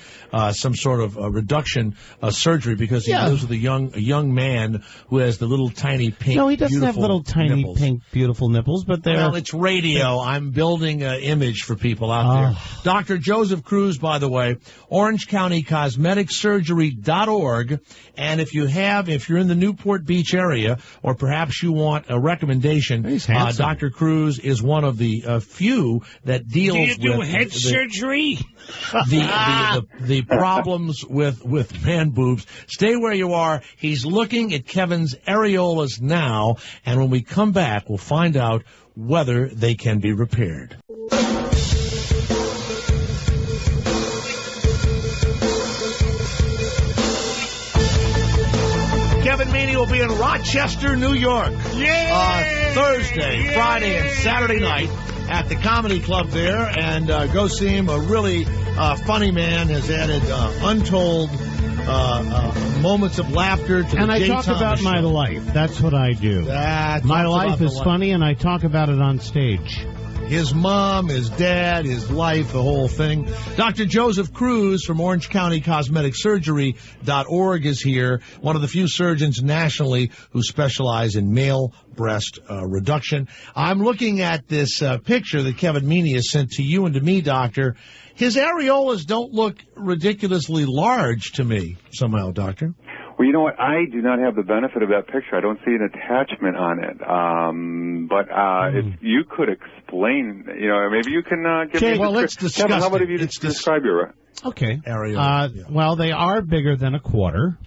some sort of reduction surgery because he lives with a young man who has the little tiny pink. No, he doesn't have little tiny nipples. Pink beautiful nipples, but they're. Well, it's radio. I'm building an image for people out there. Dr. Joseph Cruz, by the way, Orange County Cosmetic Surgery.org. And if you're in the Newport Beach area, or perhaps you want a recommendation, Dr. Cruz is one of the few that deals with head surgery. The problems with man boobs. Stay where you are. He's looking at Kevin's areolas now, and when we come back, we'll find out whether they can be repaired. Kevin Meany will be in Rochester, New York. Thursday, Friday, and Saturday night at the Comedy Club there, and go see him. A really funny man, has added untold moments of laughter to and the I Jay talk Thomas about show. my life. That's what I do. My life is funny, and I talk about it on stage. His mom, his dad, his life, the whole thing. Dr. Joseph Cruz from Orange County Cosmetic Surgery.org is here, one of the few surgeons nationally who specialize in male breast reduction. I'm looking at this picture that Kevin Meany has sent to you and to me, Doctor. His areolas don't look ridiculously large to me, somehow, Doctor. Well, you know what? I do not have the benefit of that picture. I don't see an attachment on it. But if you could explain, maybe you can give me. Well, let's discuss. Kevin, how about if you describe your Okay. areola? Well, they are bigger than a quarter,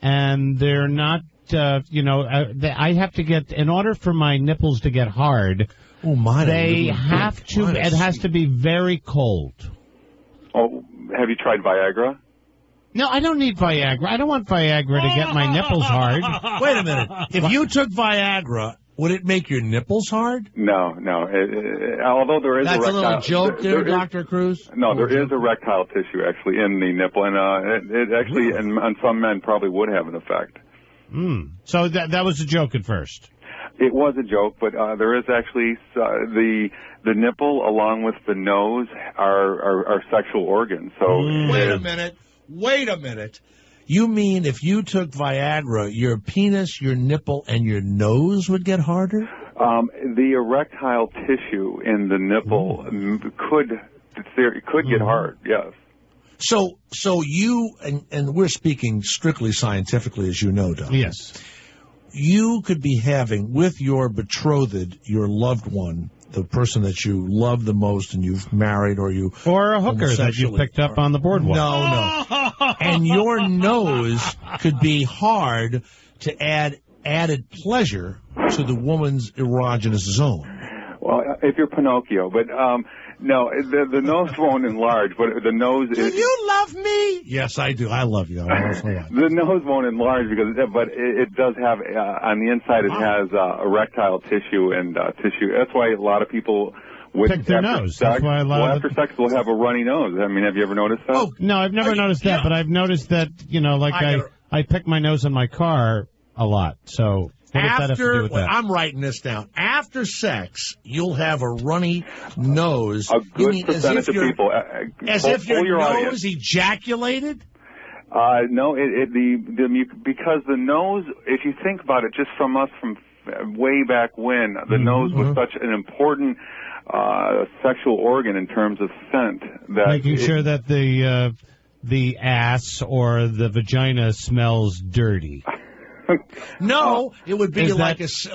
and they're not. I have to get in order for my nipples to get hard. Oh my! They have to. It has to be very cold. Oh, have you tried Viagra? No, I don't need Viagra. I don't want Viagra to get my nipples hard. Wait a minute. If you took Viagra, would it make your nipples hard? No. Although there is That's erectile, a little joke there, Dr. Cruz? No, there is erectile tissue actually in the nipple, and it actually, and on some men, probably would have an effect. So that was a joke at first. It was a joke, but there is actually the nipple along with the nose are sexual organs. So Wait a minute. You mean if you took Viagra, your penis, your nipple, and your nose would get harder? The erectile tissue in the nipple could get hard, yes. So you, and we're speaking strictly scientifically, as you know, Doc. Yes. You could be having with your betrothed, your loved one, the person that you love the most and you've married or a hooker that you picked up on the boardwalk. No. And your nose could be hard to add added pleasure to the woman's erogenous zone. Well, if you're Pinocchio, but no, the nose won't enlarge, but the nose is... Do you love me? Yes, I do. I love you. The nose won't enlarge, but it does have, on the inside, it has erectile tissue and tissue. That's why a lot of people... Pick their nose. That's why after sex, they'll have a runny nose. I mean, have you ever noticed that? Oh, no, I've never noticed that, but I've noticed that, I pick my nose in my car a lot, so... What does that have to do with that? I'm writing this down. After sex, you'll have a runny nose. A good percentage of people. As if your nose ejaculated? No, because the nose, if you think about it, just from way back when, the nose was such an important sexual organ in terms of scent. Making sure that the ass or the vagina smells dirty. No, it would be your nose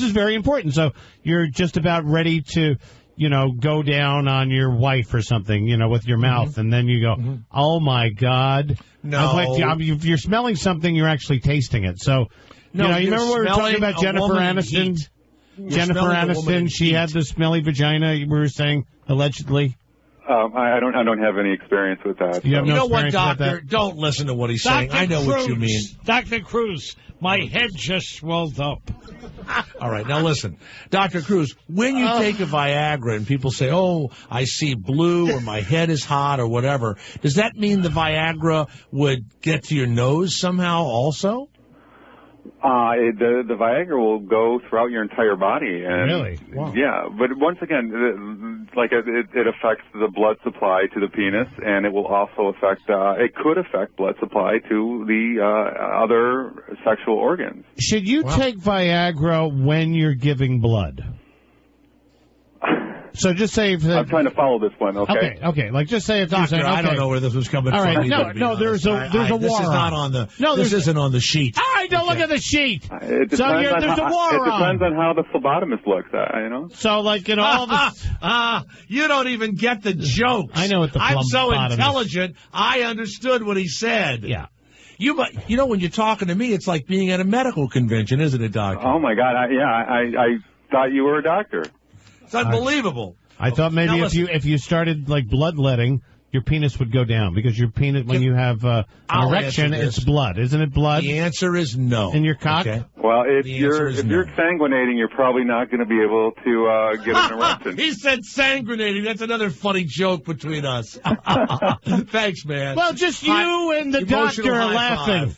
is very important. So you're just about ready to, go down on your wife or something, with your mouth, and then you go, oh my God. No. If you're smelling something, you're actually tasting it. So, you remember we were talking about Jennifer Aniston? Jennifer Aniston, she had the smelly vagina, we were saying, allegedly. I don't have any experience with that. You know what, Doctor? Don't listen to what he's saying. I know what you mean. Dr. Cruz, my head just swelled up. All right, now listen. Dr. Cruz, when you take a Viagra and people say, oh, I see blue or my head is hot or whatever, does that mean the Viagra would get to your nose somehow also? The Viagra will go throughout your entire body. And, really? Wow. Yeah, but once again, it affects the blood supply to the penis, and it will also it could affect blood supply to the other sexual organs. Should you take Viagra when you're giving blood? So just say if I'm trying to follow this one, okay? Okay. Like just say if Doctor, you're saying, I don't know where this was coming from. All right, no, there's a war. This is not on the. No, this isn't on the sheet. All right, don't look at the sheet. There's a war on. It depends on how the phlebotomist looks. So all this. You don't even get the jokes. I know what the I'm so intelligent. I understood what he said. Yeah. When you're talking to me, it's like being at a medical convention, isn't it, Doctor? Oh my God! I thought you were a doctor. It's unbelievable. I thought maybe if you started like bloodletting, your penis would go down because your penis, when you have an erection, it's blood, isn't it? Blood. The answer is no. In your cock. Okay. Well, if you're sanguinating, you're probably not going to be able to get an erection. He said sanguinating. That's another funny joke between us. Thanks, man. Well, just you and the doctor are laughing.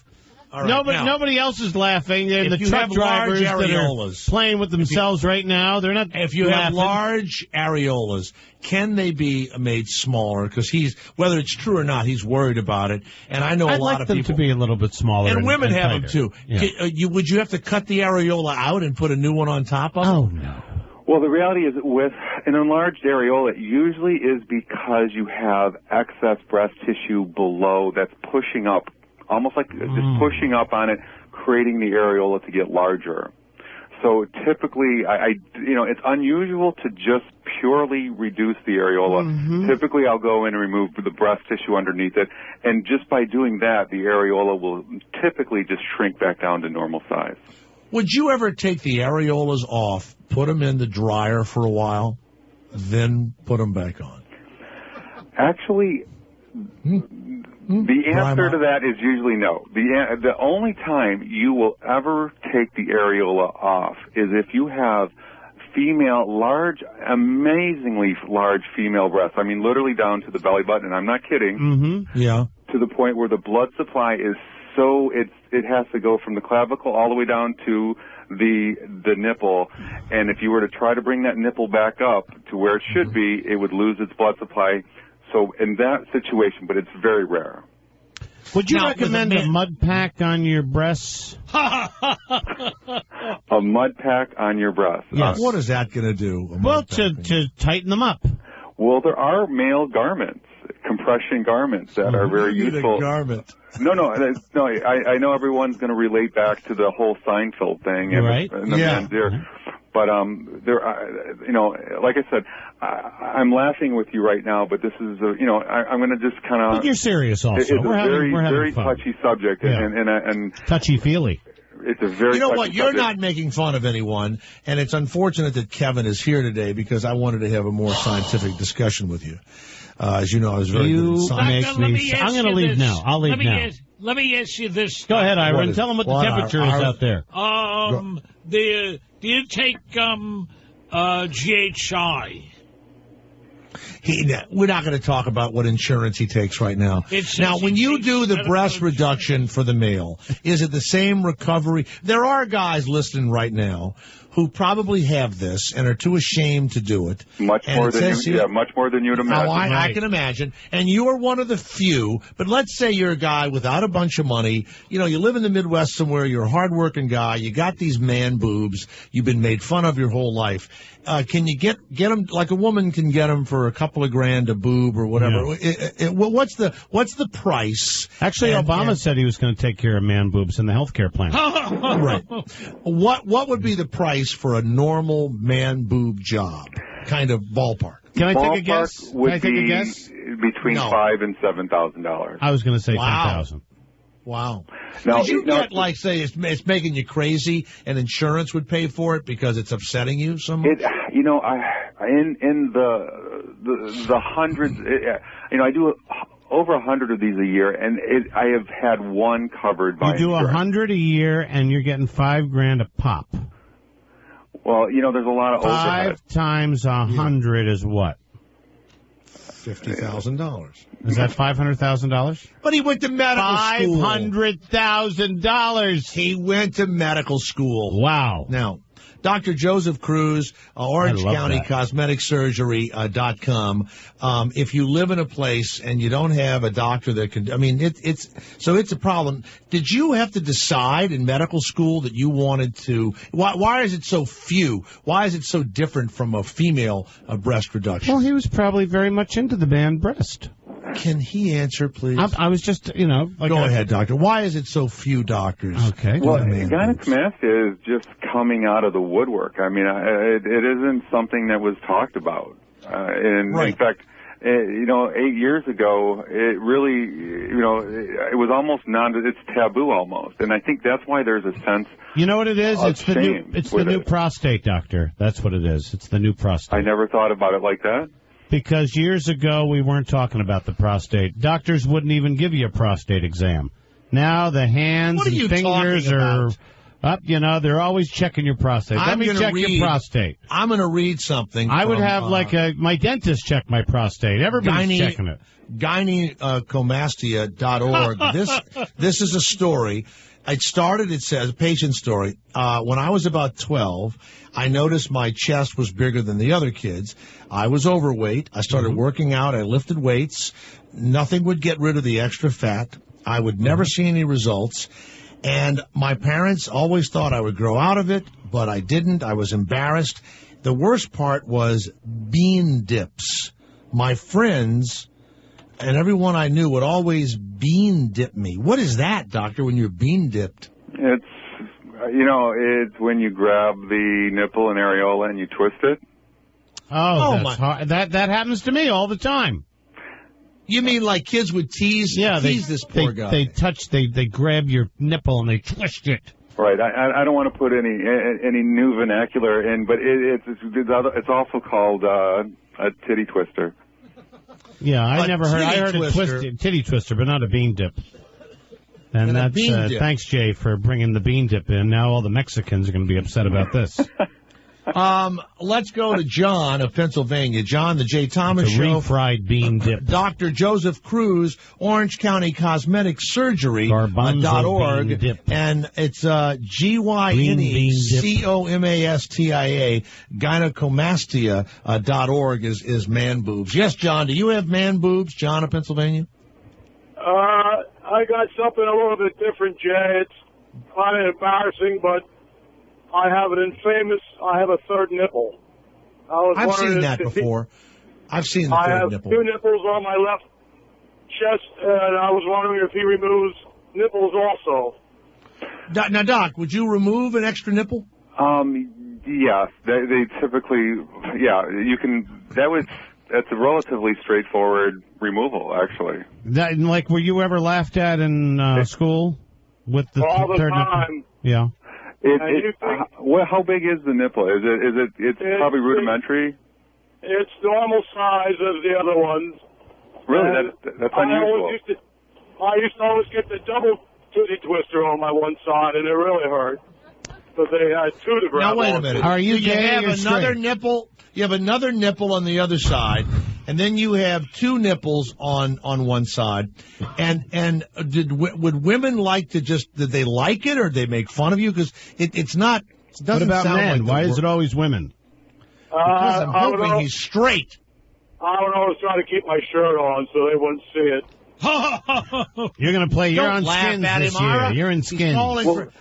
All right, nobody else is laughing. And the truck drivers that are playing with themselves right now, they're not. If you have large areolas, can they be made smaller? Because whether it's true or not, he's worried about it. And I know a lot of people. I'd like them to be a little bit smaller. And women have tighter. them too. Yeah. Would you have to cut the areola out and put a new one on top of it? Oh no. Well, the reality is with an enlarged areola, it usually is because you have excess breast tissue below that's pushing up. Almost like just pushing up on it, creating the areola to get larger. So typically, it's unusual to just purely reduce the areola. Mm-hmm. Typically, I'll go in and remove the breast tissue underneath it, and just by doing that, the areola will typically just shrink back down to normal size. Would you ever take the areolas off, put them in the dryer for a while, then put them back on? Actually, The answer to that is usually no. The only time you will ever take the areola off is if you have amazingly large female breasts. I mean, literally down to the belly button, and I'm not kidding. Mm-hmm. Yeah. To the point where the blood supply is it has to go from the clavicle all the way down to the nipple, and if you were to try to bring that nipple back up to where it should be, it would lose its blood supply. So in that situation, but it's very rare. Would you recommend a mud pack on your breasts? A mud pack on your breasts? Yes. What is that going to do? Well, to tighten them up. Well, there are male garments, compression garments that are very useful. A garment. No. I know everyone's going to relate back to the whole Seinfeld thing and right. the men's ear. But there, like I said, I'm laughing with you right now. But this is, I'm going to just kind of. But you're serious, also. It's we're having very fun. touchy subject, and touchy feely. It's a very. You know what? You're subject. not making fun of anyone, and it's unfortunate that Kevin is here today because I wanted to have a more scientific discussion with you. As you know, I was very good at science. I'm going to leave now. I'll leave now. Let me ask you this. Go ahead, Iron. Tell them what the temperature is out there. Do you take GHI? We're not going to talk about what insurance he takes right now. Now, when you do the breast reduction for the male, is it the same recovery? There are guys listening right now who probably have this and are too ashamed to do it. Much more than you'd imagine. Oh, I can imagine. And you are one of the few, but let's say you're a guy without a bunch of money. You live in the Midwest somewhere, you're a hard-working guy, you got these man boobs, you've been made fun of your whole life. Can you get them like a woman can get them for a couple of grand a boob or whatever? Yeah. What's the price? Actually, Obama said he was going to take care of man boobs in the health care plan. Right. What would be the price for a normal man boob job? Kind of ballpark. Can I take a guess? Between $5,000 and $7,000. I was going to say 10,000. Wow. Now, did you get, say, it's making you crazy and insurance would pay for it because it's upsetting you so much? In the hundreds, I do over 100 of these a year, and I have had one covered by insurance. You do 100 a year, and you're getting $5,000 a pop. Well, there's a lot of overhead. 5 times 100 is what? $50,000. Is that $500,000? But he went to medical school. $500,000. He went to medical school. Wow. Now, Dr. Joseph Cruz, Orange County Cosmetic Surgery.com. If you live in a place and you don't have a doctor that can, it's a problem. Did you have to decide in medical school that you wanted to? Why is it so few? Why is it so different from a female breast reduction? Well, he was probably very much into the man breast. Can he answer, please? I was just, Go ahead, doctor. Why is it so few doctors? Okay. Well, gynecomastia is just coming out of the woodwork. It isn't something that was talked about. In fact, 8 years ago, it really, it was almost it's taboo almost. And I think that's why there's a sense. You know what it is? It's the new prostate, doctor. That's what it is. It's the new prostate. I never thought about it like that. Because years ago, we weren't talking about the prostate. Doctors wouldn't even give you a prostate exam. Now the hands and fingers are up, they're always checking your prostate. Let me check your prostate. I'm going to read something. I would have my dentist check my prostate. Everybody's checking it. Gynecomastia.org. This is a story. It says, a patient story. When I was about 12, I noticed my chest was bigger than the other kids. I was overweight. I started working out. I lifted weights. Nothing would get rid of the extra fat. I would never see any results. And my parents always thought I would grow out of it, but I didn't. I was embarrassed. The worst part was bean dips. My friends and everyone I knew would always bean dip me. What is that, doctor, when you're bean dipped? It's when you grab the nipple and areola and you twist it. Oh, that's hard. That happens to me all the time. You mean like kids would tease this poor guy? They grab your nipple and they twist it. Right. I don't want to put any new vernacular in, but it's also called a titty twister. Yeah, I never heard. I heard a titty twister, but not a bean dip. And that's thanks, Jay, for bringing the bean dip in. Now all the Mexicans are going to be upset about this. Let's go to John of Pennsylvania. John, the Jay Thomas Show. Refried bean dip. Dr. Joseph Cruz, Orange County Cosmetic Surgery .org, and it's GYNECOMASTIA gynecomastia.org is man boobs. Yes, John. Do you have man boobs, John of Pennsylvania? I got something a little bit different, Jay. It's kind of embarrassing, but I have a third nipple. I've seen that before. I've seen the third nipple. I have 2 nipples on my left chest, and I was wondering if he removes nipples also. Now, Doc, would you remove an extra nipple? Yeah, they typically, you can, that's a relatively straightforward removal, actually. Were you ever laughed at in school with the third nipple? Yeah. How big is the nipple? It's probably rudimentary? It's normal size as the other ones. Really? That's unusual. I used to always get the double titty twister on my one side, and it really hurt. But they had 2 to grab. Now, wait a minute. Are you have another nipple? You have another nipple on the other side, and then you have 2 nipples on one side. And would women like to did they like it, or did they make fun of you? Because it's not. It doesn't what about sound men? like why is it always women? Because I'm hoping he's straight. I don't know. I was trying to keep my shirt on so they wouldn't see it. You're going to play. You're on Skins this year. You're in Skins.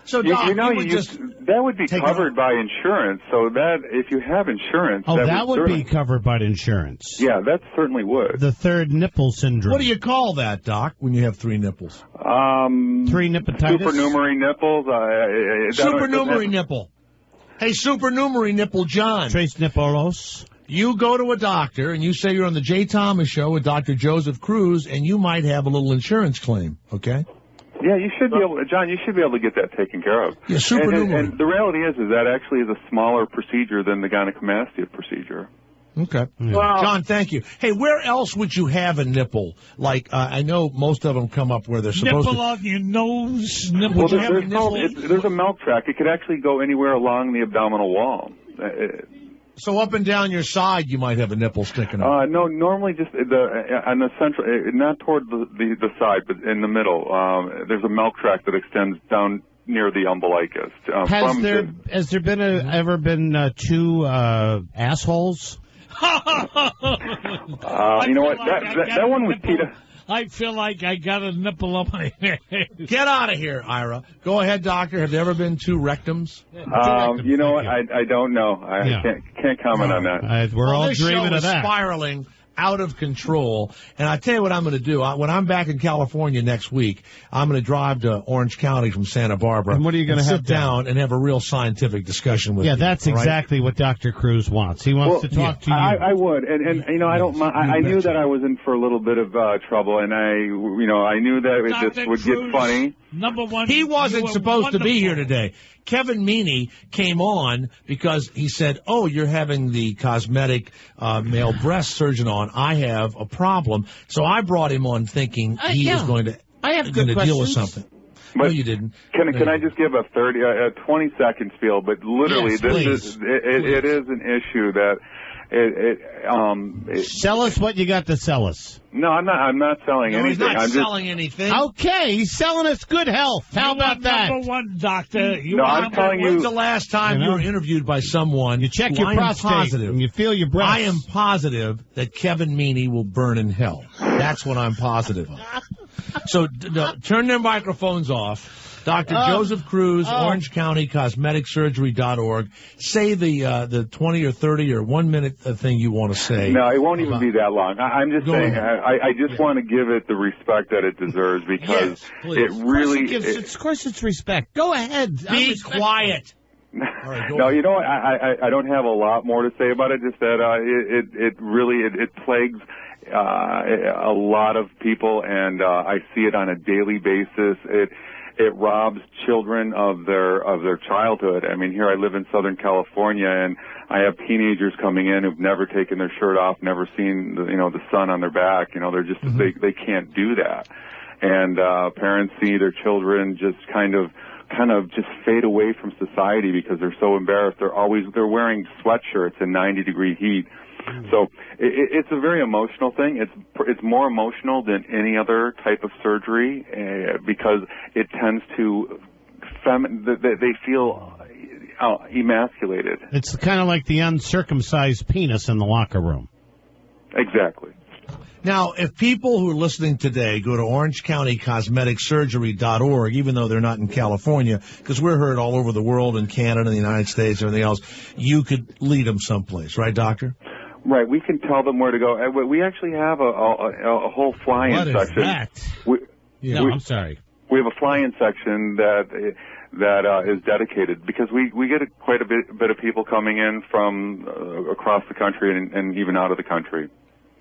So, Doc, that would be covered by insurance. So that if you have insurance, that would be covered by insurance. Yeah, that certainly would. The third nipple syndrome. What do you call that, Doc? When you have 3 nipples? 3 nipatitis. Supernumerary nipples. Supernumerary nipple. Hey, supernumerary nipple, John. Tres nippolos. You go to a doctor and you say you're on the Jay Thomas Show with Dr. Joseph Cruz, and you might have a little insurance claim, okay? Yeah, you should be able to, John, you should be able to get that taken care of. Yeah, supernumerary. And the reality is that actually is a smaller procedure than the gynecomastia procedure. Okay. Yeah. Well, John, thank you. Hey, where else would you have a nipple? Like, I know most of them come up where they're supposed to. Nipple on your nose. Nipple. Well, there's a milk tract. It could actually go anywhere along the abdominal wall. So up and down your side, you might have a nipple sticking up. No, normally just on the central, not toward the side, but in the middle. There's a milk tract that extends down near the umbilicus. Has there been ever been 2 assholes? You know what? That one was Peter. I feel like I got a nipple on my head. Get out of here, Ira. Go ahead, doctor. Have there ever been 2 rectums? You know what? I don't know. I can't comment on that. We're all dreaming of that. Spiraling out of control. And I tell you what I'm going to do. When I'm back in California next week, I'm going to drive to Orange County from Santa Barbara. And what are you going to have sit down and have a real scientific discussion with you? Yeah, that's exactly what Dr. Cruz wants. He wants to talk to you. I would. And you know, I don't mind. I knew that I was in for a little bit of trouble, and I knew that this would get funny. Number one, he wasn't supposed to be here today. Kevin Meaney came on because he said, "Oh, you're having the cosmetic male breast surgeon on. I have a problem." So I brought him on thinking he was going to deal with something. But no, you didn't. Can I just give a 20-second spiel? But literally, it is an issue that sell us what you got to sell us. No, I'm not selling anything. He's not selling anything. Okay, he's selling us good health. How about that? Number one, doctor. I'm telling you. When's the last time you were interviewed by someone? You check your prostate and you feel your breath. I am positive that Kevin Meaney will burn in hell. That's what I'm positive of. So turn their microphones off. Dr. Joseph Cruz, Orange County Cosmetic Surgery.org. Say the 20 or 30 or 1 minute thing you want to say. No, it won't even be that long. I'm just saying, I just want to give it the respect that it deserves because it really... Of course it's respect. Go ahead. Be quiet. Right, no, you know what? I don't have a lot more to say about it, just that it plagues a lot of people, and I see it on a daily basis. it robs children of their childhood. I mean, here I live in Southern California, and I have teenagers coming in who've never taken their shirt off, never seen the sun on their back. They're just they can't do that, and parents see their children just kind of just fade away from society because they're so embarrassed. They're wearing sweatshirts in 90-degree heat. So it's a very emotional thing. It's more emotional than any other type of surgery because it tends to they feel emasculated. It's kind of like the uncircumcised penis in the locker room. Exactly. Now, if people who are listening today go to OrangeCountyCosmeticSurgery.org, even though they're not in California, because we're heard all over the world, in Canada, the United States, everything else, you could lead them someplace, right, Doctor? Right. We can tell them where to go. We actually have a whole fly-in section. What is that? I'm sorry. We have a fly-in section that is dedicated because we get quite a bit of people coming in from across the country and even out of the country.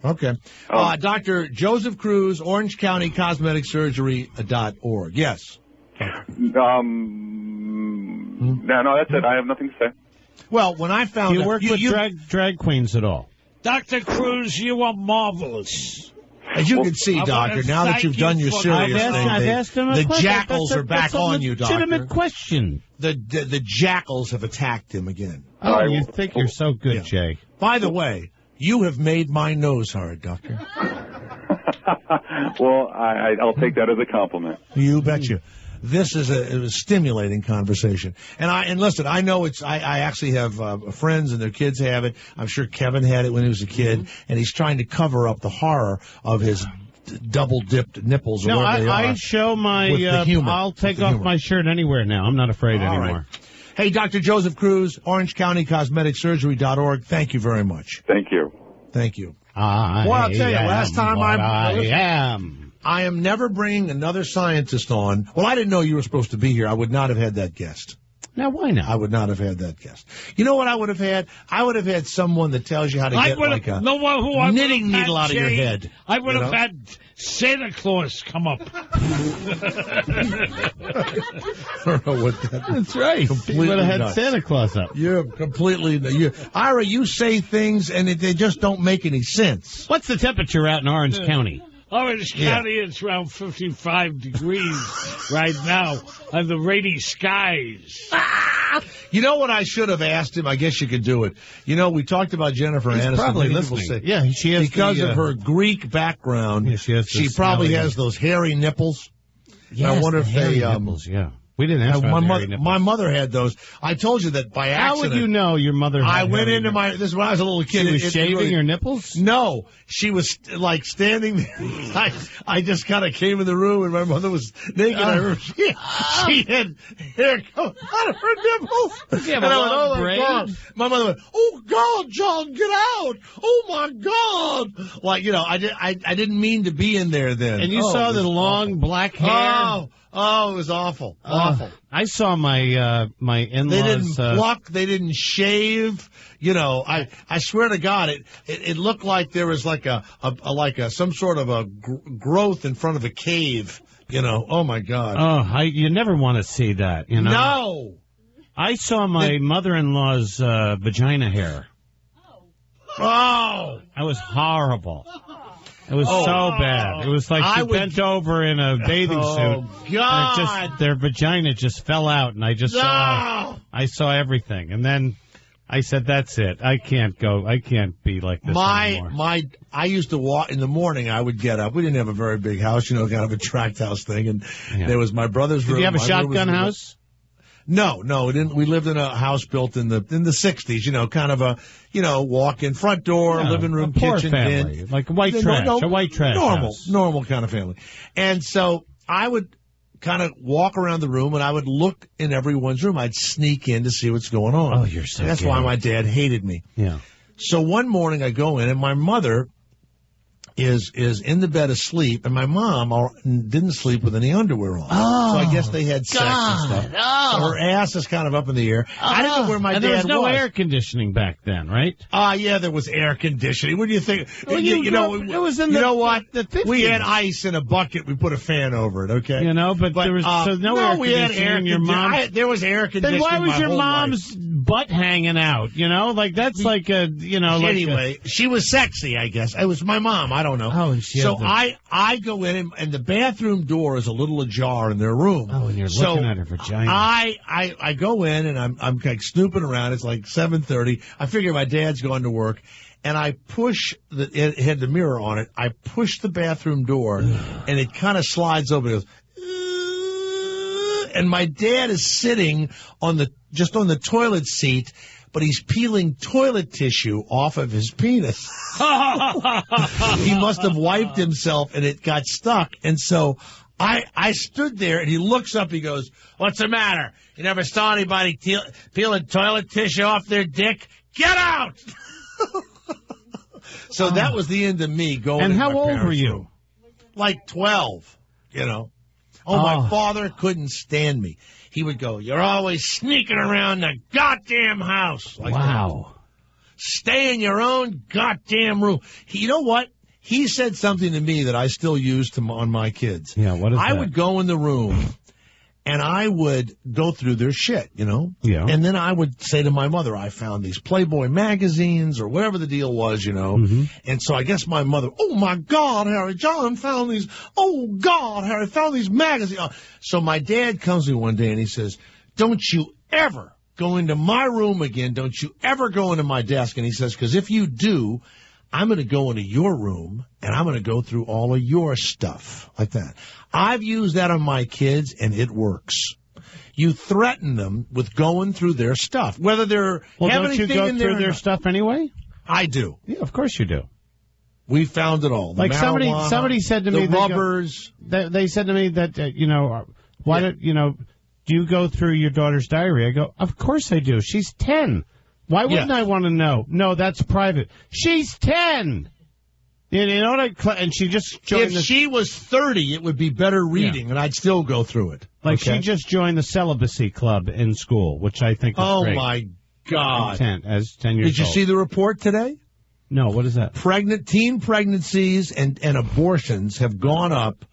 Okay. Dr. Joseph Cruz, OrangeCountyCosmeticSurgery.org. Yes. No, that's it. I have nothing to say. Well, when I found you work with drag queens at all? Dr. Cruz, you are marvelous. As you can see, Doctor, now that you've done your serious thing, the jackals are back on you, Doctor. Legitimate question. The jackals have attacked him again. Oh, you think you're so good, Jay. By the way, you have made my nose hard, Doctor. Well, I'll take that as a compliment. You betcha. This is a stimulating conversation. And listen, I know I actually have friends and their kids have it. I'm sure Kevin had it when he was a kid, and he's trying to cover up the horror of his double-dipped nipples. No, they I show my, I'll take off my shirt anywhere now. I'm not afraid anymore. Right. Hey, Dr. Joseph Cruz, OrangeCountyCosmeticSurgery.org. Thank you very much. Thank you. Thank you. Well, I'll tell you, last time I am never bringing another scientist on. Well, I didn't know you were supposed to be here. I would not have had that guest. Now, why not? I would not have had that guest. You know what I would have had? I would have had someone that tells you how to get like a knitting needle out of your head. I would have had Santa Claus come up. I don't know what that is. That's right. Completely you would have had nuts. Santa Claus up. You're completely... Ira, you say things and they just don't make any sense. What's the temperature out in Orange County? Orange County, it's around 55 degrees right now under rainy skies. You know what I should have asked him? I guess you could do it. You know, we talked about Jennifer Aniston. Probably listening. Yeah, she has because of her Greek background. Yeah, she probably has those hairy nipples. Yes, I wonder if they nipples. Yeah. We didn't ask my mother had those. I told you that by accident. How would you know your mother had I went into this is when I was a little kid. She was shaving her nipples? No. She was like standing there. I just kind of came in the room and my mother was naked. I heard she had hair coming out of her nipples. And I went, oh my God. My mother went, oh God, John, get out. Oh my God. Like, I didn't mean to be in there then. And you saw the long black hair? Oh, it was awful. Awful. I saw my my in-laws. They didn't pluck. They didn't shave. I swear to God, it looked like there was like some sort of a growth in front of a cave. Oh my God. Oh, you never want to see that. No. I saw my mother-in-law's vagina hair. Oh, that was horrible. It was so bad. It was like she bent over in a bathing suit. God! And their vagina just fell out, and I saw everything. And then I said, "That's it. I can't go. I can't be like this anymore." I used to walk in the morning. I would get up. We didn't have a very big house, kind of a tract house thing. And there was my brother's room. Did you have a shotgun house? No, we didn't. We lived in a house built in the 60s, kind of a, walk-in front door, living room, poor kitchen, family, bin. like a white trash house. Normal kind of family. And so I would kind of walk around the room and I would look in everyone's room. I'd sneak in to see what's going on. Oh, you're so That's why my dad hated me. Yeah. So one morning I go in and my mother is in the bed asleep, and my mom didn't sleep with any underwear on. Oh, so I guess they had sex and stuff. Oh. So her ass is kind of up in the air. I didn't know where my dad was. There was no air conditioning back then, right? Yeah, there was air conditioning. What do you think? Well, it was in you the, know what? The 50s. We had ice in a bucket. We put a fan over it, okay? You know, but there was no air we had conditioning. Your mom. There was air conditioning. Then why was your life. mom's butt hanging out? You know, like that's like a Anyway, she was sexy, I guess. It was my mom. I don't know. Oh, and she. So I go in and the bathroom door is a little ajar in their room. Oh, and you're looking at her vagina. I go in and I'm like snooping around. It's like 7:30. I figure my dad's gone to work, and I push it had the mirror on it. I push the bathroom door, and it kind of slides open. It goes, and my dad is sitting on the toilet seat. But he's peeling toilet tissue off of his penis. He must have wiped himself, and it got stuck. And so I stood there, and he looks up. He goes, "What's the matter? You never saw anybody peeling toilet tissue off their dick? Get out!" So that was the end of me going. And how old were you? Room. Like 12, you know. My father couldn't stand me. He would go, "You're always sneaking around the goddamn house." Like wow. That. Stay in your own goddamn room. You know what? He said something to me that I still use on my kids. Yeah, what is that? I would go in the room, and I would go through their shit, you know? Yeah. And then I would say to my mother, I found these Playboy magazines or whatever the deal was, you know? Mm-hmm. And so I guess my mother, "Oh, my God, Harry, John found these. Oh, God, Harry, found these magazines." So my dad comes to me one day and he says, "Don't you ever go into my room again. Don't you ever go into my desk." And he says, "Because if you do, I'm going to go into your room, and I'm going to go through all of your stuff," like that. I've used that on my kids, and it works. You threaten them with going through their stuff, whether they're have don't you anything go in through there their stuff anyway? I do. Yeah, of course you do. We found it all. The like somebody said to me, the rubbers. They said to me that why don't do you go through your daughter's diary? I go, of course I do. She's 10. Why wouldn't I want to know? No, that's private. She's 10. You know what? And she just joined. If she was 30, it would be better reading, and I'd still go through it. Like she just joined the celibacy club in school, which I think is great. Oh my God! 10 years old. Did you see the report today? No. What is that? Teen pregnancies and abortions have gone up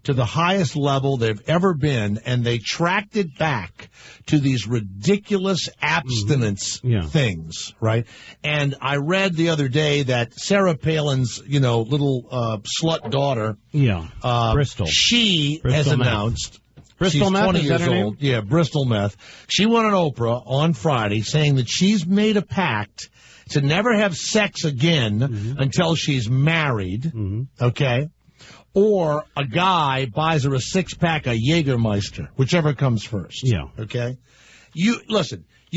to the highest level they've ever been, and they tracked it back to these ridiculous abstinence things, right? And I read the other day that Sarah Palin's, little slut daughter, Bristol, has announced. Bristol she's Meth, 20 is years that her old. name? Yeah, Bristol Meth. She went on Oprah on Friday saying that she's made a pact to never have sex again until she's married, okay? Or a guy buys her a 6-pack of Jägermeister, whichever comes first. Yeah. Okay? You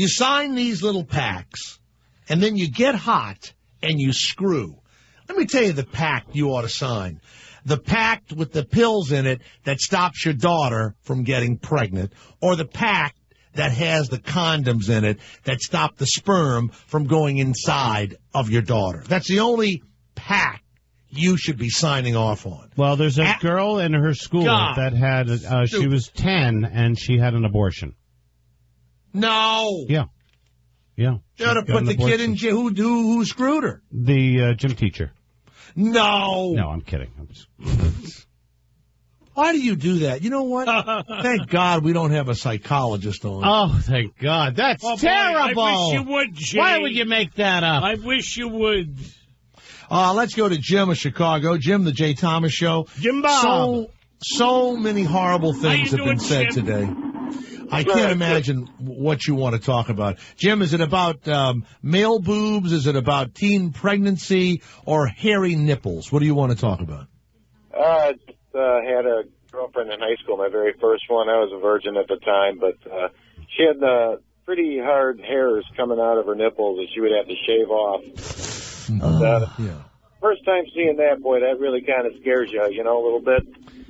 sign these little packs, and then you get hot, and you screw. Let me tell you the pact you ought to sign. The pact with the pills in it that stops your daughter from getting pregnant, or the pact that has the condoms in it that stop the sperm from going inside of your daughter. That's the only pact you should be signing off on. Well, there's a girl in her school that had, she was 10 and she had an abortion. No. Yeah. Yeah. You ought to put the kid in jail. Who screwed her? The gym teacher. No. No, I'm kidding. Why do you do that? You know what? Thank God we don't have a psychologist on. Oh, thank God. That's terrible. Boy, I wish you would, Jay. Why would you make that up? I wish you would. Let's go to Jim of Chicago. Jim, the Jay Thomas Show. Jim Bob. So many horrible things have been said today. I can't imagine what you want to talk about. Jim, is it about male boobs? Is it about teen pregnancy or hairy nipples? What do you want to talk about? I had a girlfriend in high school, my very first one. I was a virgin at the time, but she had pretty hard hairs coming out of her nipples that she would have to shave off. First time seeing that, boy, that really kind of scares you, a little bit.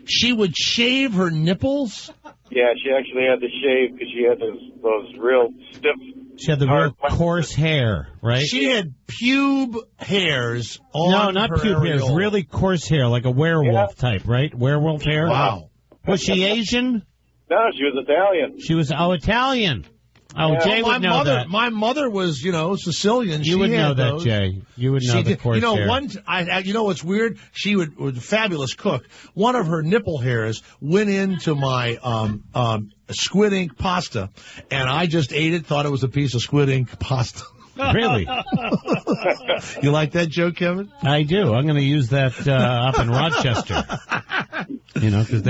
She would shave her nipples? Yeah, she actually had to shave because she had those real stiff She had the real coarse hair, right? She had pube hairs on No, not her pube hairs. areola. Really coarse hair, like a werewolf type, right? Werewolf hair? Wow. Was she Asian? No, she was Italian. She was, Italian. Oh, Jay would know that. My mother was, Sicilian. You would know that, Jay. You would know the coarse hair. What's weird? She was a fabulous cook. One of her nipple hairs went into my squid ink pasta, and I just ate it, thought it was a piece of squid ink pasta. Really? You like that joke, Kevin? I do. I'm going to use that up in Rochester. Because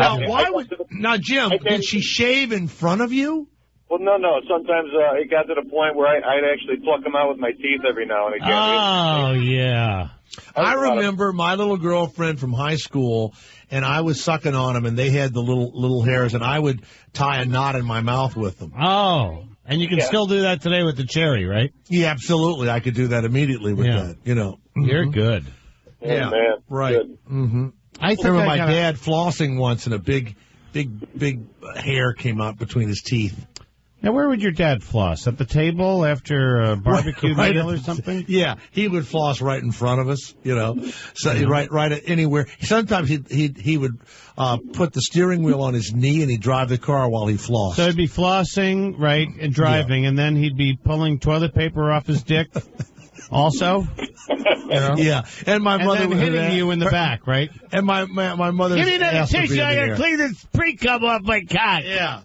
now, Jim, did she shave in front of you? Well, no. Sometimes it got to the point where I'd actually pluck them out with my teeth every now and again. Oh, yeah. I remember my little girlfriend from high school, and I was sucking on them, and they had the little hairs, and I would tie a knot in my mouth with them. Oh, and you can still do that today with the cherry, right? Yeah, absolutely. I could do that immediately with that, You're good. Yeah, man. right. Mm-hmm. I remember my dad flossing once, and a big hair came out between his teeth. Now, where would your dad floss? At the table after a barbecue meal or something? Yeah, he would floss right in front of us, So right at anywhere. Sometimes he would put the steering wheel on his knee and he'd drive the car while he flossed. So he'd be flossing, right, and driving, and then he'd be pulling toilet paper off his dick. Also, yeah, and my mother was hitting you in the back, right? And my mother. Give me another tissue. I gotta clean this pre-cum off my cock. Yeah.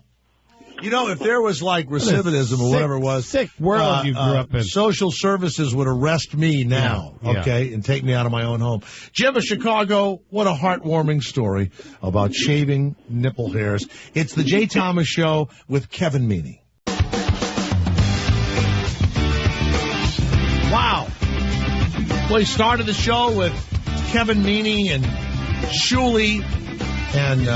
If there was like recidivism or whatever it was, sick world you grew up in. Social services would arrest me now, okay, and take me out of my own home. Jim of Chicago, what a heartwarming story about shaving nipple hairs. It's the Jay Thomas Show with Kevin Meaney. Wow. Well, he started the show with Kevin Meaney and Shuli and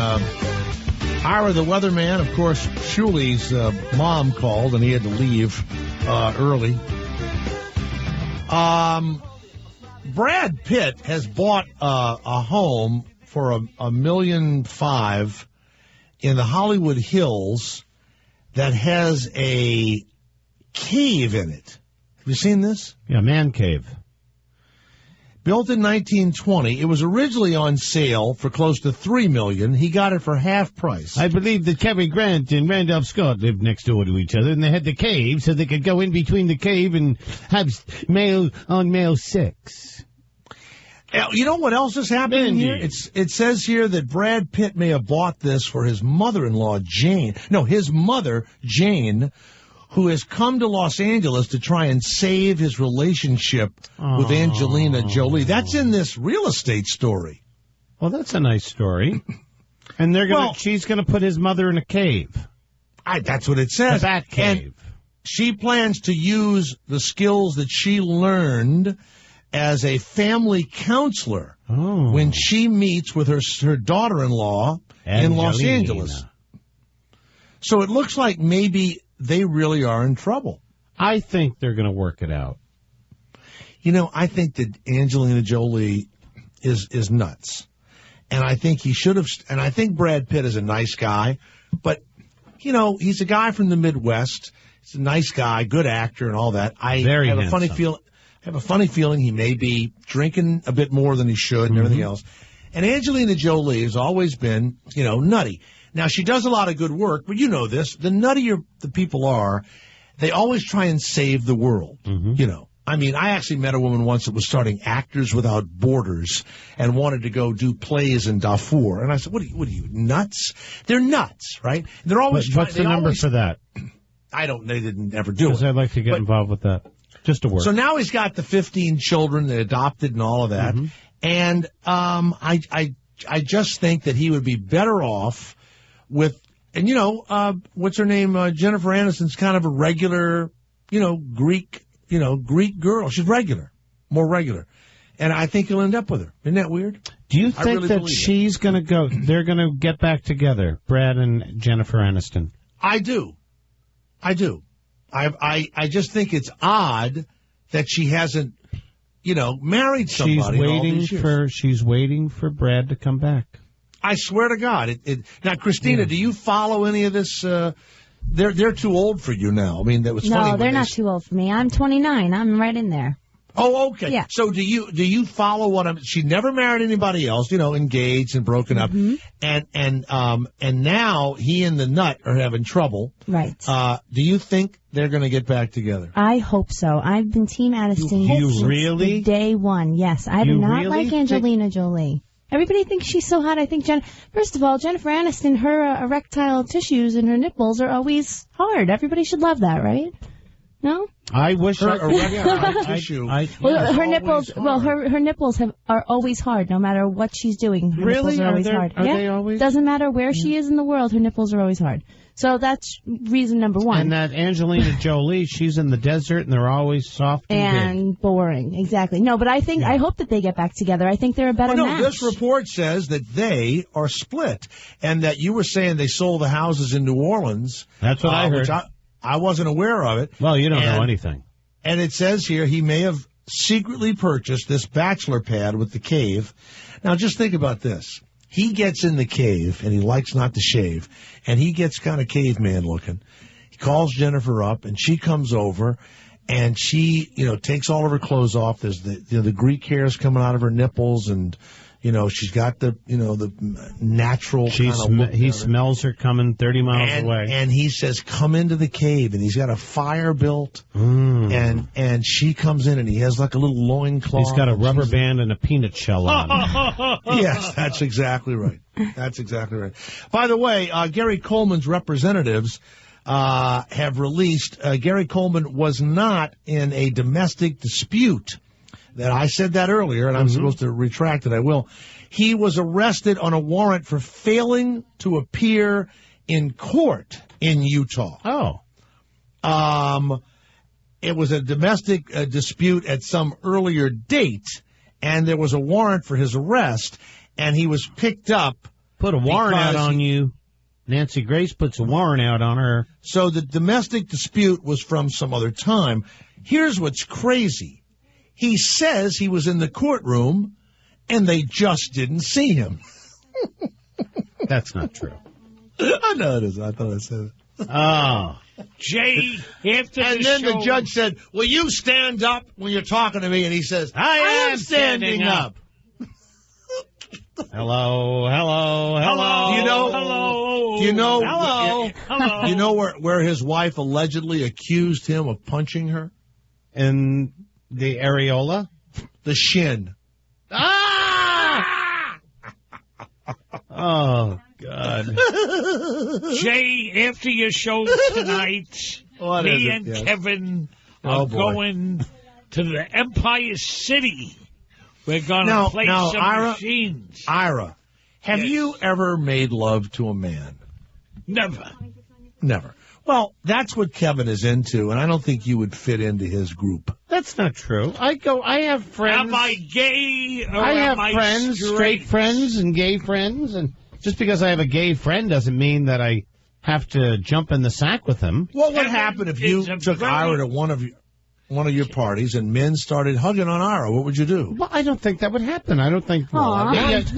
Ira the weatherman. Of course, Shuli's mom called and he had to leave early. Brad Pitt has bought a home for $1.5 million in the Hollywood Hills that has a cave in it. Have you seen this? Yeah, man cave. Built in 1920, it was originally on sale for close to $3 million. He got it for half price. I believe that Cary Grant and Randolph Scott lived next door to each other, and they had the cave so they could go in between the cave and have male sex. You know what else is happening here? It says here that Brad Pitt may have bought this for his mother-in-law, Jane. No, his mother, Jane, who has come to Los Angeles to try and save his relationship with Angelina Jolie. That's in this real estate story. Well, that's a nice story. And she's going to put his mother in a cave. That's what it says. The Bat Cave. And she plans to use the skills that she learned as a family counselor when she meets with her daughter-in-law in Los Angeles. So it looks like maybe they really are in trouble. I think they're going to work it out. I think that Angelina Jolie is nuts. And I think he should have, and I think Brad Pitt is a nice guy, but, he's a guy from the Midwest. He's a nice guy, good actor and all that. I have a funny feeling he may be drinking a bit more than he should and everything else. And Angelina Jolie has always been, nutty. Now, she does a lot of good work, but you know this. The nuttier the people are, they always try and save the world, I mean, I actually met a woman once that was starting Actors Without Borders and wanted to go do plays in Darfur. And I said, what are you, nuts? They're nuts, right? They're always What's the number for that? They didn't ever do it. Because I'd like to get involved with that. Just to work. So now he's got the 15 children that adopted and all of that. And I just think that he would be better off with, and what's her name? Jennifer Aniston's kind of a regular, Greek girl. She's more regular. And I think he'll end up with her. Isn't that weird? Do you think that she's going to go, they're going to get back together, Brad and Jennifer Aniston? I do. I just think it's odd that she hasn't, married somebody. She's waiting for Brad to come back. I swear to God. Now, Christina, do you follow any of this they're too old for you now. I mean, that was funny. No, they're not too old for me. I'm 29. I'm right in there. Oh, okay. Yeah. So do you follow what she never married anybody else, engaged and broken up. And now he and the nut are having trouble. Right. Do you think they're going to get back together? I hope so. I've been Team Aniston since day one. Yes. I do not like Angelina Jolie. Everybody thinks she's so hot. I think first of all, Jennifer Aniston, her erectile tissues and her nipples are always hard. Everybody should love that, right? No? I wish her erectile tissue. Her nipples. Well, her nipples are always hard, no matter what she's doing. Her nipples are always hard. Are they always? Doesn't matter where she is in the world. Her nipples are always hard. So that's reason number one. And that Angelina Jolie, she's in the desert, and they're always soft and boring. Exactly. No, but I hope that they get back together. I think they're a better match. This report says that they are split, and that you were saying they sold the houses in New Orleans. That's what I heard. Which I wasn't aware of it. Well, you don't know anything. And it says here he may have secretly purchased this bachelor pad with the cave. Now, just think about this. He gets in the cave, and he likes not to shave, and he gets kind of caveman looking. He calls Jennifer up, and she comes over, and she, takes all of her clothes off. There's the Greek hairs coming out of her nipples, and she's got the natural kind of look. He smells her coming 30 miles away. And he says, come into the cave. And he's got a fire built. And she comes in, and he has like a little loincloth. He's got a rubber band and a peanut shell on. Yes, that's exactly right. That's exactly right. By the way, Gary Coleman's representatives have released, Gary Coleman was not in a domestic dispute. That I said that earlier, and I'm supposed to retract it. I will. He was arrested on a warrant for failing to appear in court in Utah. It was a domestic dispute at some earlier date, and there was a warrant for his arrest, and he was picked up. Put a warrant out on you. Nancy Grace puts a warrant out on her. So the domestic dispute was from some other time. Here's what's crazy. He says he was in the courtroom, and they just didn't see him. That's not true. I know it is. I thought I said it. Oh. Jay, after and then the judge said, will you stand up when you're talking to me? And he says, I am standing up. Hello. Do you know where his wife allegedly accused him of punching her? In the areola? The shin. Oh, God. Jay, after your show tonight, me and Kevin are going to the Empire City. We're going to play some machines. Ira, have you ever made love to a man? Never. Well, that's what Kevin is into, and I don't think you would fit into his group. That's not true. I have friends. Am I gay or I have am I friends, straight friends and gay friends, and just because I have a gay friend doesn't mean that I have to jump in the sack with him. What would happen if you took Ira to one of your parties and men started hugging on Ira? What would you do? Well, I don't think that would happen. I don't think. Unless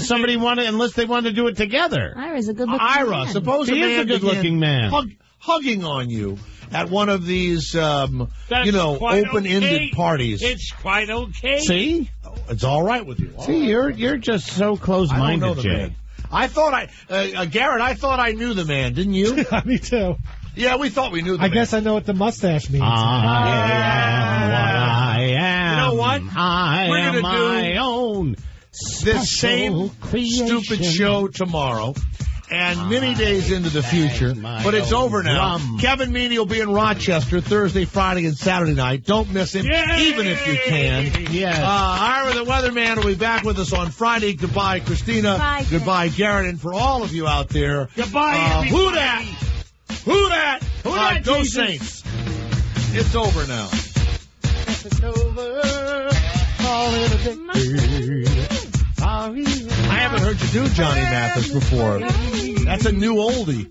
somebody unless they want to do it together. Ira's a good-looking man. Suppose he is a good-looking man hugging on you at one of these, open-ended parties. It's quite okay. See, it's all right with you. See, you're just so close-minded, Jay. Garrett, I thought I knew the man, didn't you? Me too. Yeah, we thought we knew the man. I guess I know what the mustache means. I am what I am. You know what? We're am my own. This same stupid show tomorrow. And many days into the future, but it's over now. Kevin Meaney will be in Rochester Thursday, Friday, and Saturday night. Don't miss him, even if you can. Yes. Ira the Weatherman will be back with us on Friday. Goodbye, Christina. Bye, goodbye, Garrett. And for all of you out there, goodbye, who that? Who that? Go Saints. It's over now. It's over. I haven't heard you do Johnny Mathis before. That's a new oldie.